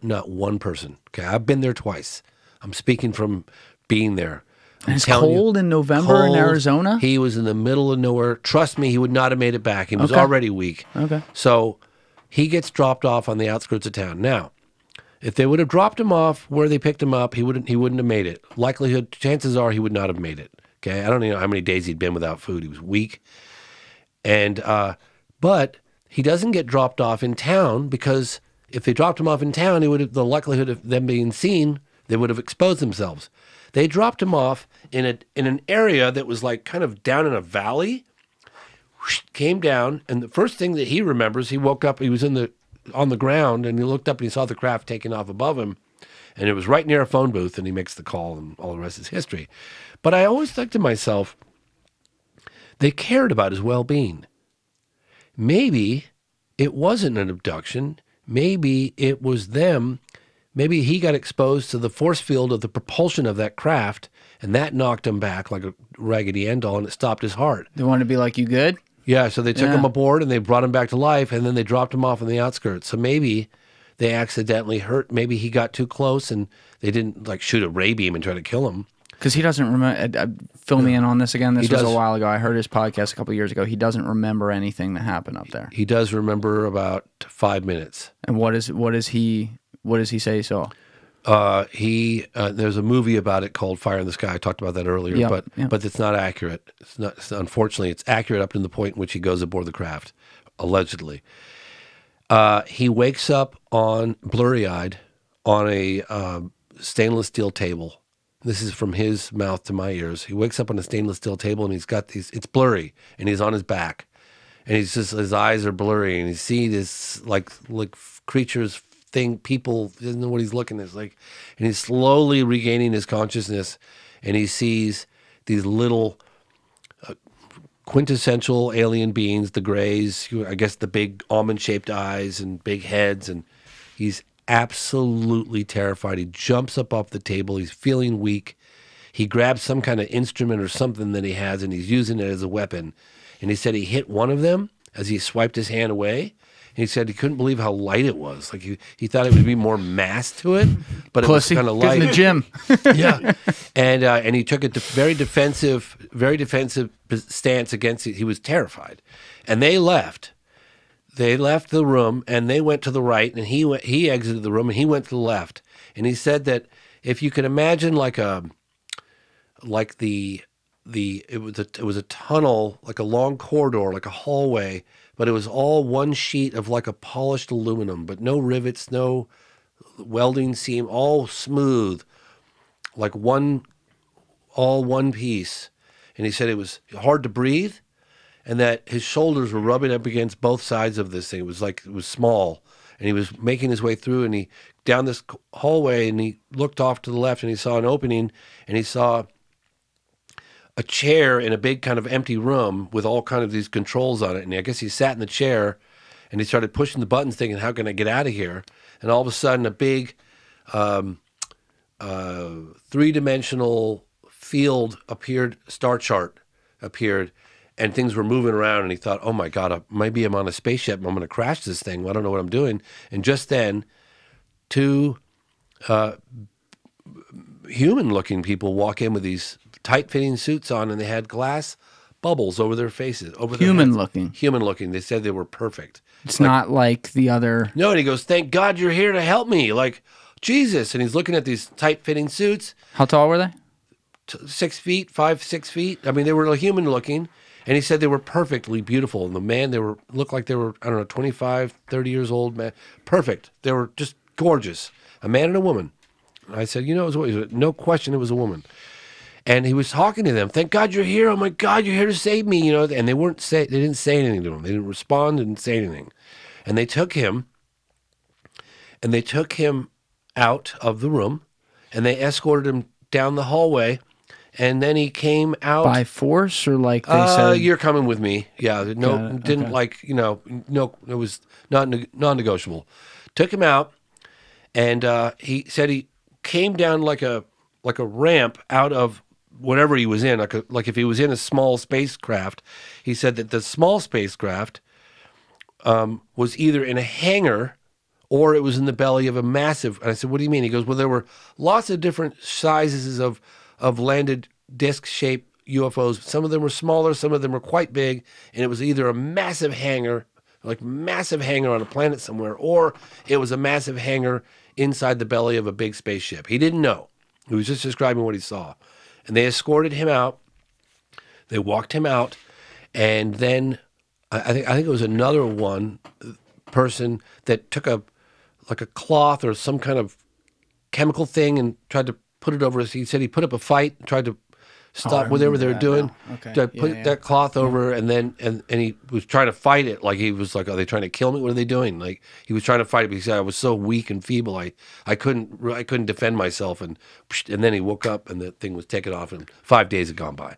Not one person. Okay, I've been there twice. I'm speaking from being there. And it's cold in November in Arizona? He was in the middle of nowhere. Trust me, he would not have made it back. He was already weak. Okay. So he gets dropped off on the outskirts of town. Now, If they would have dropped him off where they picked him up, he wouldn't have made it. Chances are he would not have made it. Okay, I don't even know how many days he'd been without food. He was weak, and but he doesn't get dropped off in town, because if they dropped him off in town, the likelihood of them being seen, they would have exposed themselves. They dropped him off in an area that was like kind of down in a valley. Came down, and the first thing that he remembers, he woke up. He was on the ground, and he looked up and he saw the craft taking off above him, and it was right near a phone booth, and he makes the call, and all the rest is history. But I always think to myself, they cared about his well-being. Maybe it wasn't an abduction. Maybe it was them. Maybe he got exposed to the force field of the propulsion of that craft, and that knocked him back like a Raggedy Ann doll, and it stopped his heart. They wanted to be like, you good? Yeah, so they took him aboard, and they brought him back to life, and then they dropped him off on the outskirts. So maybe they accidentally hurt. Maybe he got too close, and they didn't like shoot a ray beam and try to kill him. Because he doesn't remember. Fill me in on this again. This was does. a while ago. I heard his podcast a couple of years ago. He doesn't remember anything that happened up there. He does remember about 5 minutes. And what does he say he saw? There's a movie about it called Fire in the Sky. I talked about that earlier, but it's not accurate. Unfortunately, it's accurate up to the point in which he goes aboard the craft, allegedly. He wakes up blurry-eyed on a stainless steel table. This is from his mouth to my ears. He wakes up on a stainless steel table, and he's got it's blurry, and he's on his back, and his eyes are blurry, and he sees this like creatures, people, doesn't know what he's looking at. And he's slowly regaining his consciousness, and he sees these little quintessential alien beings, the grays, I guess the big almond-shaped eyes and big heads, and he's absolutely terrified. He jumps up off the table. He's feeling weak. He grabs some kind of instrument or something that he has, and he's using it as a weapon. And he said he hit one of them as he swiped his hand away. And he said he couldn't believe how light it was. Like he thought it would be more mass to it, but Pussy. It was kind of light. In the gym. Yeah, and he took a very defensive stance against it. He was terrified, and they left. They left the room, and they went to the right, and he exited the room, and he went to the left. And he said that if you could imagine it was a tunnel, like a long corridor, like a hallway, but it was all one sheet of like a polished aluminum, but no rivets, no welding seam, all smooth, like one piece. And he said it was hard to breathe, and that his shoulders were rubbing up against both sides of this thing. It was small, and he was making his way through, and he down this hallway, and he looked off to the left, and he saw an opening, and he saw a chair in a big kind of empty room with all kind of these controls on it. And I guess he sat in the chair, and he started pushing the buttons, thinking, how can I get out of here? And all of a sudden, a big three-dimensional field appeared, star chart appeared, and things were moving around, and he thought, oh my God, maybe I'm on a spaceship, and I'm going to crash this thing. I don't know what I'm doing. And just then, two human-looking people walk in with these tight-fitting suits on, and they had glass bubbles over their faces. Human-looking. Human-looking. They said they were perfect. It's not like the other... No, and he goes, thank God you're here to help me. Like, Jesus. And he's looking at these tight-fitting suits. How tall were they? 6 feet, 5, 6 feet. I mean, they were human-looking. And he said they were perfectly beautiful. And the man, looked like they were, I don't know, 25, 30 years old, man. Perfect. They were just gorgeous. A man and a woman. I said, it was no question it was a woman. And he was talking to them. Thank God you're here. Oh my God, you're here to save me. And they didn't say anything to him. They didn't respond, didn't say anything. And they took him out of the room, and they escorted him down the hallway. And then he came out by force, or like they said, "You're coming with me." Yeah, no, didn't okay. No, it was not non-negotiable. Took him out, and he said he came down like a ramp out of whatever he was in, like if he was in a small spacecraft. He said that the small spacecraft was either in a hangar or it was in the belly of a massive. And I said, "What do you mean?" He goes, "Well, there were lots of different sizes of landed disc-shaped UFOs. Some of them were smaller, some of them were quite big, and it was either a massive hangar like massive hangar on a planet somewhere, or it was a massive hangar inside the belly of a big spaceship. He didn't know. He was just describing what he saw. And they escorted him out. They walked him out. And then I think it was another person that took a cloth or some kind of chemical thing and tried to put it over. He said he put up a fight, tried to stop whatever they were doing. Okay. To put that cloth over, and then and he was trying to fight it. Like he was like, "Are they trying to kill me? What are they doing?" Like he was trying to fight it, but he said, "I was so weak and feeble, I couldn't defend myself." And then he woke up, and the thing was taken off, and 5 days had gone by.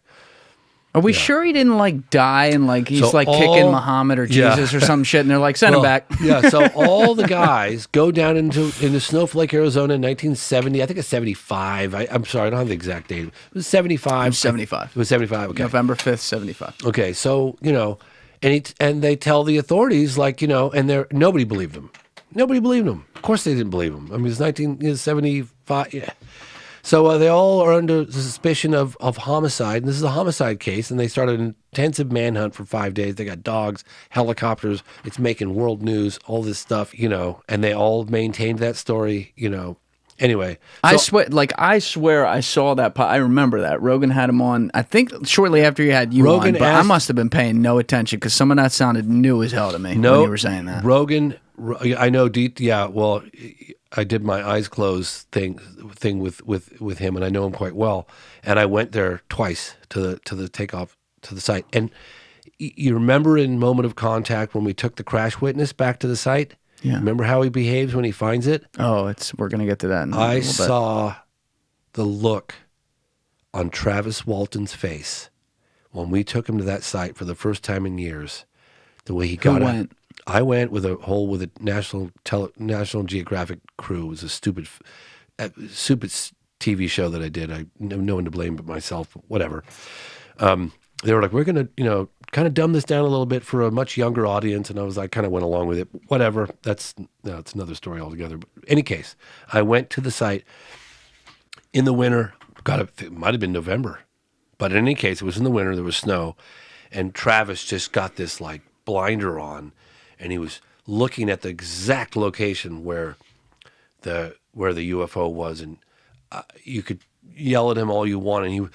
Are we sure he didn't like die and like he's kicking Muhammad or Jesus or some shit, and they're like, send him back? Yeah. So all the guys go down into Snowflake, Arizona, in 1970. I think it's 75. I'm sorry, I don't have the exact date. It was 75. It was 75. It was 75. Okay. November 5th, 75. Okay. So and they tell the authorities, like, and nobody believed them. Nobody believed them. Of course they didn't believe them. I mean, it's 1975. Yeah. So they all are under suspicion of homicide. And this is a homicide case, and they started an intensive manhunt for 5 days. They got dogs, helicopters. It's making world news, all this stuff, and they all maintained that story, Anyway. I swear I saw that. I remember that. Rogan had him on, I think, shortly after he had you on, but I must have been paying no attention because some of that sounded new as hell to me when you were saying that. Rogan, I know, well, I did my eyes closed thing with him, and I know him quite well. And I went there twice to the takeoff to the site. And you remember in Moment of Contact when we took the crash witness back to the site? Yeah. Remember how he behaves when he finds it? Oh, we're gonna get to that. I saw the look on Travis Walton's face when we took him to that site for the first time in years. The way he got it. I went with a National Geographic crew. It was a stupid TV show that I did. I have no one to blame but myself. Whatever. They were like, we're going to, kind of dumb this down a little bit for a much younger audience. And I kind of went along with it. Whatever. It's another story altogether. But in any case, I went to the site in the winter. It might have been November. But in any case, it was in the winter. There was snow. And Travis just got this like blinder on. And he was looking at the exact location where the UFO was, and you could yell at him all you want, and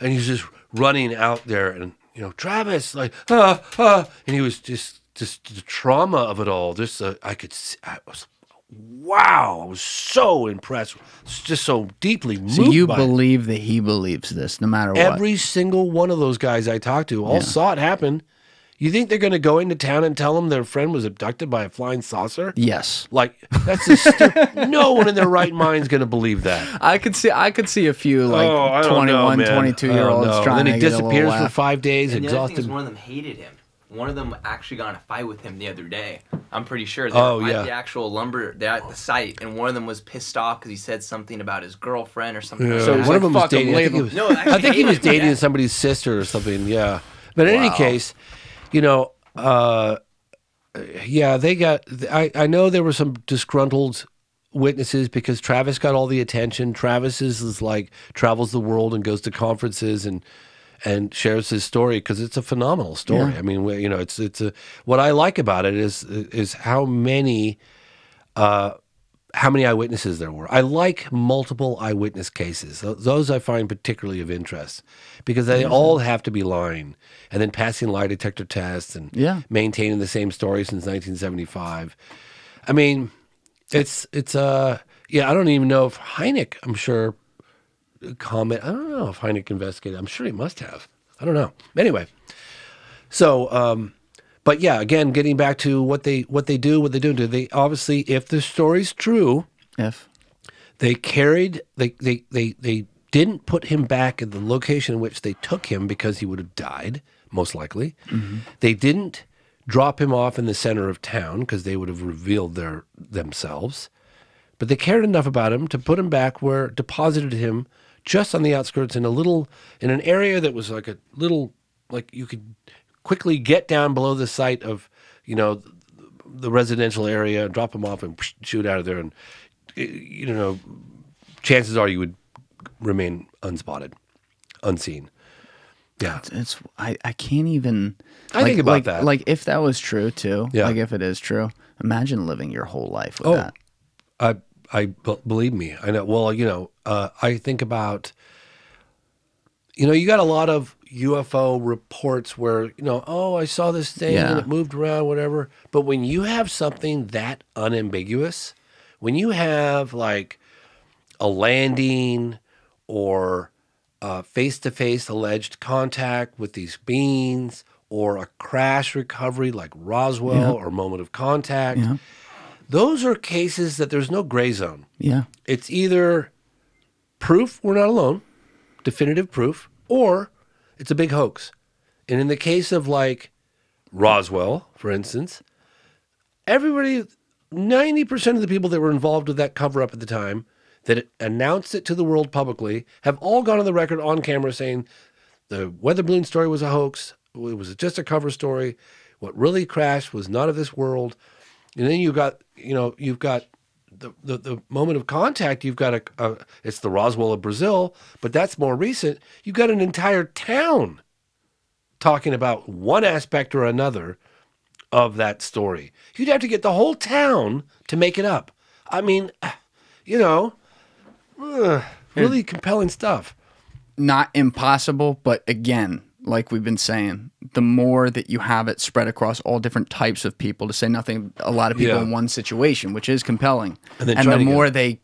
and he's just running out there, and Travis, like and he was just the trauma of it all. I was so impressed, just so deeply moved. So you believe that he believes this, no matter what. Every single one of those guys I talked to all saw it happen. You think they're going to go into town and tell them their friend was abducted by a flying saucer? Yes. Like, that's no one in their right mind is going to believe that. I could see a few 21, 22-year-olds trying to get a little laugh. Then he disappears for 5 days, and exhausted. The other thing is one of them hated him. One of them actually got in a fight with him the other day. I'm pretty sure. They were at the actual they're at the site, and one of them was pissed off because he said something about his girlfriend or something. Yeah. Like So that. one of them was dating. I think he was dating somebody's sister or something. Yeah. But in any case, they got. I know there were some disgruntled witnesses because Travis got all the attention. Travis is like travels the world and goes to conferences and shares his story because it's a phenomenal story. Yeah. I mean, it's what I like about it is how many eyewitnesses there were. I like multiple eyewitness cases. Those I find particularly of interest because they all have to be lying and then passing lie detector tests and maintaining the same story since 1975. I mean, it's I don't even know if Hynek, I'm sure, I don't know if Hynek investigated. I'm sure he must have. I don't know. Anyway, so but yeah, again, getting back to what they do. They obviously, if the story's true, they didn't put him back at the location in which they took him because he would have died, most likely. Mm-hmm. They didn't drop him off in the center of town because they would have revealed themselves. But they cared enough about him to put him back deposited him just on the outskirts in an area that was like a little, like you could quickly get down below the site of, the residential area, drop him off and shoot out of there. And, chances are you would remain unspotted, unseen. Yeah. I can't even. I think about that. Like if that was true too. Yeah. Like if it is true, imagine living your whole life with that. Believe me, I know. Well, I think about, you got a lot of UFO reports where, I saw this thing and it moved around, whatever. But when you have something that unambiguous, when you have like a landing or face-to-face alleged contact with these beings or a crash recovery like Roswell or moment of contact, those are cases that there's no gray zone. Yeah. It's either proof we're not alone, definitive proof, or it's a big hoax. And in the case of like Roswell, for instance, everybody, 90% of the people that were involved with that cover-up at the time that announced it to the world publicly have all gone on the record on camera saying the weather balloon story was a hoax. It was just a cover story. What really crashed was not of this world. And then you've got the moment of contact. You've got it's the Roswell of Brazil, but that's more recent. You've got an entire town talking about one aspect or another of that story. You'd have to get the whole town to make it up. I mean, really compelling stuff. Not impossible, but again, like we've been saying, the more that you have it spread across all different types of people, to say nothing, a lot of people in one situation, which is compelling. And the more they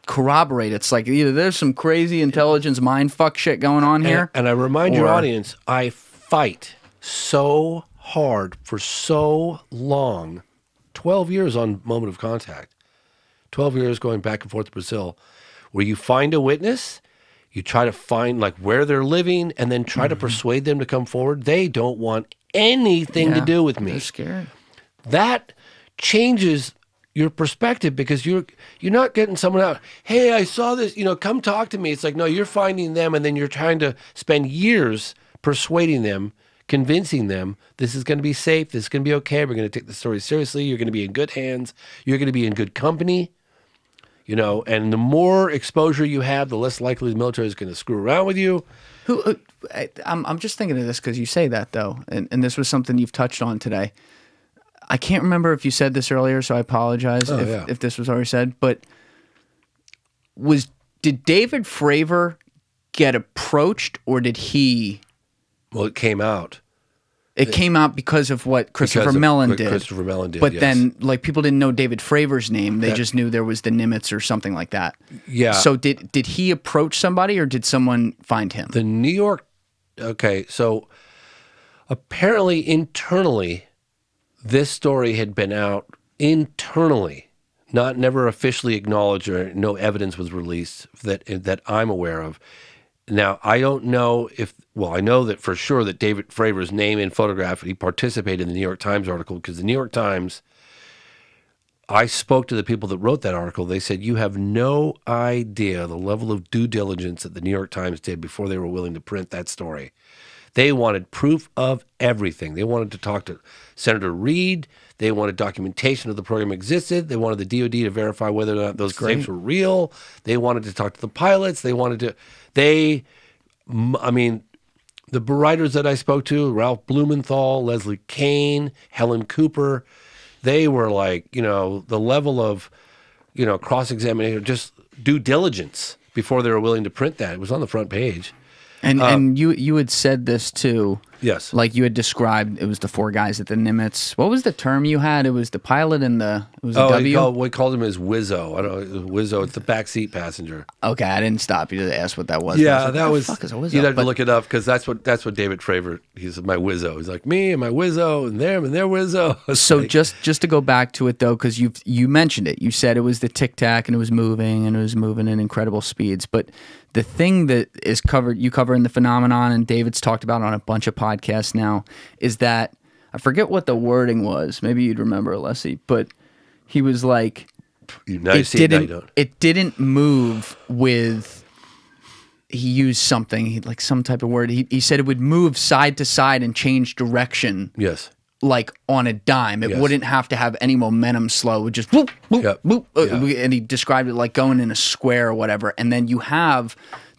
corroborate, it's like either there's some crazy intelligence mind fuck shit going on here. And I remind your audience, I fight so hard for so long, 12 years on moment of contact, 12 years going back and forth to Brazil, where you find a witness, you try to find like where they're living and then try to persuade them to come forward. They don't want anything to do with me. They're scared. That changes your perspective because you're not getting someone out, hey, I saw this, come talk to me. It's like, no, you're finding them and then you're trying to spend years persuading them, convincing them this is going to be safe, this is going to be okay, we're going to take the story seriously, you're going to be in good hands, you're going to be in good company. And the more exposure you have, the less likely the military is going to screw around with you. I'm just thinking of this because you say that, though, and this was something you've touched on today. I can't remember if you said this earlier, so I apologize if this was already said, but did David Fravor get approached, or did he... Well, it came out. It came out because of what Christopher Mellon did. Christopher Mellon did, but then, like, people didn't know David Fravor's name. They just knew there was the Nimitz or something like that. Yeah. So did he approach somebody, or did someone find him? The New York... Okay, so apparently internally, this story had been out internally, never officially acknowledged, or no evidence was released that I'm aware of. Now, I don't know I know that for sure that David Fravor's name and photograph, he participated in the New York Times article, because the New York Times, I spoke to the people that wrote that article. They said, you have no idea the level of due diligence that the New York Times did before they were willing to print that story. They wanted proof of everything. They wanted to talk to Senator Reid. They wanted documentation of the program existed. They wanted the DOD to verify whether or not those claims were real. They wanted to talk to the pilots. The writers that I spoke to, Ralph Blumenthal, Leslie Kane, Helen Cooper, they were like, the level of, cross-examination, just due diligence before they were willing to print that. It was on the front page. And you had said this too. Yes. Like you had described, it was the four guys at the Nimitz. What was the term you had? It was the pilot and we called him as Wizzo. I don't know, Wizzo. It's the backseat passenger. Okay, I didn't stop you to ask what that was. Yeah, like, that was. Fuck is a Wizzo? You'd have to look it up, because that's what David Fravor. He's my Wizzo. He's like me and my Wizzo and them and their Wizzo. So just to go back to it though, because you mentioned it. You said it was the Tic Tac and it was moving in incredible speeds, but. The thing that is you cover in the phenomenon, and David's talked about on a bunch of podcasts now, is that I forget what the wording was. Maybe you'd remember, Leslie, but he was like, it didn't move with. He used something like some type of word. He said it would move side to side and change direction. Yes. Like on a dime. It wouldn't have to have any momentum slow. It would just whoop, whoop, whoop. And he described it like going in a square or whatever. And then you have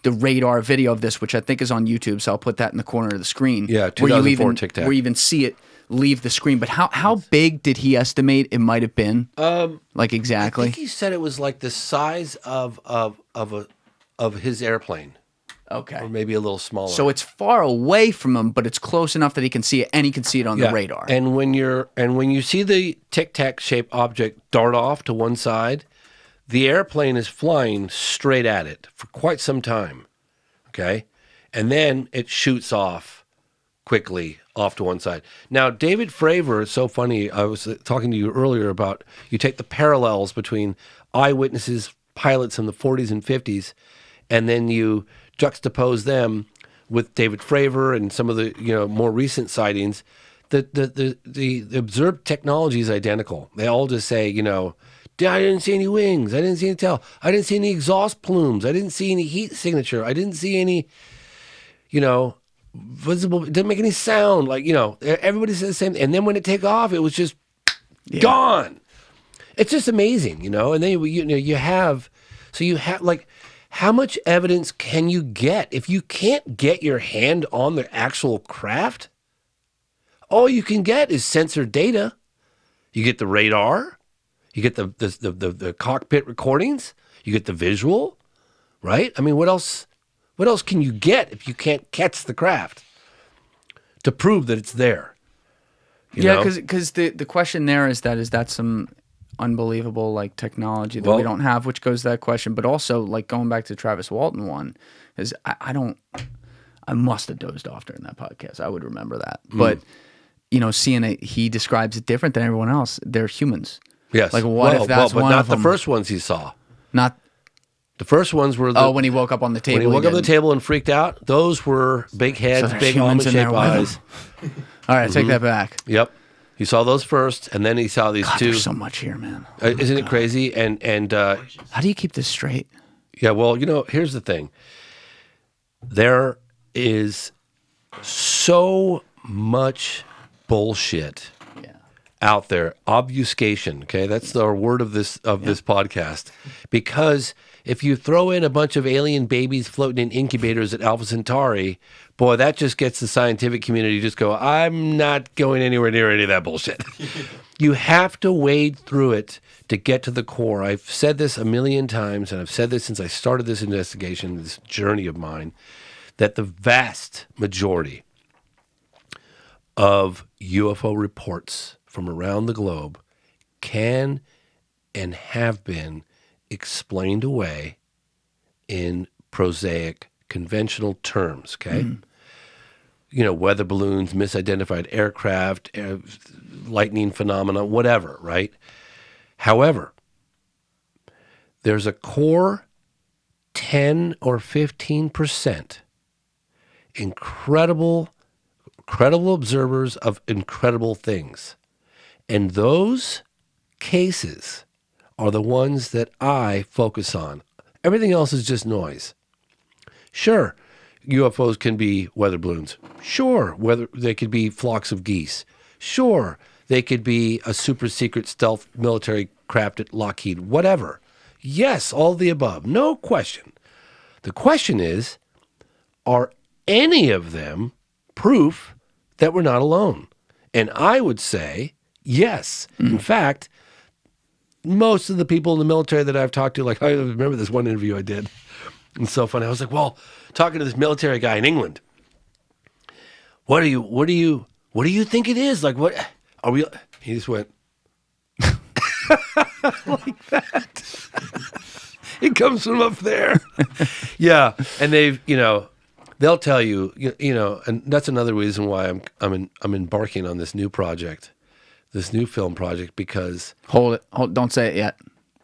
the radar video of this, which I think is on YouTube, so I'll put that in the corner of the screen. Yeah, 2004 Tic Tac. Where you even see it leave the screen. But how big did he estimate it might have been? Like exactly? I think he said it was like the size of his airplane. Okay. Or maybe a little smaller. So it's far away from him, but it's close enough that he can see it, and he can see it on the radar. And when you see the Tic Tac shaped object dart off to one side, the airplane is flying straight at it for quite some time. Okay? And then it shoots off quickly off to one side. Now, David Fravor is so funny. I was talking to you earlier about you take the parallels between eyewitnesses, pilots in the 40s and 50s, and then you juxtapose them with David Fravor and some of the more recent sightings. The observed technology is identical. They all just say, I didn't see any wings. I didn't see any tail. I didn't see any exhaust plumes. I didn't see any heat signature. I didn't see any, visible. It didn't make any sound. Like, everybody says the same. And then when it take off, it was just gone. It's just amazing, And then you have like, how much evidence can you get if you can't get your hand on the actual craft? All you can get is sensor data. You get the radar, you get the cockpit recordings, you get the visual, right? I mean, what else can you get if you can't catch the craft to prove that it's there? Because the question there is that some unbelievable like technology that we don't have, which goes to that question, but also like going back to Travis Walton one, is I must have dozed off during that podcast. I would remember that, but seeing it, he describes it different than everyone else. They're humans. Yes. Like what if that's but one not of them? The first ones he saw. Not the first ones were when he woke up on the table. When he woke up on the table and freaked out, those were big heads, big almond-shaped eyes. All right, take that back. Yep. He saw those first, and then he saw these two. There's so much here, man. Isn't it crazy? And how do you keep this straight? Yeah, well, here's the thing. There is so much bullshit out there, obfuscation. Okay, that's our word of this podcast. Because if you throw in a bunch of alien babies floating in incubators at Alpha Centauri, boy, that just gets the scientific community to just go, I'm not going anywhere near any of that bullshit. You have to wade through it to get to the core. I've said this a million times, and I've said this since I started this investigation, this journey of mine, that the vast majority of UFO reports from around the globe can and have been explained away in prosaic, conventional terms, okay? Weather balloons, misidentified aircraft, lightning phenomena, whatever, right? However, there's a core 10 or 15% credible observers of incredible things. And those cases are the ones that I focus on. Everything else is just noise. Sure, UFOs can be weather balloons. Sure, they could be flocks of geese. Sure, they could be a super secret stealth military craft at Lockheed, whatever. Yes, all the above, no question. The question is, are any of them proof that we're not alone? And I would say yes. In fact, most of the people in the military that I've talked to, like I remember this one interview I did. It's so funny. I was like, well, talking to this military guy in England, what do you think it is? Like, what are we? He just went like that. It comes from up there. Yeah, and they've, they'll tell you, and that's another reason why I'm embarking on this new project, this new film project, because hold, don't say it yet.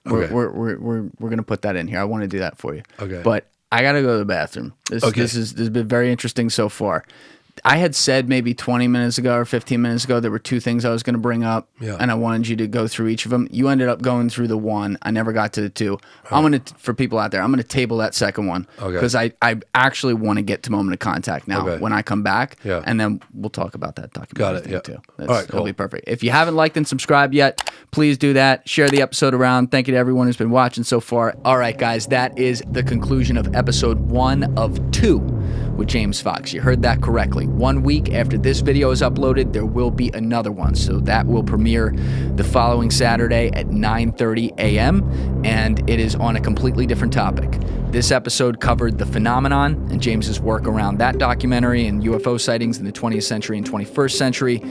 Okay. We're gonna put that in here. I want to do that for you. Okay. But I gotta go to the bathroom. This Okay. has been very interesting so far. I had said maybe 20 minutes ago or 15 minutes ago there were 2 things I was going to bring up, and I wanted you to go through each of them. You ended up going through the 1. I never got to the 2. I'm going to, for people out there, I'm going to table that second one because I actually want to get to moment of contact now when I come back, and then we'll talk about that documentary too. All right, cool. It'll be perfect. If you haven't liked and subscribed yet, please do that. Share the episode around. Thank you to everyone who's been watching so far. All right, guys, that is the conclusion of episode 1 of 2 with James Fox. You heard that correctly. 1 week after this video is uploaded, there will be another one. So that will premiere the following Saturday at 9:30 a.m. and it is on a completely different topic. This episode covered the phenomenon and James's work around that documentary and UFO sightings in the 20th century and 21st century.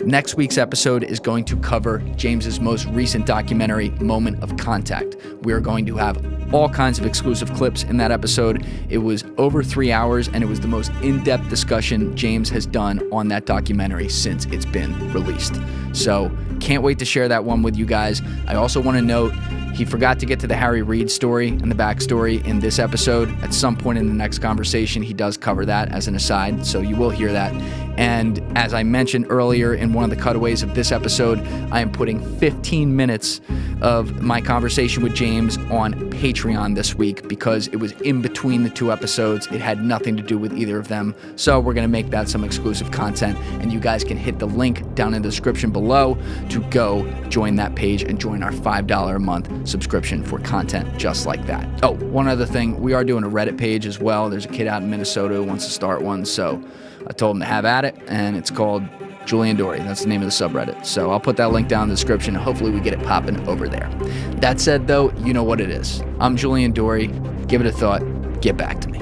Next week's episode is going to cover James's most recent documentary, Moment of Contact. We are going to have all kinds of exclusive clips in that episode. It was over 3 hours, and it was the most in-depth discussion James has done on that documentary since it's been released. So can't wait to share that one with you guys. I also want to note he forgot to get to the Harry Reid story and the backstory in this episode. At some point in the next conversation, he does cover that as an aside, so you will hear that. And as I mentioned earlier in one of the cutaways of this episode, I am putting 15 minutes of my conversation with James on Patreon this week because it was in between the 2 episodes. It had nothing to do with either of them. So we're going to make that some exclusive content, and you guys can hit the link down in the description below to go join that page and join our $5 a month subscription for content just like that. Oh, one other thing, we are doing a Reddit page as well. There's a kid out in Minnesota who wants to start one, so I told him to have at it, and it's called Julian Dorey. That's the name of the subreddit. So I'll put that link down in the description, and hopefully we get it popping over there. That said, though, you know what it is. I'm Julian Dorey. Give it a thought. Get back to me.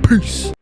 Peace.